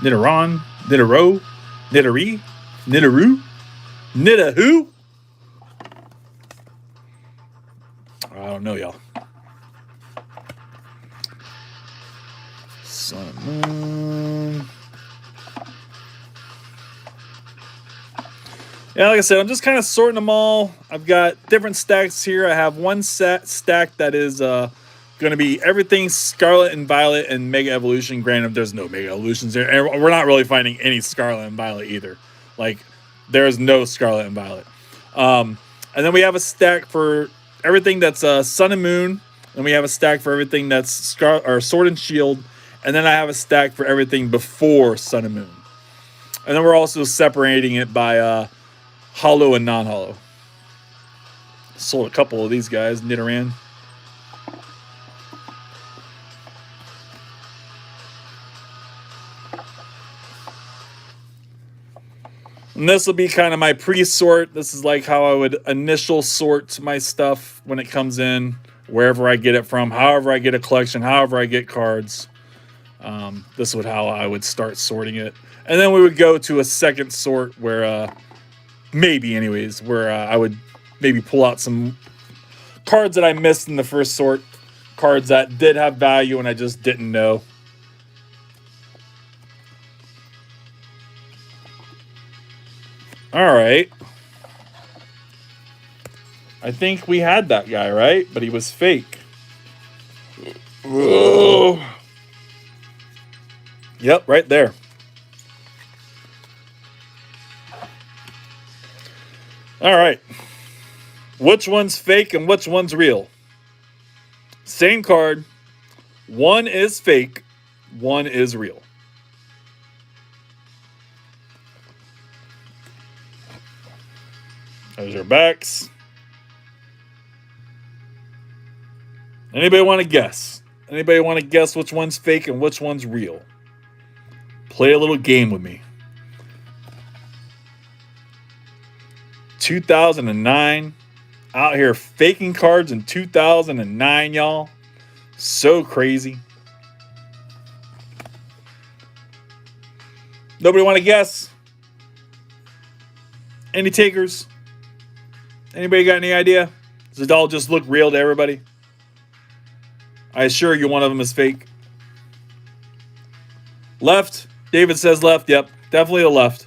[SPEAKER 1] Nidoron. Nidoro. Nidori. Nidoru. Nidahu. I don't know, y'all. Sun and Moon. Yeah, like I said, I'm just kind of sorting them all. I've got different stacks here. I have one stack that is going to be everything Scarlet and Violet and Mega Evolution. Granted, there's no Mega Evolutions there. And we're not really finding any Scarlet and Violet either. Like, there's no Scarlet and Violet. And then we have a stack for everything that's Sun and Moon. And we have a stack for everything that's Sword and Shield. And then I have a stack for everything before Sun and Moon. And then we're also separating it by hollow and non-hollow. Sold a couple of these guys, Nidoran. And this will be kind of my pre-sort. This is like how I would initial sort my stuff when it comes in, wherever I get it from, however I get a collection, however I get cards. This is how I would start sorting it. And then we would go to a second sort where, maybe anyways, where I would maybe pull out some cards that I missed in the first sort, cards that did have value and I just didn't know. All right. I think we had that guy, right? But he was fake. Whoa. Yep, right there. All right. Which one's fake and which one's real? Same card. One is fake, one is real. There's our backs. Anybody want to guess? Anybody want to guess which one's fake and which one's real? Play a little game with me. 2009. Out here faking cards in 2009, y'all. So crazy. Nobody want to guess? Any takers? Anybody got any idea? Does it all just look real to everybody? I assure you one of them is fake. Left. David says left. Yep, definitely the left.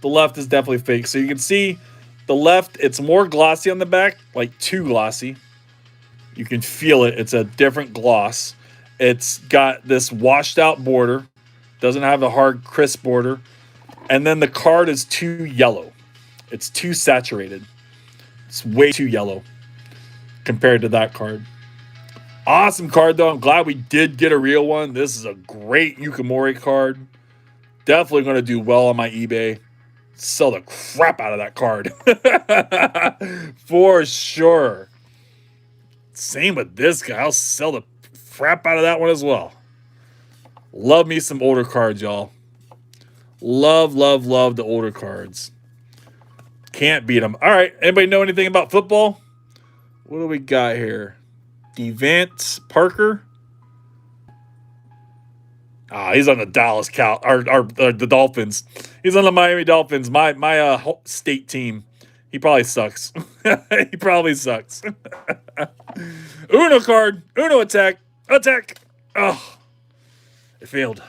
[SPEAKER 1] The left is definitely fake. So you can see the left, it's more glossy on the back, like too glossy. You can feel it. It's a different gloss. It's got this washed out border. Doesn't have the hard, crisp border. And then the card is too yellow. It's too saturated. It's way too yellow compared to that card. Awesome card, though. I'm glad we did get a real one. This is a great Yukimori card. Definitely going to do well on my eBay. Sell the crap out of that card. For sure. Same with this guy. I'll sell the crap out of that one as well. Love me some older cards, y'all. Love, love, love the older cards. Can't beat them. All right. Anybody know anything about football? What do we got here? Devant Parker. He's on the Dallas Cow or the Dolphins. He's on the Miami Dolphins. My state team. He probably sucks. He probably sucks. Uno card. Uno attack. Attack. Oh, it failed.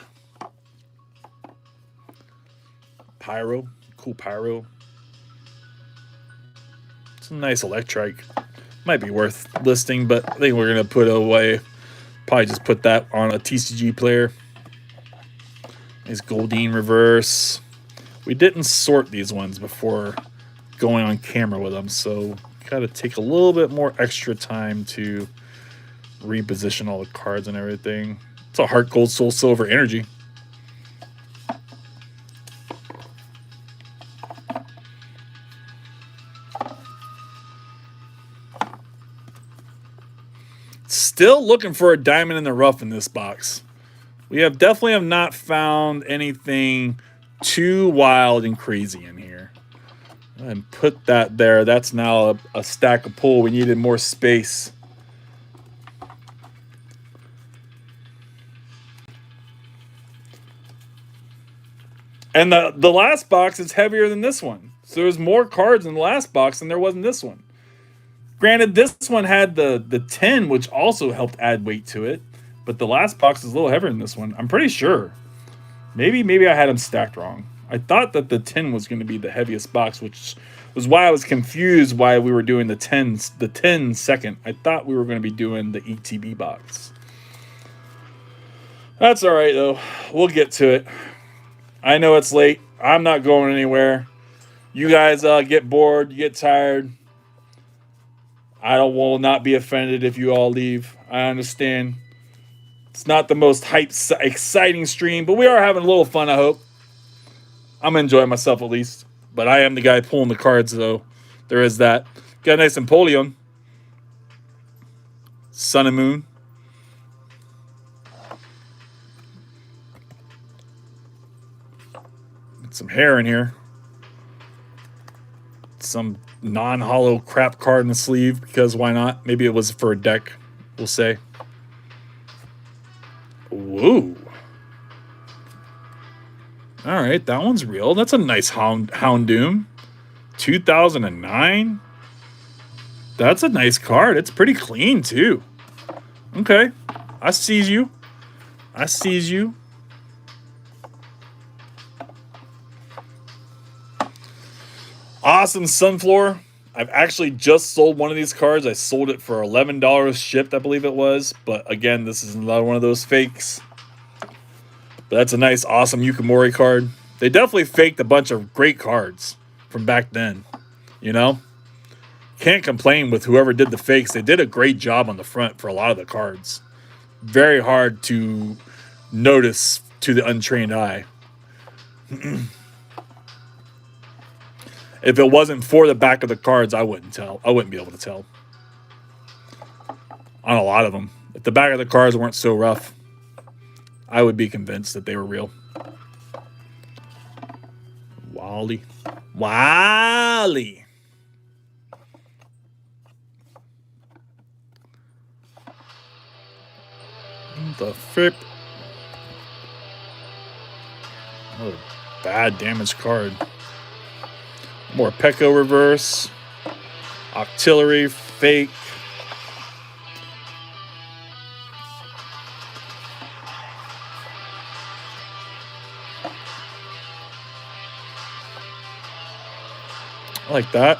[SPEAKER 1] Pyro. Cool pyro. It's a nice electric. Might be worth listing, but I think we're going to put it away. Probably just put that on a TCG player. Nice Goldine reverse. We didn't sort these ones before going on camera with them, so got to take a little bit more extra time to reposition all the cards and everything. It's a Heart Gold Soul Silver Energy. Still looking for a diamond in the rough in this box. We definitely have not found anything too wild and crazy in here. And put that there. That's now a stack of pull. We needed more space. And the last box is heavier than this one. So there's more cards in the last box than there was in this one. Granted, this one had the 10, which also helped add weight to it. But the last box is a little heavier than this one. I'm pretty sure. Maybe I had them stacked wrong. I thought that the 10 was going to be the heaviest box, which was why I was confused why we were doing the 10 second. I thought we were going to be doing the ETB box. That's all right, though. We'll get to it. I know it's late. I'm not going anywhere. You guys get bored. You get tired. I will not be offended if you all leave. I understand. It's not the most exciting stream, but we are having a little fun, I hope. I'm enjoying myself at least. But I am the guy pulling the cards, though. There is that. Got a nice Empoleon. Sun and Moon. Get some hair in here. some non-hollow crap card in the sleeve, because why not? Maybe it was for a deck, we'll say. Whoa. All right, that one's real. That's a nice Houndoom. 2009. That's a nice card. It's pretty clean, too. Okay. I sees you. I sees you. Awesome Sunflower. I've actually just sold one of these cards. I sold it for $11 shipped, I believe it was. But again, this is another one of those fakes. But that's a nice, awesome Yukimori card. They definitely faked a bunch of great cards from back then. You know? Can't complain with whoever did the fakes. They did a great job on the front for a lot of the cards. Very hard to notice to the untrained eye. If it wasn't for the back of the cards, I wouldn't tell. I wouldn't be able to tell. On a lot of them. If the back of the cards weren't so rough, I would be convinced that they were real. Wally. Wally. The flip. Another bad damaged card. More Pecco reverse. Octillery fake. I like that.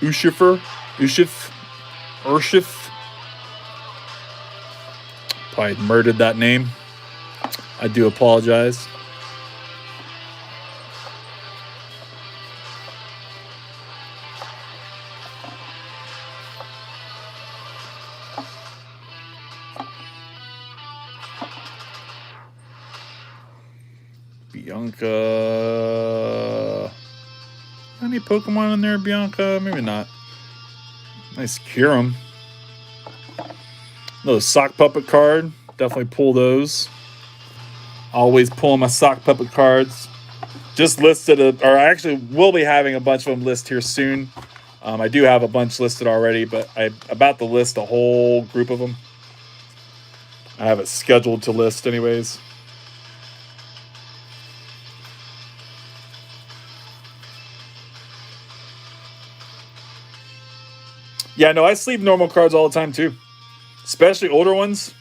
[SPEAKER 1] Ushif. Probably murdered that name. I do apologize. Bianca. Any Pokemon in there, Bianca? Maybe not. Nice Kyurem. Another sock puppet card. Definitely pull those. Always pulling my sock puppet cards. Just listed, or I actually will be having a bunch of them listed here soon. I do have a bunch listed already, but I'm about to list a whole group of them. I have it scheduled to list anyways. Yeah, no, I sleeve normal cards all the time too. Especially older ones.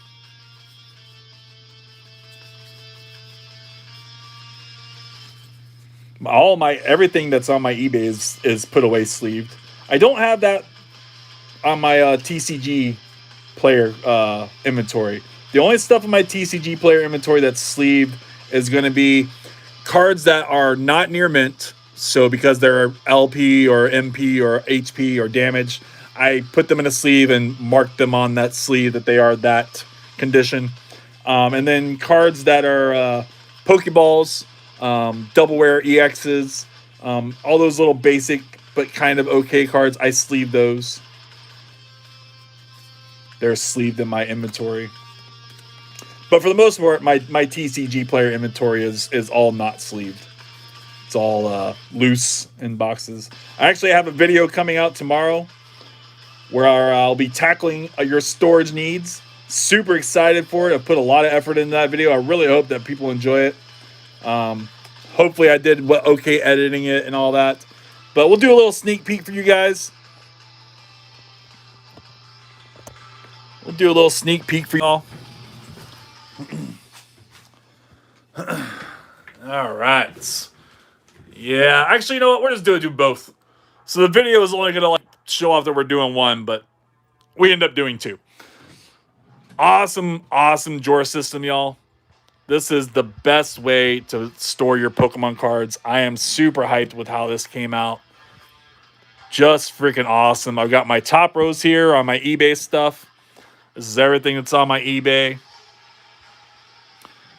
[SPEAKER 1] Everything that's on my eBay is put away sleeved. I don't have that on my TCG player inventory. The only stuff in my TCG player inventory that's sleeved is going to be cards that are not near mint. So because they're LP or MP or HP or damaged, I put them in a sleeve and mark them on that sleeve that they are that condition. And then cards that are Pokeballs, doubleware EXs, all those little basic but kind of okay cards, I sleeve those. They're sleeved in my inventory. But for the most part, my TCG player inventory is all not sleeved. It's all loose in boxes. I actually have a video coming out tomorrow where I'll be tackling your storage needs. Super excited for it. I put a lot of effort into that video. I really hope that people enjoy it. Hopefully I did okay editing it and all that. But we'll do a little sneak peek for you guys. We'll do a little sneak peek for y'all. All right. Yeah, actually, you know what? We're just going to do both. So the video is only going to show off that we're doing one, but we end up doing two. Awesome drawer system, y'all. This is the best way to store your Pokemon cards. I am super hyped with how this came out. Just freaking awesome. I've got my top rows here on my eBay stuff. This is everything that's on my eBay.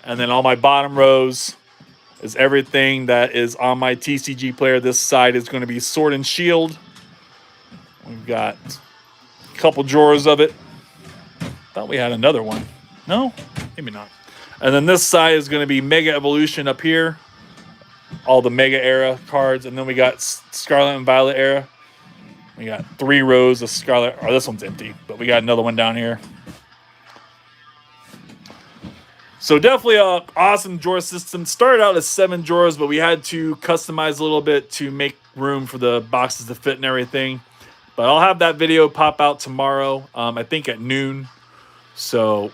[SPEAKER 1] And then all my bottom rows is everything that is on my TCG player. This side is going to be Sword and Shield. We've got a couple drawers of it. Thought we had another one. No? Maybe not. And then this side is going to be Mega Evolution up here. all the Mega era cards, and then we got Scarlet and Violet era. We got 3 rows of Scarlet. Oh, this one's empty, but we got another one down here. So definitely a awesome drawer system. Started out as 7 drawers, but we had to customize a little bit to make room for the boxes to fit and everything. But I'll have that video pop out tomorrow, I think at noon. So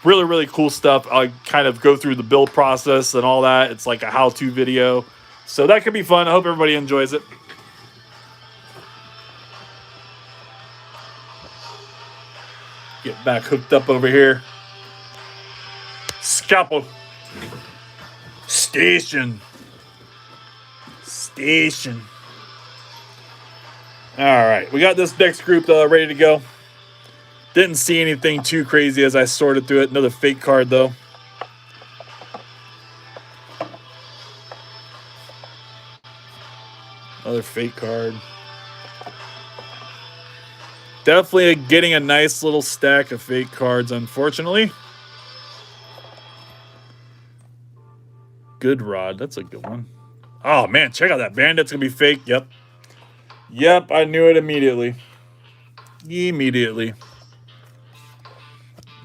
[SPEAKER 1] really, really cool stuff. I kind of go through the build process and all that. It's like a how-to video. So that could be fun. I hope everybody enjoys it. Get back hooked up over here. Scalpel. Station. All right, we got this next group ready to go. Didn't see anything too crazy as I sorted through it. Another fake card, though. Another fake card. Definitely getting a nice little stack of fake cards, unfortunately. Good Rod, that's a good one. Oh, man, check out that Bandit's going to be fake. Yep, I knew it immediately.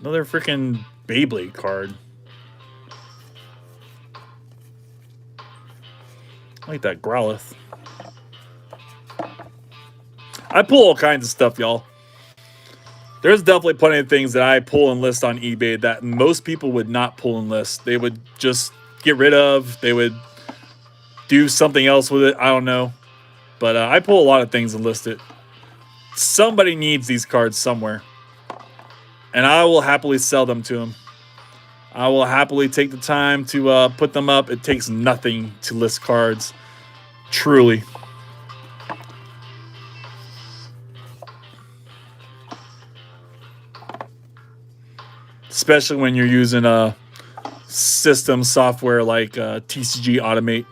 [SPEAKER 1] Another freaking Beyblade card. I like that Growlithe. I pull all kinds of stuff, y'all. There's definitely plenty of things that I pull and list on eBay that most people would not pull and list. They would just get rid of. They would do something else with it. I don't know. But I pull a lot of things and list it. Somebody needs these cards somewhere. And I will happily sell them to them. I will happily take the time to put them up. It takes nothing to list cards. Truly. Especially when you're using a system software like TCG Automate.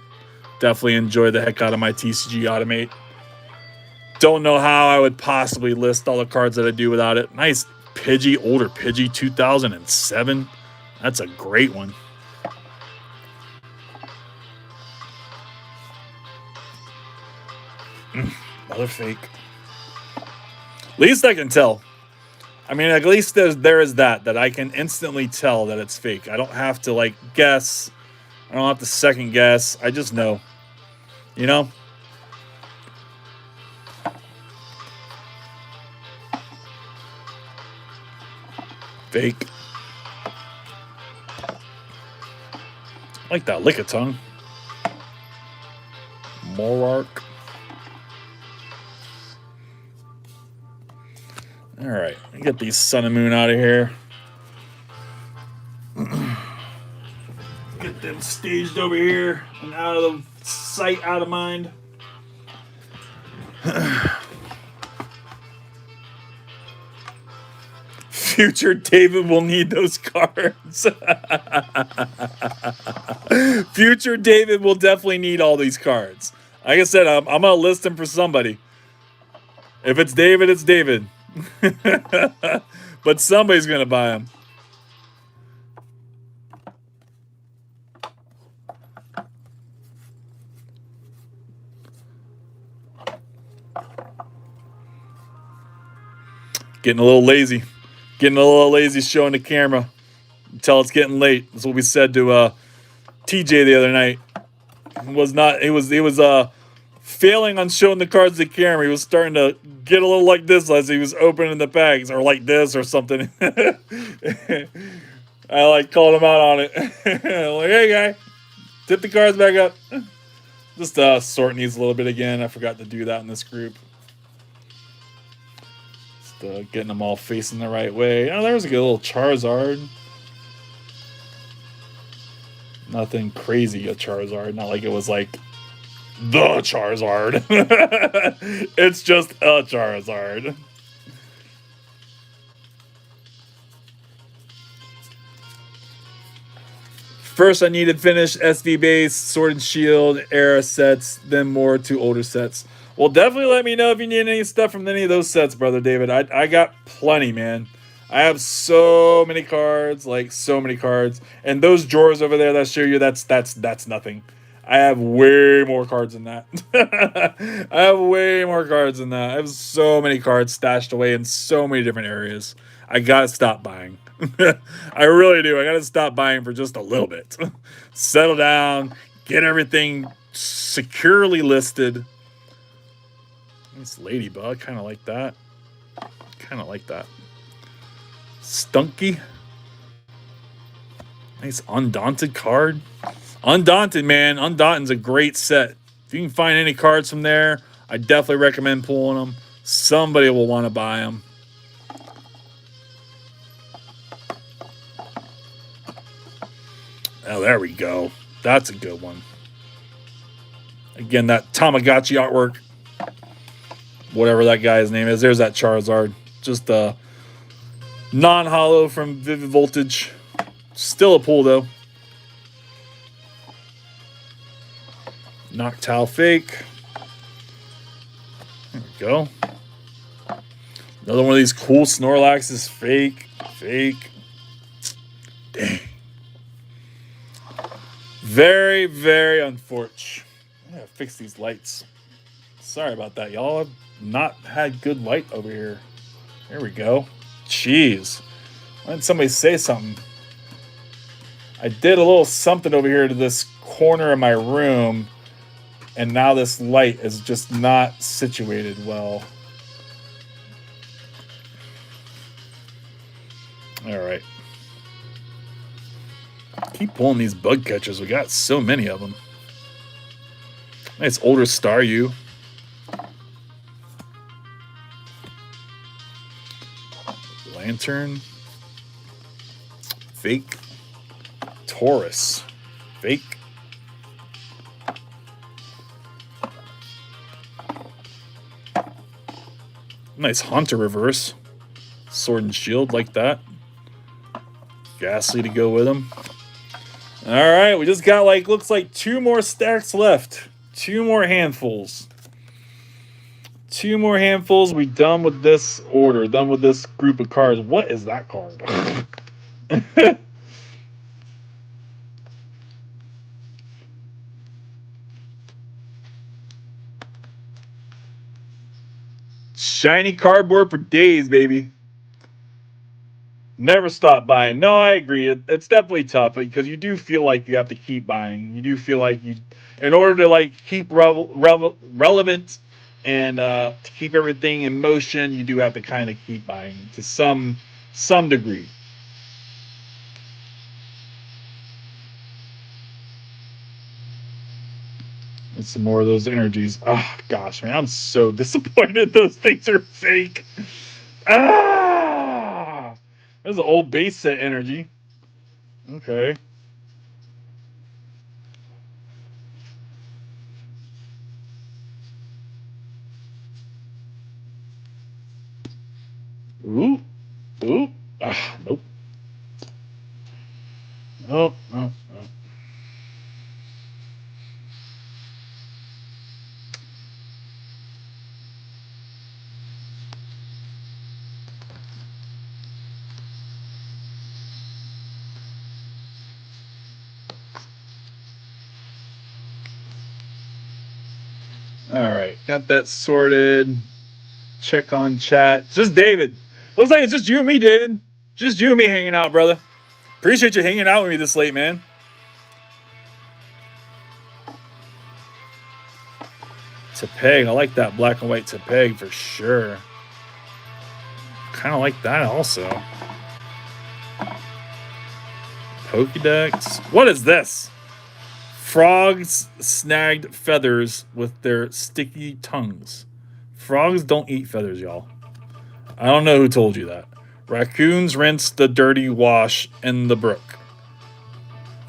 [SPEAKER 1] Definitely enjoy the heck out of my TCG Automate. Don't know how I would possibly list all the cards that I do without it. Nice Pidgey, older Pidgey, 2007. That's a great one. Another fake. At least I can tell. I mean, at least there is that I can instantly tell that it's fake. I don't have to, like, guess. I don't have to second guess. I just know. You know? Fake. I like that Lickitung. Morark. All right, get these Sun and Moon out of here. Get them staged over here and out of the sight, out of mind. Future David will need those cards. Future David will definitely need all these cards. Like I said, I'm going to list them for somebody. If it's David, it's David. But somebody's going to buy them. Getting a little lazy. Getting a little lazy showing the camera until it's getting late. That's what we said to TJ the other night. He was failing on showing the cards to the camera. He was starting to get a little like this as he was opening the bags, or like this or something. I like called him out on it. Like, hey guy, tip the cards back up. Just sort needs a little bit again. I forgot to do that in this group. Just getting them all facing the right way. Oh, there was a good little Charizard. Nothing crazy a Charizard. Not like it was like the Charizard. It's just a Charizard. First, I needed finished SV base, Sword and Shield, era sets, then more to older sets. Well, definitely let me know if you need any stuff from any of those sets, Brother David. I got plenty, man. I have so many cards, like so many cards. And those drawers over there that show you, that's nothing. I have way more cards than that. I have way more cards than that. I have so many cards stashed away in so many different areas. I gotta stop buying. I really do. I gotta stop buying for just a little bit. Settle down, get everything securely listed. Nice ladybug, kind of like that. Kind of like that. Stunky. Nice Undaunted card. Undaunted, man. Undaunted's a great set. If you can find any cards from there, I definitely recommend pulling them. Somebody will want to buy them. Oh, there we go. That's a good one. Again, that Tamagotchi artwork. Whatever that guy's name is. There's that Charizard. Just a non-holo from Vivid Voltage. Still a pull, though. Noctowl fake. There we go. Another one of these cool Snorlaxes. Fake. Fake. Dang. Very, very unfortunate. I gotta fix these lights. Sorry about that, y'all. I've not had good light over here. There we go. Jeez. Why didn't somebody say something? I did a little something over here to this corner of my room, and now this light is just not situated well. All right. Keep pulling these bug catchers. We got so many of them. Nice older Staryu. Lantern. Fake. Taurus. Fake. Nice Haunter reverse. Sword and Shield like that. Ghastly to go with them. All right, we just got looks like 2 more stacks left. 2 more handfuls. 2 more handfuls. We done with this order. Done with this group of cards. What is that card? Shiny cardboard for days, baby. Never stop buying. No, I agree. It's definitely tough because you do feel like you have to keep buying. You do feel like you, in order to keep relevant and to keep everything in motion, you do have to kind of keep buying to some degree. And some more of those energies. Oh gosh, man, I'm so disappointed. Those things are fake. Ah, there's an old base set energy. Okay. Ooh, ooh. Ah, nope. Nope. Nope. Nope. All right, got that sorted. Check on chat. Just David. Looks like it's just you and me, David. Just you and me hanging out, brother. Appreciate you hanging out with me this late, man. Tepeg. I like that black and white Tepeg for sure. Kind of like that also. Pokedex. What is this? Frogs snagged feathers with their sticky tongues. Frogs don't eat feathers, y'all. I don't know who told you that. Raccoons rinse the dirty wash in the brook.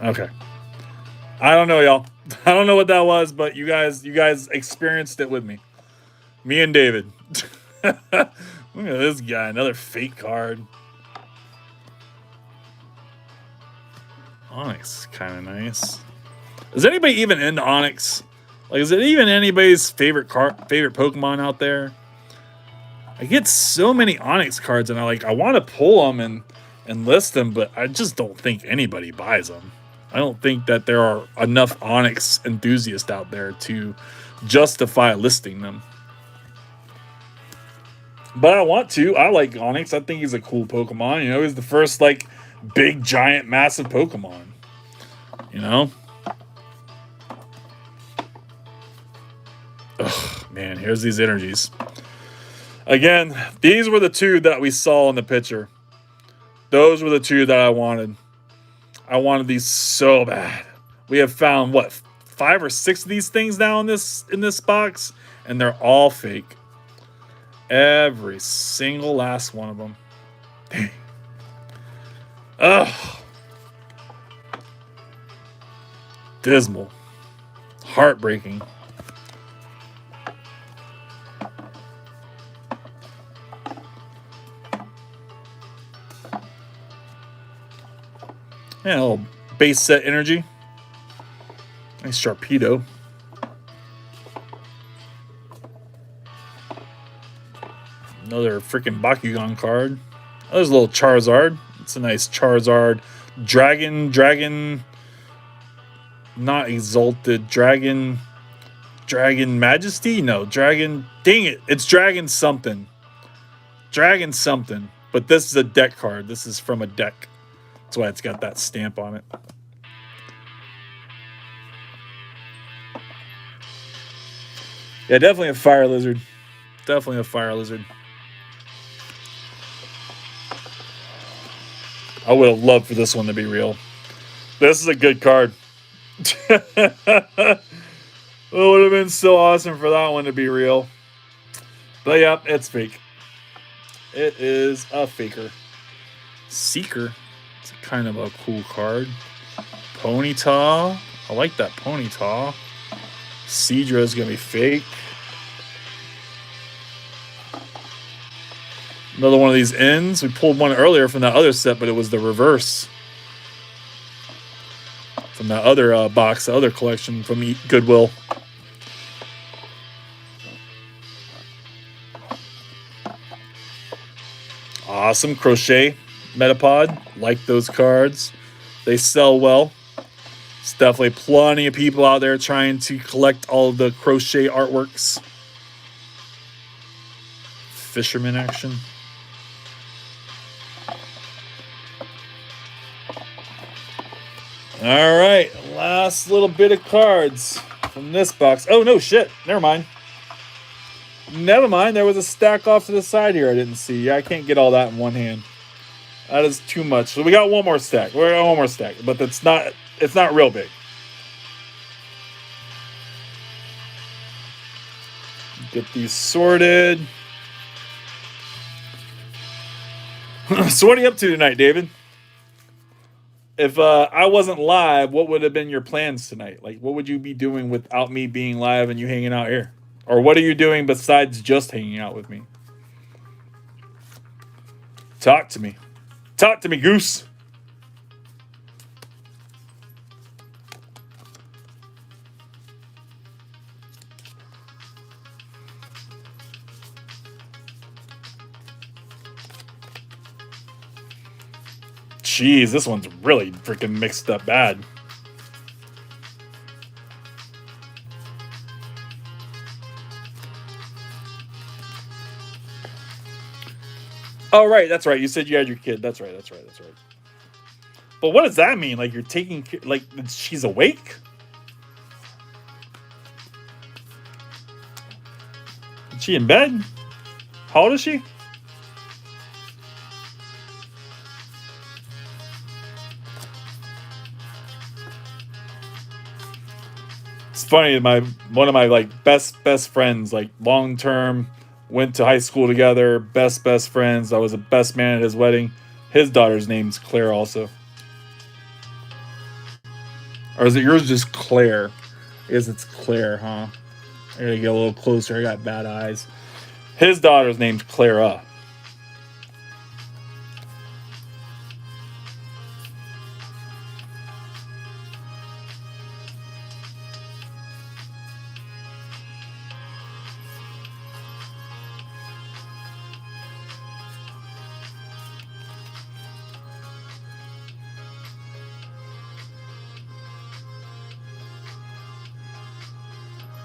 [SPEAKER 1] Okay. I don't know, y'all. I don't know what that was, but you guys experienced it with me. Me and David. Look at this guy, another fake card. Onyx, kind of nice. Is anybody even into Onyx? Is it even anybody's favorite Pokemon out there? I get so many Onyx cards, and I want to pull them and list them, but I just don't think anybody buys them. I don't think that there are enough Onyx enthusiasts out there to justify listing them. But I want to. I like Onyx. I think he's a cool Pokemon. You know, he's the first like big, giant, massive Pokemon. You know? Ugh, man, here's these energies. Again, these were the two that we saw in the picture. Those were the two that I wanted. I wanted these so bad. We have found what, 5 or 6 of these things now in this box, and they're all fake. Every single last one of them. Dang. Ugh. Dismal. Heartbreaking. Yeah, a little base set energy. Nice Sharpedo. Another freaking Bakugan card. Oh, there's a little Charizard. It's a nice Charizard. Dragon. Not Exalted. Dragon Majesty? No, Dragon. Dang it. It's Dragon something. Dragon something. But this is a deck card. This is from a deck. That's why it's got that stamp on it. Yeah, definitely a fire lizard. Definitely a fire lizard. I would have loved for this one to be real. This is a good card. It would have been so awesome for that one to be real. But yeah, it's fake. It is a faker. Seeker. It's kind of a cool card. Ponyta. I like that Ponyta. Seadra is going to be fake. Another one of these ends. We pulled one earlier from that other set, but it was the reverse. From that other box, the other collection from Goodwill. Awesome. Crochet. Metapod. Like those cards. They sell well. There's definitely plenty of people out there trying to collect all of the crochet artworks. Fisherman action. All right, last little bit of cards from this box. Oh, no, shit. Never mind. There was a stack off to the side here I didn't see. I can't get all that in one hand. That is too much. So we got one more stack. But it's not real big. Get these sorted. So what are you up to tonight, David? If I wasn't live, what would have been your plans tonight? Like, what would you be doing without me being live and you hanging out here? Or what are you doing besides just hanging out with me? Talk to me. Talk to me, Goose. Jeez, this one's really freaking mixed up bad. Oh, right. That's right. You said you had your kid. That's right. But what does that mean? Like, you're taking... Like, she's awake? Is she in bed? How old is she? It's funny. One of my like best friends, like long term, went to high school together. Best friends. I was a best man at his wedding. His daughter's name's Claire also. Or is it yours just Claire? I guess it's Claire, huh? I gotta get a little closer. I got bad eyes. His daughter's name's Clara.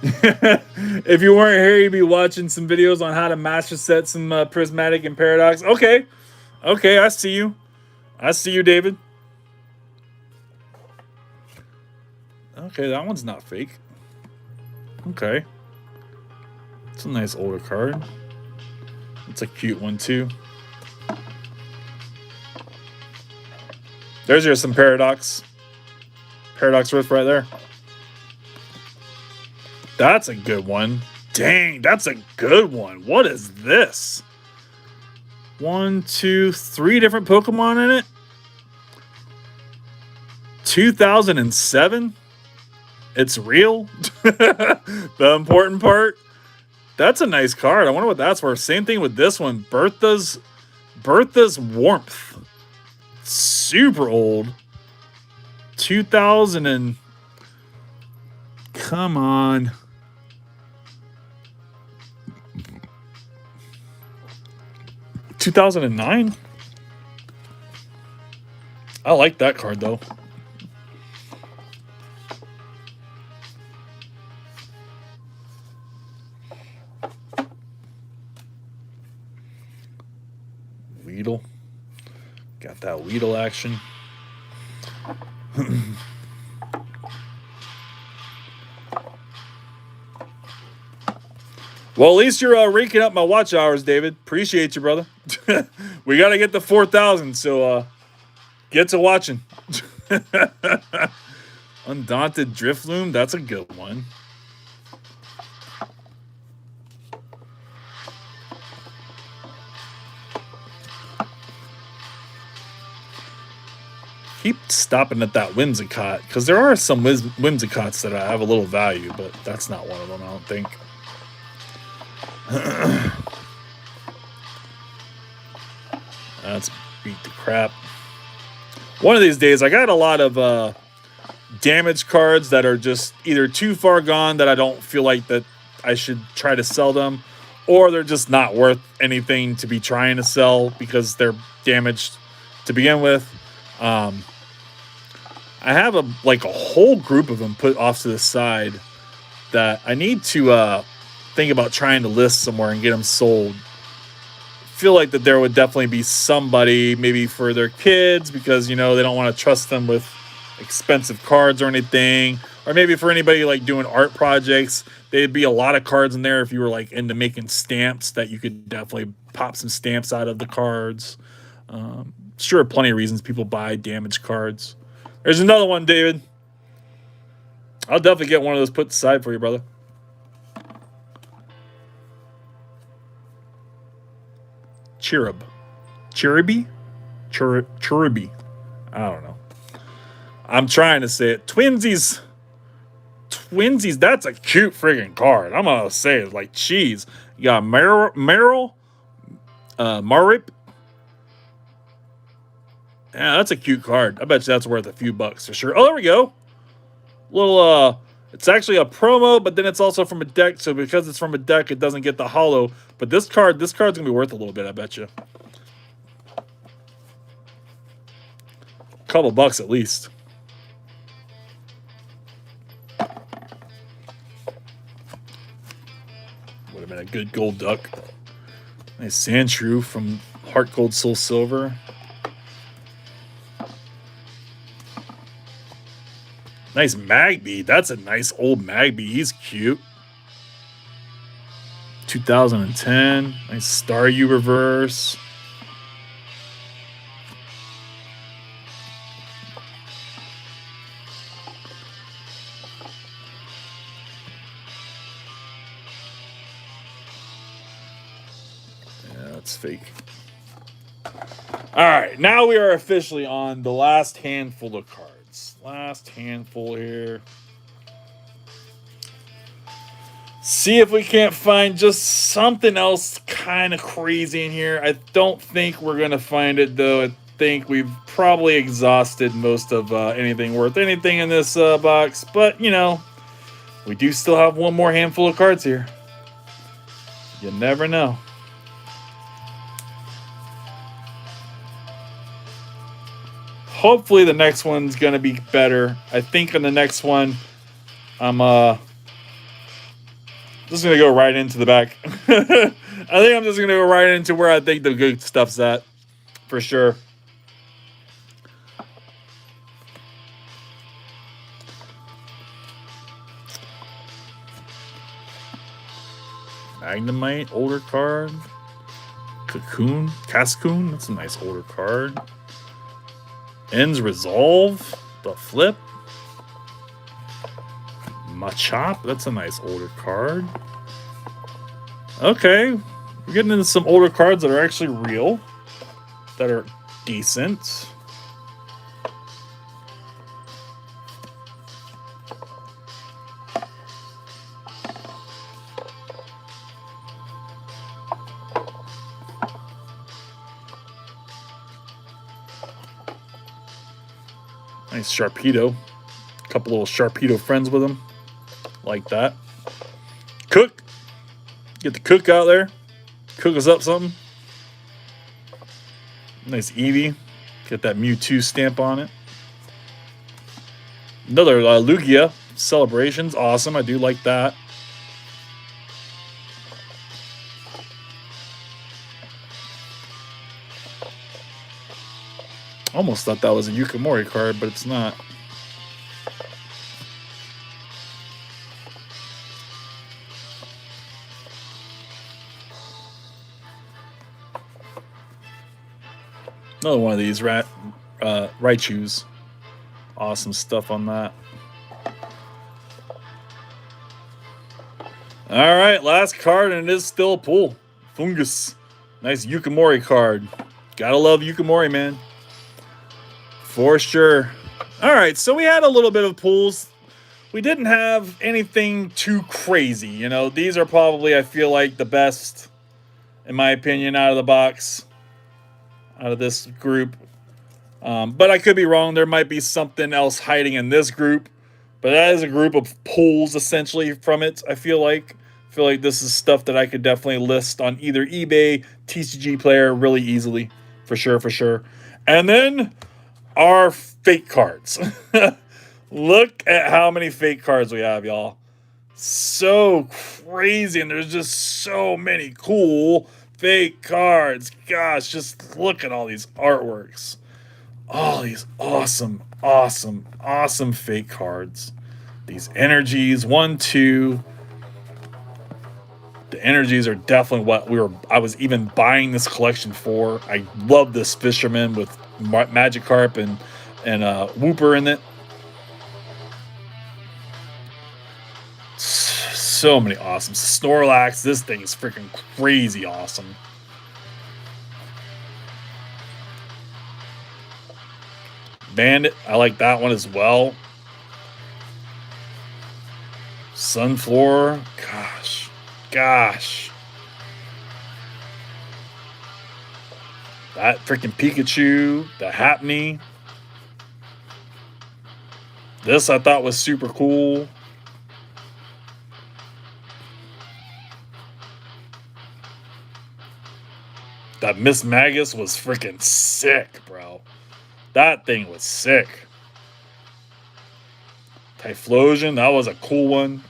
[SPEAKER 1] If you weren't here, you'd be watching some videos on how to master set some prismatic and paradox. Okay. Okay, I see you. I see you, David. Okay, that one's not fake. Okay. It's a nice older card. It's a cute one, too. There's your some paradox. Paradox Rift right there. That's a good one. Dang, that's a good one. What is this? 1, 2, 3 different Pokemon in it. 2007. It's real. The important part. That's a nice card. I wonder what that's worth. Same thing with this one. Bertha's Warmth. Super old. 2000 and come on. $2009. I like that card though. Weedle. Got that Weedle action. Well, at least you're raking up my watch hours, David. Appreciate you, brother. We got to get the 4,000, so get to watching. Undaunted Drifloom, that's a good one. Keep stopping at that Whimsicott, because there are some Whimsicotts that have a little value, but that's not one of them, I don't think. Let's beat the crap. One of these days, I got a lot of damage cards that are just either too far gone that I don't feel like that I should try to sell them, or they're just not worth anything to be trying to sell because they're damaged to begin with. I have a whole group of them put off to the side that I need to think about trying to list somewhere and get them sold. Feel like that there would definitely be somebody maybe for their kids because they don't want to trust them with expensive cards or anything, or maybe for anybody like doing art projects. There'd be a lot of cards in there if you were like into making stamps that you could definitely pop some stamps out of the cards. Sure, plenty of reasons people buy damaged cards. There's another one, David. I'll definitely get one of those put aside for you, brother. Cherubi? I don't know. I'm trying to say it. Twinsies, that's a cute friggin' card. I'm gonna say it like cheese. You got Marip. Yeah, that's a cute card. I bet you that's worth a few bucks for sure. Oh, there we go. Little it's actually a promo, but then it's also from a deck. So because it's from a deck, it doesn't get the holo. But this card's gonna be worth a little bit, I bet you. A couple bucks at least. Would have been a good gold duck. Nice Sandshrew from Heart Gold Soul Silver. Nice Magby. That's a nice old Magby. He's cute. 2010. Nice Staryu reverse. Yeah, that's fake. All right, now we are officially on the last handful of cards. Last handful here. See if we can't find just something else kind of crazy in here. I don't think we're going to find it, though. I think we've probably exhausted most of anything worth anything in this box. But, we do still have one more handful of cards here. You never know. Hopefully the next one's going to be better. I think on the next one, I'm Just gonna go right into the back. I think I'm just gonna go right into where I think the good stuff's at, for sure. Magnemite, older card. Cascoon, that's a nice older card. Ends Resolve, the flip. Machop, that's a nice older card. Okay, we're getting into some older cards that are actually real, that are decent. Nice Sharpedo. A couple little Sharpedo friends with him. Like that. Cook. Get the Cook out there. Cook us up something. Nice Eevee. Get that Mewtwo stamp on it. Another Lugia. Celebrations. Awesome. I do like that. Almost thought that was a Yukimori card, but it's not. Another one of these Raichus. Awesome stuff on that. All right, last card, and it is still a pull. Fungus. Nice Yukimori card. Gotta love Yukimori, man. For sure. All right, so we had a little bit of pulls. We didn't have anything too crazy. You know, these are probably, I feel like, the best, in my opinion, out of the box, out of this group. But I could be wrong. There might be something else hiding in this group. But that is a group of pulls, essentially, from it, I feel like. I feel like this is stuff that I could definitely list on either eBay, TCG Player really easily. For sure, for sure. And then our fake cards. Look at how many fake cards we have, y'all. So crazy, and there's just so many cool fake cards. Gosh, just look at all these artworks. All these awesome, awesome, awesome fake cards. These energies, 1, 2. The energies are definitely what I was even buying this collection for. I love this Fisherman with Magikarp and Wooper in it. So many awesome. Snorlax, this thing is freaking crazy awesome. Bandit, I like that one as well. Sunflower, gosh. That freaking Pikachu, the Happiny. This I thought was super cool. That Miss Magus was freaking sick, bro. That thing was sick. Typhlosion, that was a cool one.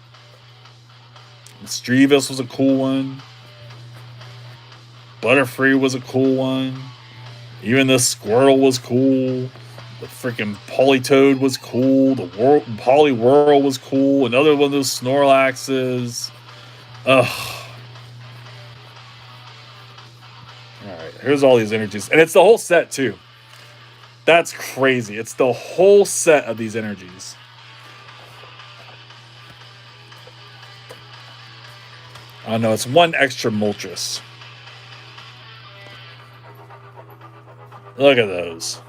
[SPEAKER 1] Misdreavus was a cool one. Butterfree was a cool one. Even the Squirtle was cool. The freaking Politoed was cool. The Poliwhirl was cool. Another one of those Snorlaxes. Ugh. Alright, here's all these energies. And it's the whole set, too. That's crazy. It's the whole set of these energies. Oh no, it's one extra Moltres. Look at those.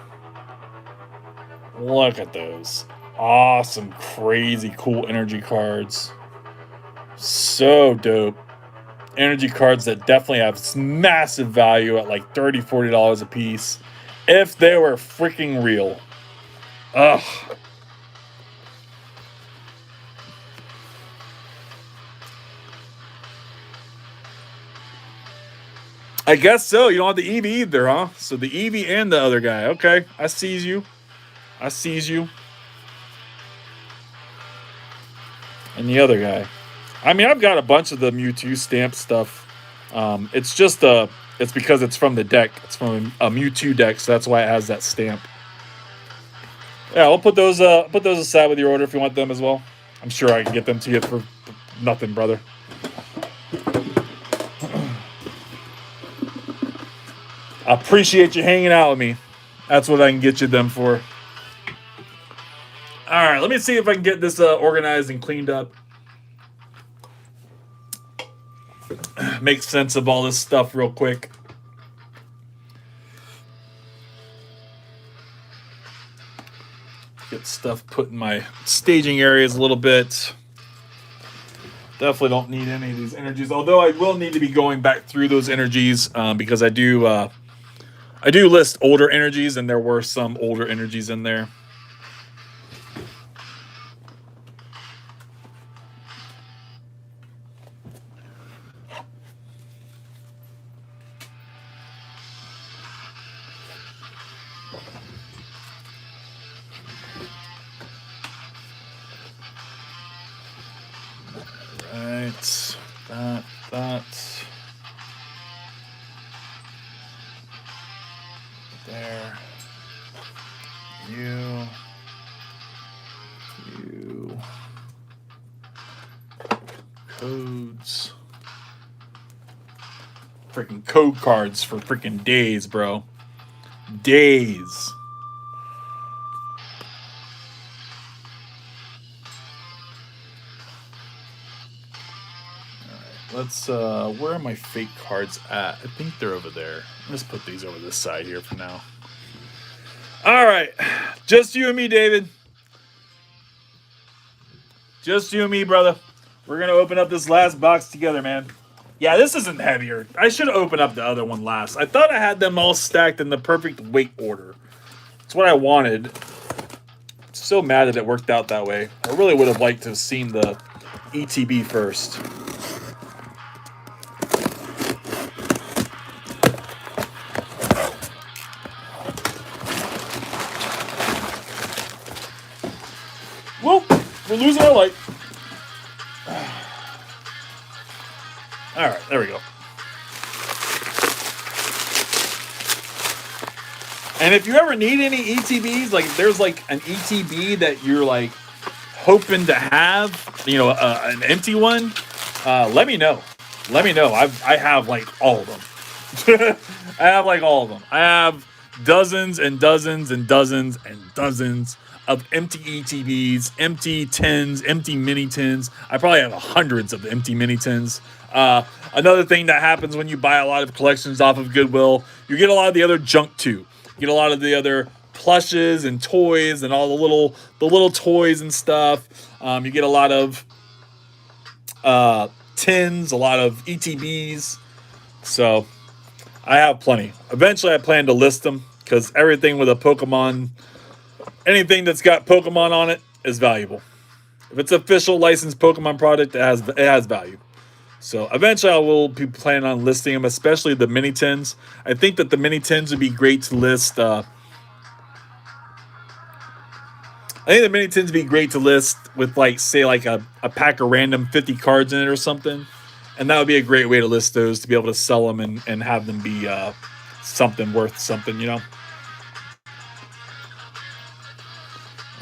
[SPEAKER 1] Look at those. Awesome, crazy, cool energy cards. So dope. Energy cards that definitely have massive value at like $30, $40 a piece. If they were freaking real. Ugh. I guess so. You don't have the Eevee either, huh? So the Eevee and the other guy. Okay, I sees you. I sees you. And the other guy. I mean, I've got a bunch of the Mewtwo stamp stuff. It's just it's because it's from the deck. It's from a Mewtwo deck, so that's why it has that stamp. Yeah, I'll put those aside with your order if you want them as well. I'm sure I can get them to you for nothing, brother. I appreciate you hanging out with me. That's what I can get you them for. All right, let me see if I can get this organized and cleaned up. Make sense of all this stuff real quick. Get stuff put in my staging areas a little bit. Definitely don't need any of these energies, although I will need to be going back through those energies because I do list older energies, and there were some older energies in there. That. There. You. Codes. Freaking code cards for freaking days, bro. Days. Let's, where are my fake cards at? I think they're over there. Let's put these over this side here for now. All right. Just you and me, David. Just you and me, brother. We're going to open up this last box together, man. Yeah, this isn't heavier. I should have opened up the other one last. I thought I had them all stacked in the perfect weight order. It's what I wanted. I'm so mad that it worked out that way. I really would have liked to have seen the ETB first. Whoa, we're losing our light. All right, there we go. And if you ever need any ETBs, like if there's like an ETB that you're like hoping to have, you know, an empty one, let me know. Let me know. I have like all of them. I have like all of them. I have dozens and dozens and dozens and dozens of empty ETBs, empty tins, empty mini tins. I probably have hundreds of empty mini tins. Another thing that happens when you buy a lot of collections off of Goodwill, you get a lot of the other junk too. You get a lot of the other plushes and toys and all the little toys and stuff. You get a lot of tins, a lot of ETBs. So I have plenty. Eventually I plan to list them because everything with a Pokemon, anything that's got Pokemon on it is valuable. If it's an official licensed Pokemon product, it has value. So eventually I will be planning on listing them, especially the mini tins. I think that the mini tins would be great to list. I think the mini tins would be great to list with like, say like a pack of random 50 cards in it or something. And that would be a great way to list those, to be able to sell them and have them be something worth something, you know?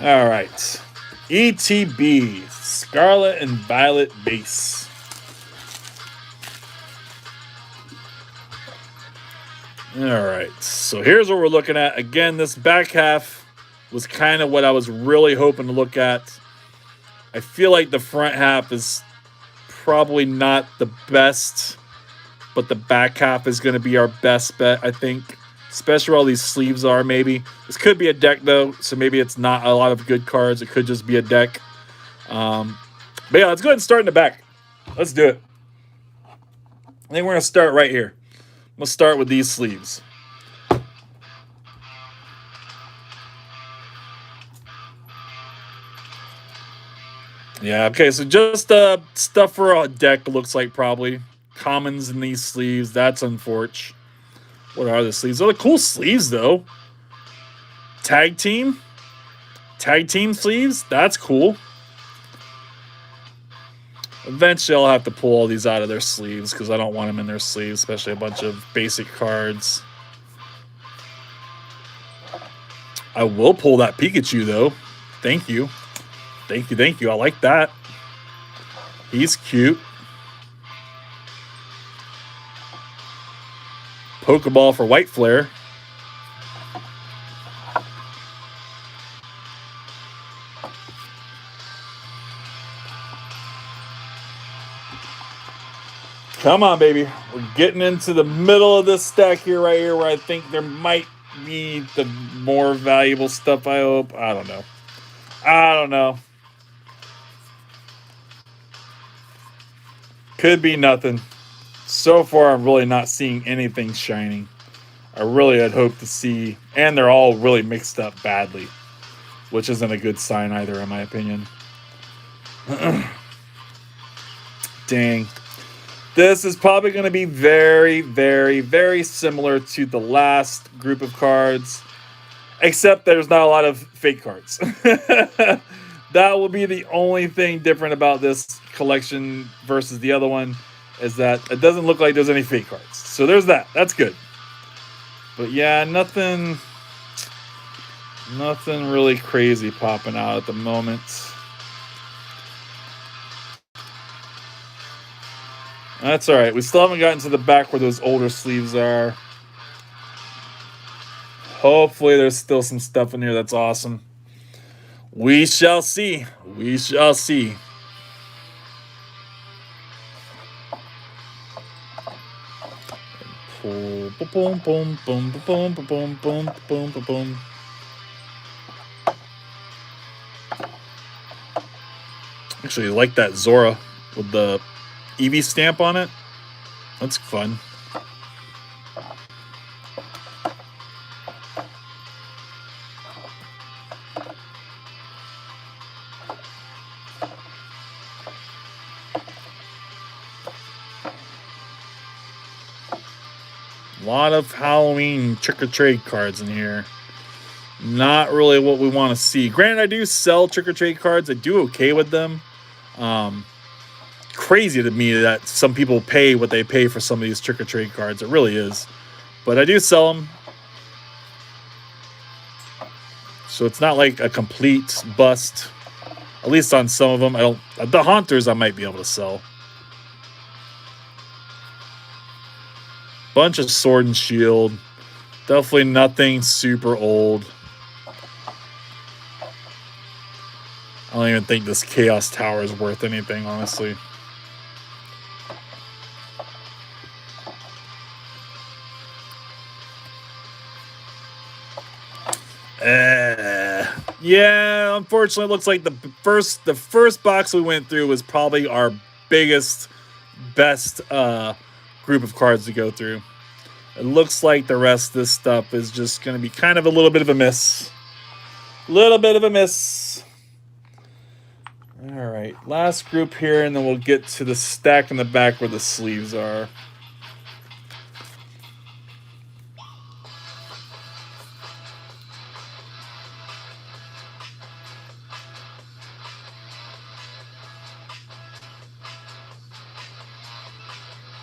[SPEAKER 1] All right. ETB, Scarlet and Violet base. All right. So here's what we're looking at. Again, this back half was kind of what I was really hoping to look at. I feel like the front half is probably not the best, but the back half is going to be our best bet, I think. Especially where all these sleeves are, maybe. This could be a deck, though, so maybe it's not a lot of good cards. It could just be a deck. But yeah, let's go ahead and start in the back. Let's do it. I think we're going to start right here. I'm going to start with these sleeves. Yeah, okay, so just stuff for a deck, looks like probably. Commons in these sleeves. That's unfortunate. What are the sleeves? Oh, the cool sleeves, though. Tag team. Tag team sleeves. That's cool. Eventually, I'll have to pull all these out of their sleeves because I don't want them in their sleeves, especially a bunch of basic cards. I will pull that Pikachu, though. Thank you. Thank you, thank you. I like that. He's cute. Pokeball for White Flare. Come on, baby. We're getting into the middle of this stack here, right here, where I think there might be the more valuable stuff, I hope. I don't know. I don't know. Could be nothing. So far, I'm really not seeing anything shining. I really had hoped to see, and they're all really mixed up badly, which isn't a good sign either, in my opinion. Dang. This is probably going to be very, very, very similar to the last group of cards, except there's not a lot of fake cards. That will be the only thing different about this collection versus the other one, is that it doesn't look like there's any fake cards. So there's that. That's good. But yeah, nothing really crazy popping out at the moment. That's all right. We still haven't gotten to the back where those older sleeves are. Hopefully there's still some stuff in here that's awesome. We shall see. We shall see. Boom, boom, boom, boom, boom, boom, boom, boom, boom, boom. Actually, I like that Zora with the Eevee stamp on it. That's fun. A lot of Halloween trick-or-trade cards in here. Not really what we want to see. Granted, I do sell trick-or-trade cards. I do okay with them. Crazy to me that some people pay what they pay for some of these trick-or-trade cards. It really is. But I do sell them. So it's not like a complete bust. At least on some of them. I don't. The Haunters I might be able to sell. Bunch of Sword and Shield. Definitely nothing super old. I don't even think this Chaos Tower is worth anything, honestly. Yeah, unfortunately, it looks like the first box we went through was probably our biggest, best group of cards to go through. It looks like the rest of this stuff is just going to be kind of a little bit of a miss. Little bit of a miss. All right, last group here, and then we'll get to the stack in the back where the sleeves are.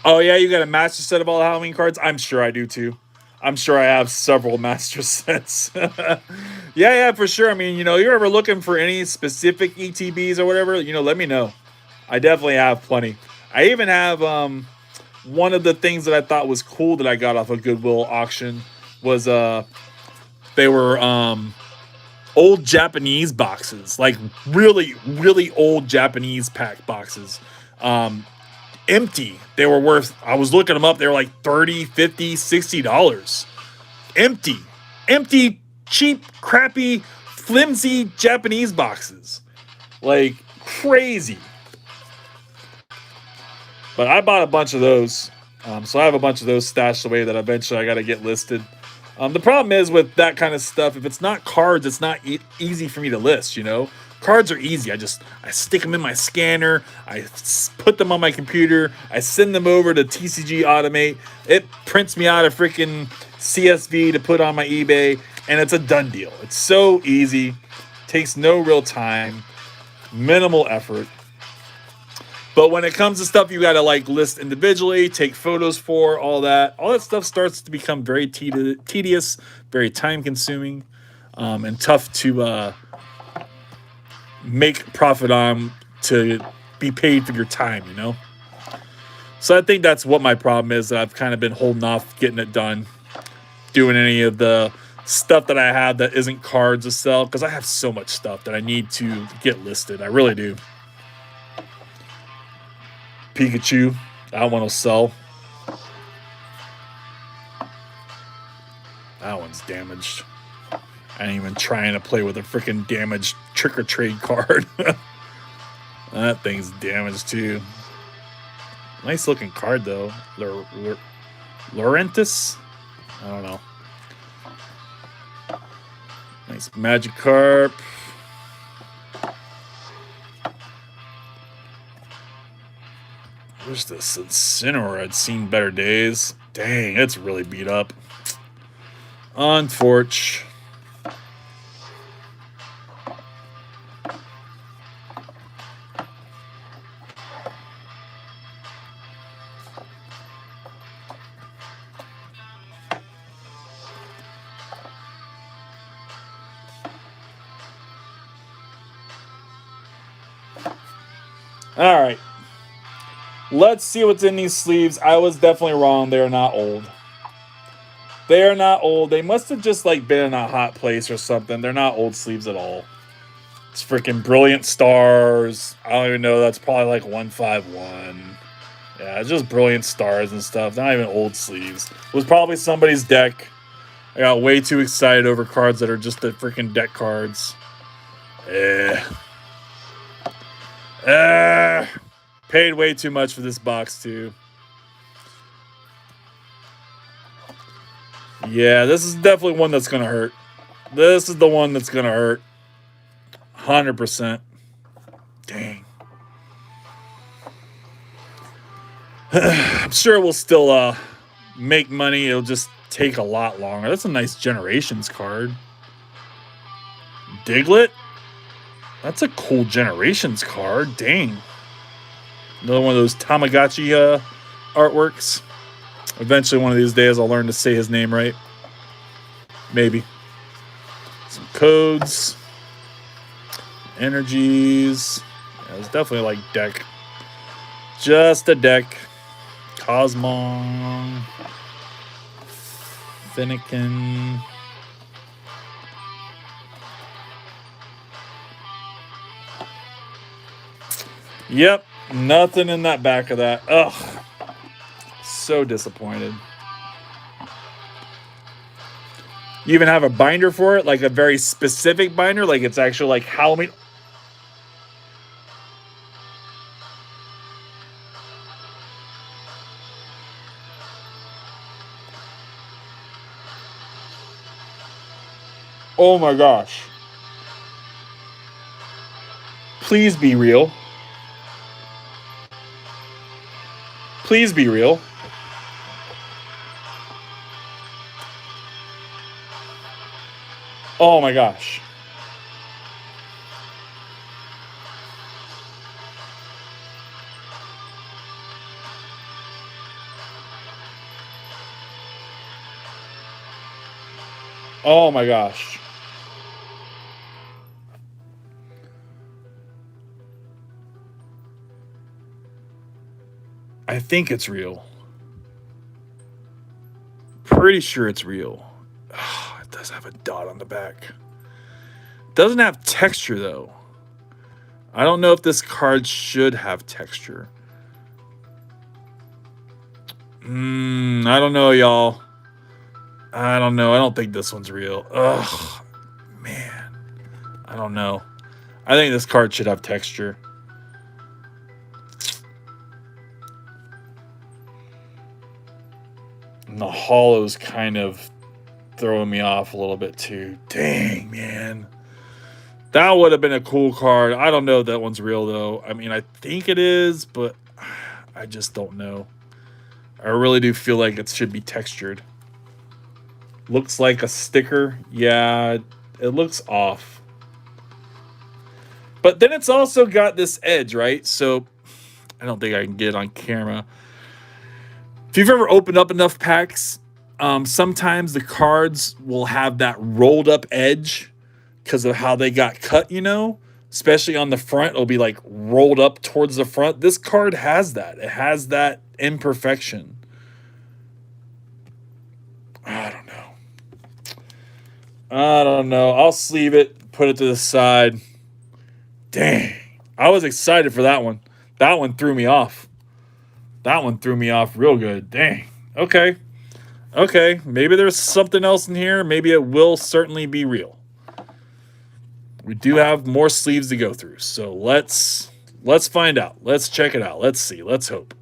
[SPEAKER 1] Oh, yeah, you got a master set of all the Halloween cards? I'm sure I do, too. I'm sure I have several master sets. Yeah, for sure. I mean, you're ever looking for any specific ETBs or whatever, let me know. I definitely have plenty. I even have one of the things that I thought was cool that I got off a Goodwill auction was they were old Japanese boxes, like really, really old Japanese pack boxes. Empty. They were worth, I was looking them up, they were like $30, $50, $60. Empty, cheap, crappy, flimsy Japanese boxes. Like, crazy. But I bought a bunch of those. So I have a bunch of those stashed away that eventually I got to get listed. The problem is with that kind of stuff, if it's not cards, it's not easy for me to list, Cards are easy. I stick them in my scanner. I put them on my computer. I send them over to TCG Automate. It prints me out a freaking CSV to put on my eBay, and it's a done deal. It's so easy. Takes no real time. Minimal effort. But when it comes to stuff you got to like list individually, take photos for, all that stuff starts to become very tedious, very time consuming, and tough to make profit on, to be paid for your time, you know? So I think that's what my problem is, that I've kind of been holding off getting it done, doing any of the stuff that I have that isn't cards to sell, because I have so much stuff that I need to get listed. I really do. Pikachu, that one will sell. That one's damaged. I ain't even trying to play with a freaking damaged trick or trade card. That thing's damaged too. Nice looking card though. Laurentis? I don't know. Nice Magikarp. Where's this Incineroar? I'd seen better days. Dang, it's really beat up. Unfortunate. All right. Let's see what's in these sleeves. I was definitely wrong. They're not old. They are not old. They must have just like been in a hot place or something. They're not old sleeves at all. It's freaking Brilliant Stars. I don't even know. That's probably like 151. Yeah, it's just Brilliant Stars and stuff. Not even old sleeves. It was probably somebody's deck. I got way too excited over cards that are just the freaking deck cards. Paid way too much for this box too. Yeah, this is definitely one that's gonna hurt. This is the one that's gonna hurt. 100%. Dang. I'm sure we'll still make money. It'll just take a lot longer. That's a nice Generations card. Diglett? That's a cool Generations card. Dang. Another one of those Tamagotchi artworks. Eventually, one of these days, I'll learn to say his name right. Maybe. Some codes. Energies. Yeah, it's definitely like deck. Just a deck. Cosmong. Finnegan. Yep. Nothing in that back of that. Ugh. So disappointed. You even have a binder for it? Like a very specific binder? Like it's actually like Halloween? Oh my gosh. Please be real. Please be real. Oh my gosh. Oh my gosh. I think it's real. Pretty sure it's real. Oh, it does have a dot on the back. Doesn't have texture though. I don't know if this card should have texture. I don't know, y'all. I don't know. I don't think this one's real. Ugh, man. I don't know. I think this card should have texture. And the hollow's kind of throwing me off a little bit too. Dang, man. That would have been a cool card. I don't know if that one's real, though. I mean, I think it is, but I just don't know. I really do feel like it should be textured. Looks like a sticker. Yeah, it looks off. But then it's also got this edge, right? So I don't think I can get it on camera. If you've ever opened up enough packs, sometimes the cards will have that rolled up edge because of how they got cut, you know? Especially on the front, it'll be like rolled up towards the front. This card has that. It has that imperfection. I don't know. I don't know. I'll sleeve it, put it to the side. Dang. I was excited for that one. That one threw me off. That one threw me off real good. Dang. Okay. Okay. Maybe there's something else in here. Maybe it will certainly be real. We do have more sleeves to go through. So let's find out. Let's check it out. Let's see. Let's hope.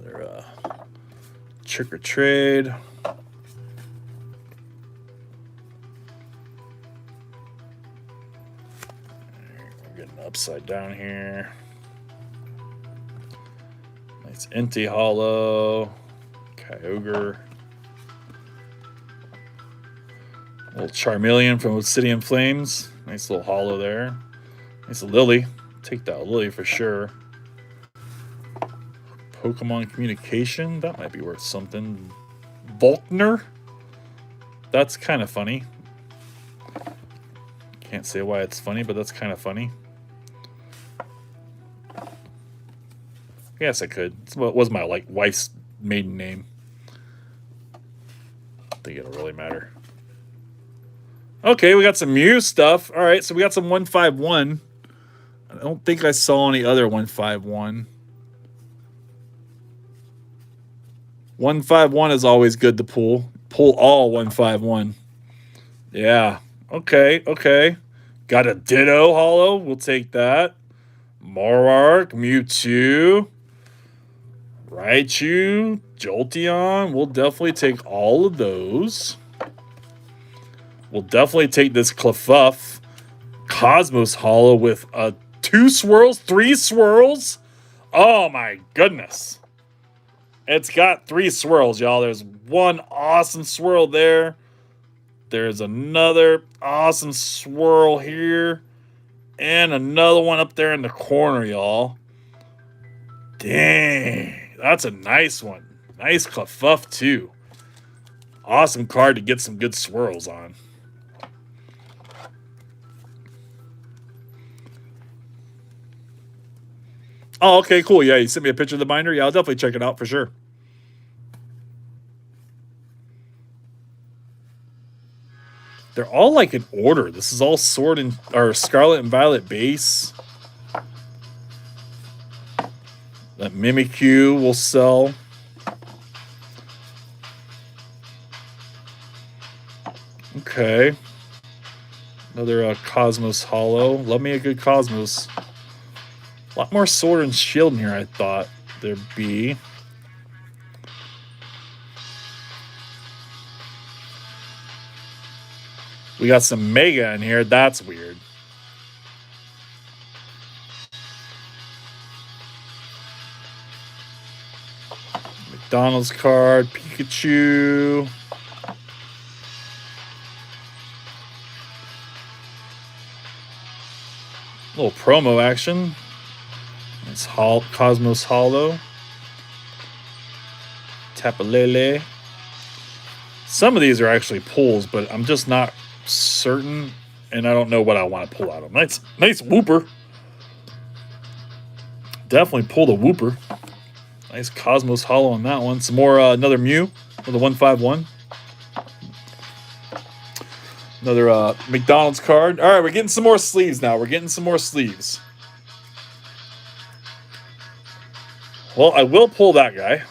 [SPEAKER 1] Another trick or trade. We're getting upside down here. Nice empty hollow. Kyogre. Little Charmeleon from Obsidian Flames. Nice little hollow there. Nice Lily. Take that Lily for sure. Pokemon Communication. That might be worth something. Volkner. That's kind of funny. Can't say why it's funny, but that's kind of funny. Yes, I could. It was my wife's maiden name. I don't think it'll really matter. Okay, we got some Mew stuff. All right, so we got some 151. I don't think I saw any other 151. 151 is always good to pull. Pull all 151. Yeah. Okay, okay. Got a Ditto Hollow. We'll take that. Marark, Mewtwo, Raichu, Jolteon. We'll definitely take all of those. We'll definitely take this Clefairy Cosmos Hollow with 2 swirls, 3 swirls. Oh my goodness. It's got 3 swirls, y'all. There's one awesome swirl there. There's another awesome swirl here. And another one up there in the corner, y'all. Dang. That's a nice one. Nice Clefairy, too. Awesome card to get some good swirls on. Oh, okay, cool. Yeah, you sent me a picture of the binder. Yeah, I'll definitely check it out for sure. They're all like in order. This is all Sword and or Scarlet and Violet base. That Mimikyu will sell. Okay. Another Cosmos Hollow. Love me a good Cosmos. A lot more Sword and Shield in here, I thought there'd be. We got some Mega in here. That's weird. McDonald's card. Pikachu. Little promo action. It's Cosmos Hollow. Tapalele. Some of these are actually pulls, but I'm just not certain, and I don't know what I want to pull out of them. Nice Wooper. Definitely pull the Wooper. Nice Cosmos Hollow on that one. Some more, another Mew with a 151. Another McDonald's card. All right, we're getting some more sleeves now. We're getting some more sleeves. Well, I will pull that guy.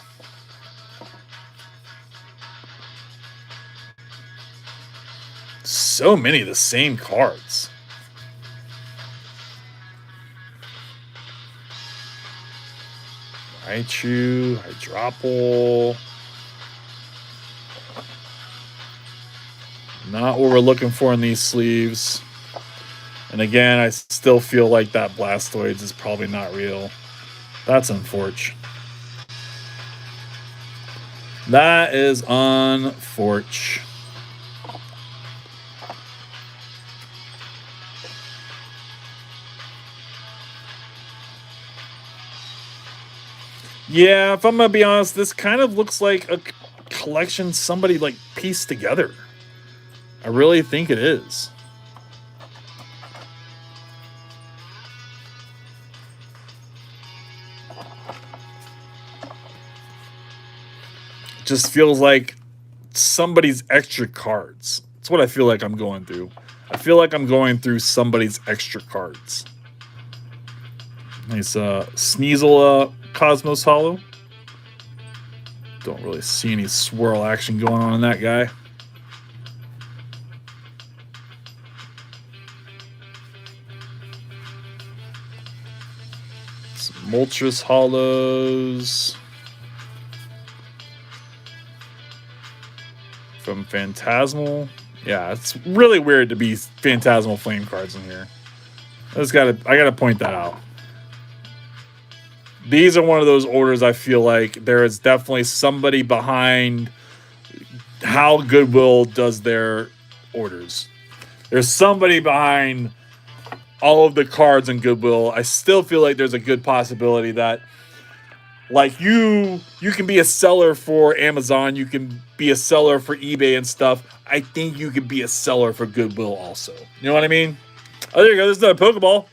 [SPEAKER 1] So many of the same cards. Raichu, Hydropple. Not what we're looking for in these sleeves. And again, I still feel like that Blastoise is probably not real. That's unfortunate. That is unfortunate. Yeah, if I'm gonna be honest, this kind of looks like a collection somebody like pieced together. I really think it is. It just feels like somebody's extra cards. That's what I feel like I'm going through. I feel like I'm going through somebody's extra cards. Nice Sneasel Cosmos Hollow. Don't really see any swirl action going on in that guy. Some Moltres Hollows. From Phantasmal. Yeah, it's really weird to be Phantasmal Flame cards in here. I gotta point that out. These are one of those orders I feel like there is definitely somebody behind how Goodwill does their orders. There's somebody behind all of the cards in Goodwill. I still feel like there's a good possibility that like you can be a seller for Amazon, you can be a seller for eBay and stuff. I think you could be a seller for Goodwill also. You know what I mean? Oh, there you go. There's another Pokeball.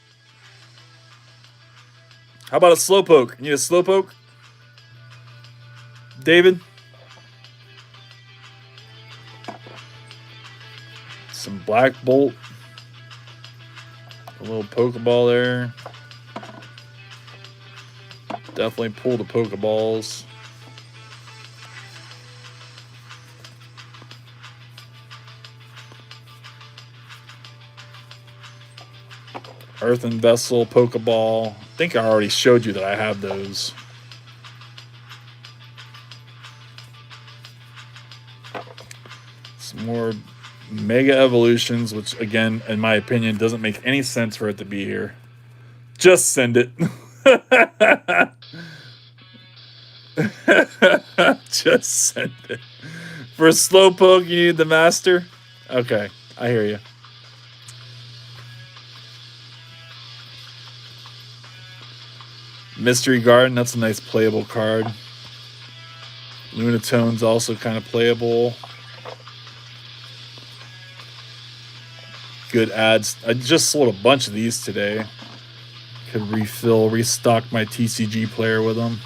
[SPEAKER 1] How about a Slowpoke? You need a Slowpoke? David? Some Black Bolt. A little Pokeball there. Definitely pull the Pokeballs. Earthen Vessel, Pokeball. I think I already showed you that I have those. Some more Mega Evolutions, which again, in my opinion, doesn't make any sense for it to be here. Just send it. Just send it. For a Slowpoke, you need the Master? Okay, I hear you. Mystery Garden, that's a nice playable card. Lunatone's also kind of playable. Good ads. I just sold a bunch of these today. Could restock my TCG player with them.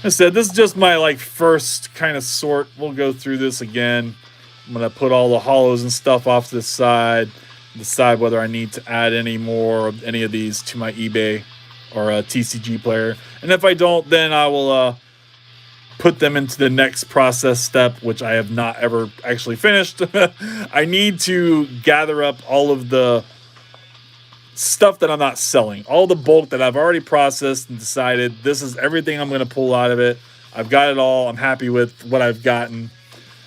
[SPEAKER 1] I said, this is just my like first kind of sort. We'll go through this again. I'm going to put all the hollows and stuff off to the side. Decide whether I need to add any more of any of these to my eBay or a TCG player. And if I don't, then I will put them into the next process step, which I have not ever actually finished. I need to gather up all of the stuff that I'm not selling, all the bulk that I've already processed and decided this is everything I'm going to pull out of it. I've got it all. I'm happy with what I've gotten,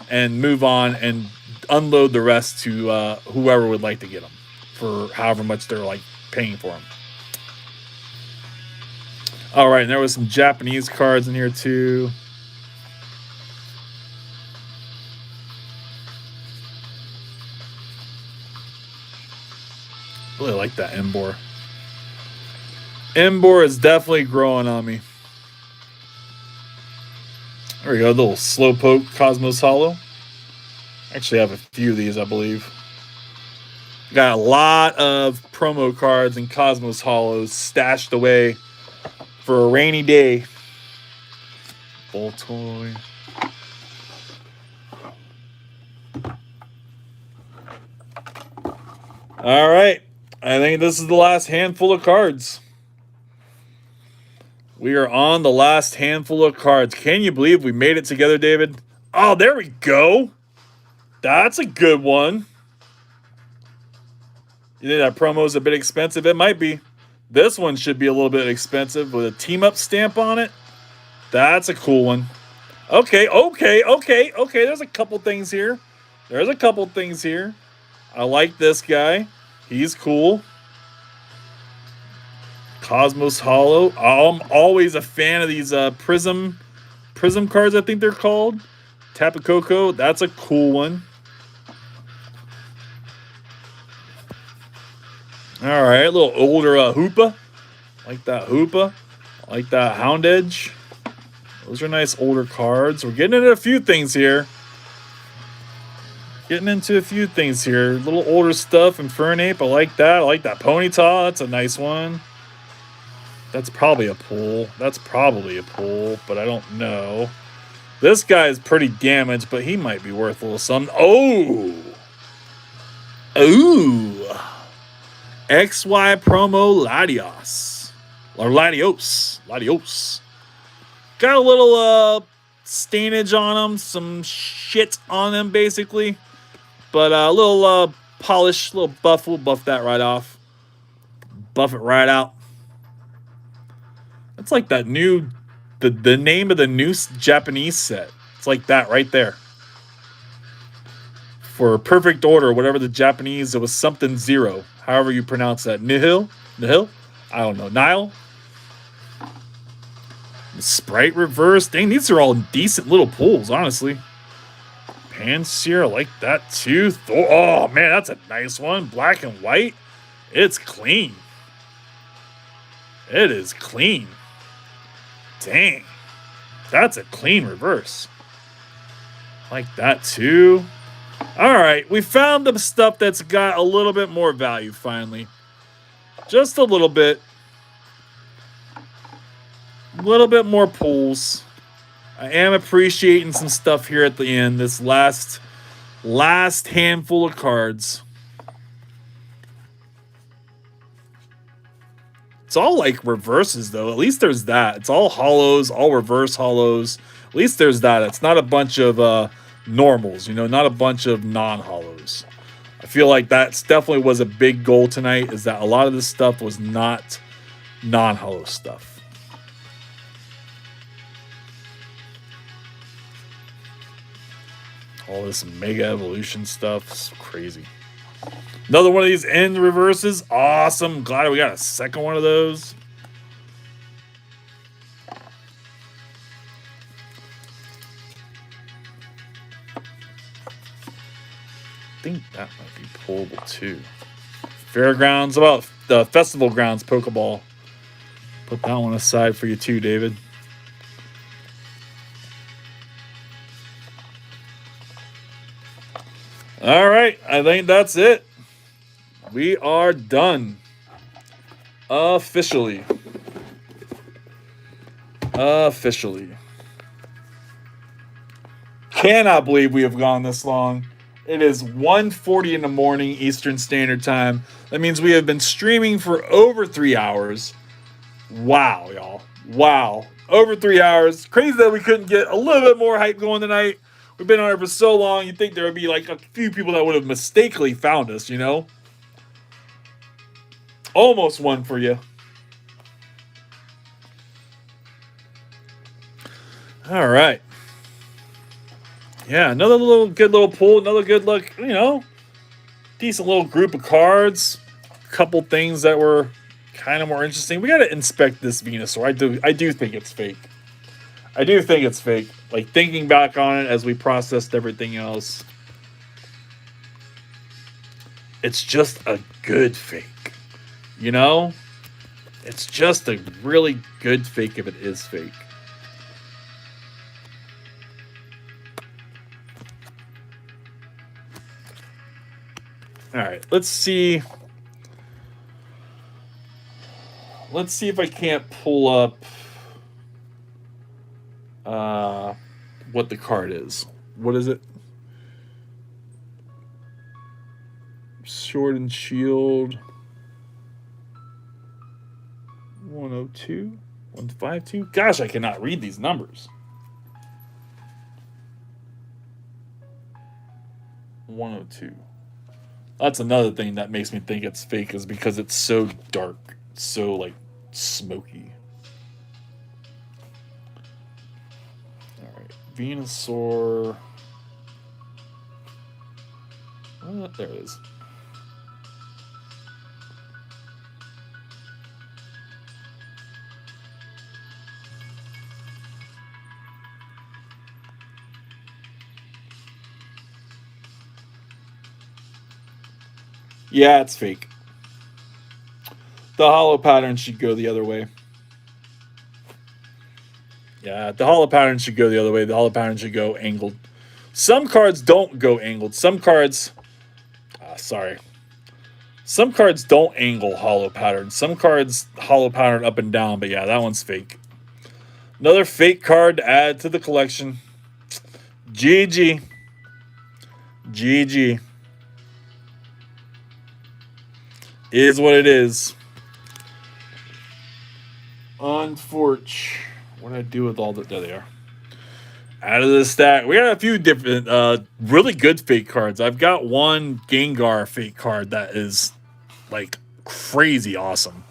[SPEAKER 1] and move on and unload the rest to whoever would like to get them for however much they're like paying for them. All right, and there was some Japanese cards in here too. Really like that Embor. Embor is definitely growing on me. There we go, a little Slowpoke Cosmos Hollow. Actually, I have a few of these, I believe. Got a lot of promo cards and Cosmos Hollows stashed away for a rainy day. Voltoy. All right. I think this is the last handful of cards. We are on the last handful of cards. Can you believe we made it together, David? Oh, there we go. That's a good one. You think that promo is a bit expensive? It might be. This one should be a little bit expensive with a team-up stamp on it. That's a cool one. Okay. There's a couple things here. I like this guy. He's cool. Cosmos Hollow. I'm always a fan of these Prism cards, I think they're called. Tapu Koko. That's a cool one. All right, a little older Hoopa. Like that Hoopa. I like that Hound Edge. Those are nice older cards. We're getting into a few things here. Little older stuff. Infernape. I like that. I like that Ponyta. That's a nice one. That's probably a pull. But I don't know. This guy is pretty damaged, but he might be worth a little something. Oh! Ooh! XY promo Latios. Or Latios. Got a little stainage on him. Some shit on him, basically. But a little polish, little buff. We'll buff that right off. Buff it right out. That's like that new... The name of the new Japanese set. It's like that right there. For perfect order, whatever the Japanese, it was something zero. However you pronounce that. Nihil? I don't know. Nile? Sprite reverse. Dang, these are all decent little pulls, honestly. Panseer, I like that too. Oh, man, that's a nice one. Black and white. It's clean. It is clean. Dang. That's a clean reverse. Like that too. All right. We found the stuff that's got a little bit more value finally. Just a little bit. A little bit more pulls. I am appreciating some stuff here at the end. This last handful of cards. It's all like reverses, though. At least there's that. It's all hollows, all reverse hollows. At least there's that. It's not a bunch of normals, not a bunch of non-hollows. I feel like that definitely was a big goal tonight, is that a lot of this stuff was not non-hollow stuff. All this Mega Evolution stuff is crazy. Another one of these end reverses. Awesome. Glad we got a second one of those. I think that might be pullable too. Fairgrounds. About the Festival Grounds Pokeball. Put that one aside for you too, David. All right. I think that's it. We are done. Officially. Cannot believe we have gone this long. It is 1:40 in the morning Eastern Standard Time. That means we have been streaming for over 3 hours. Wow, y'all. Wow. Over 3 hours. Crazy that we couldn't get a little bit more hype going tonight. We've been on it for so long. You'd think there would be like a few people that would have mistakenly found us, Almost one for you. All right. Yeah, another good little pull, another good look, decent little group of cards. A couple things that were kind of more interesting. We got to inspect this Venusaur. I do think it's fake. Like thinking back on it as we processed everything else, it's just a good fake. It's just a really good fake if it is fake. All right, let's see. Let's see if I can't pull up what the card is. What is it? Sword and Shield. 102, 152. Gosh, I cannot read these numbers. 102. That's another thing that makes me think it's fake, is because it's so dark, so like smoky. All right, Venusaur. There it is. Yeah, it's fake. The hollow pattern should go the other way. Yeah, the hollow pattern should go the other way. The hollow pattern should go angled. Some cards don't go angled. Some cards, sorry. Some cards don't angle hollow pattern. Some cards hollow pattern up and down. But yeah, that one's fake. Another fake card to add to the collection. GG. GG. Is what it is. Unfortunate. What did I do with all the... There they are. Out of the stack. We got a few different, really good fake cards. I've got one Gengar fake card that is, like, crazy awesome.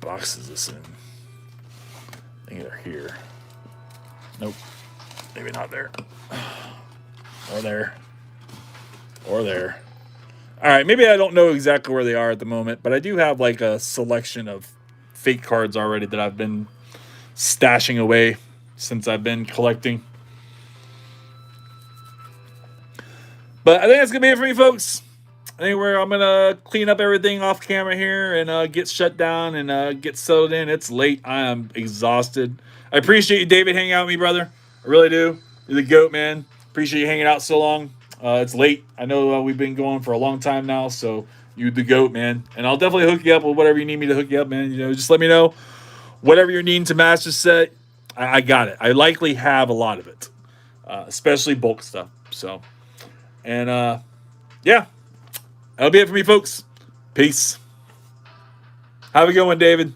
[SPEAKER 1] Box is this in? I think they're here. Nope. Maybe not there. Or there. Or there. All right, maybe I don't know exactly where they are at the moment, but I do have like a selection of fake cards already that I've been stashing away since I've been collecting. But I think that's going to be it for me, folks. I think I'm going to clean up everything off camera here and get shut down and get settled in. It's late. I am exhausted. I appreciate you, David, hanging out with me, brother. I really do. You're the GOAT, man. Appreciate you hanging out so long. It's late. I know we've been going for a long time now, so you the GOAT, man. And I'll definitely hook you up with whatever you need me to hook you up, man. You know, just let me know. Whatever you're needing to master set, I got it. I likely have a lot of it, especially bulk stuff. So, and yeah, that'll be it for me, folks. Peace. Have a good one, David.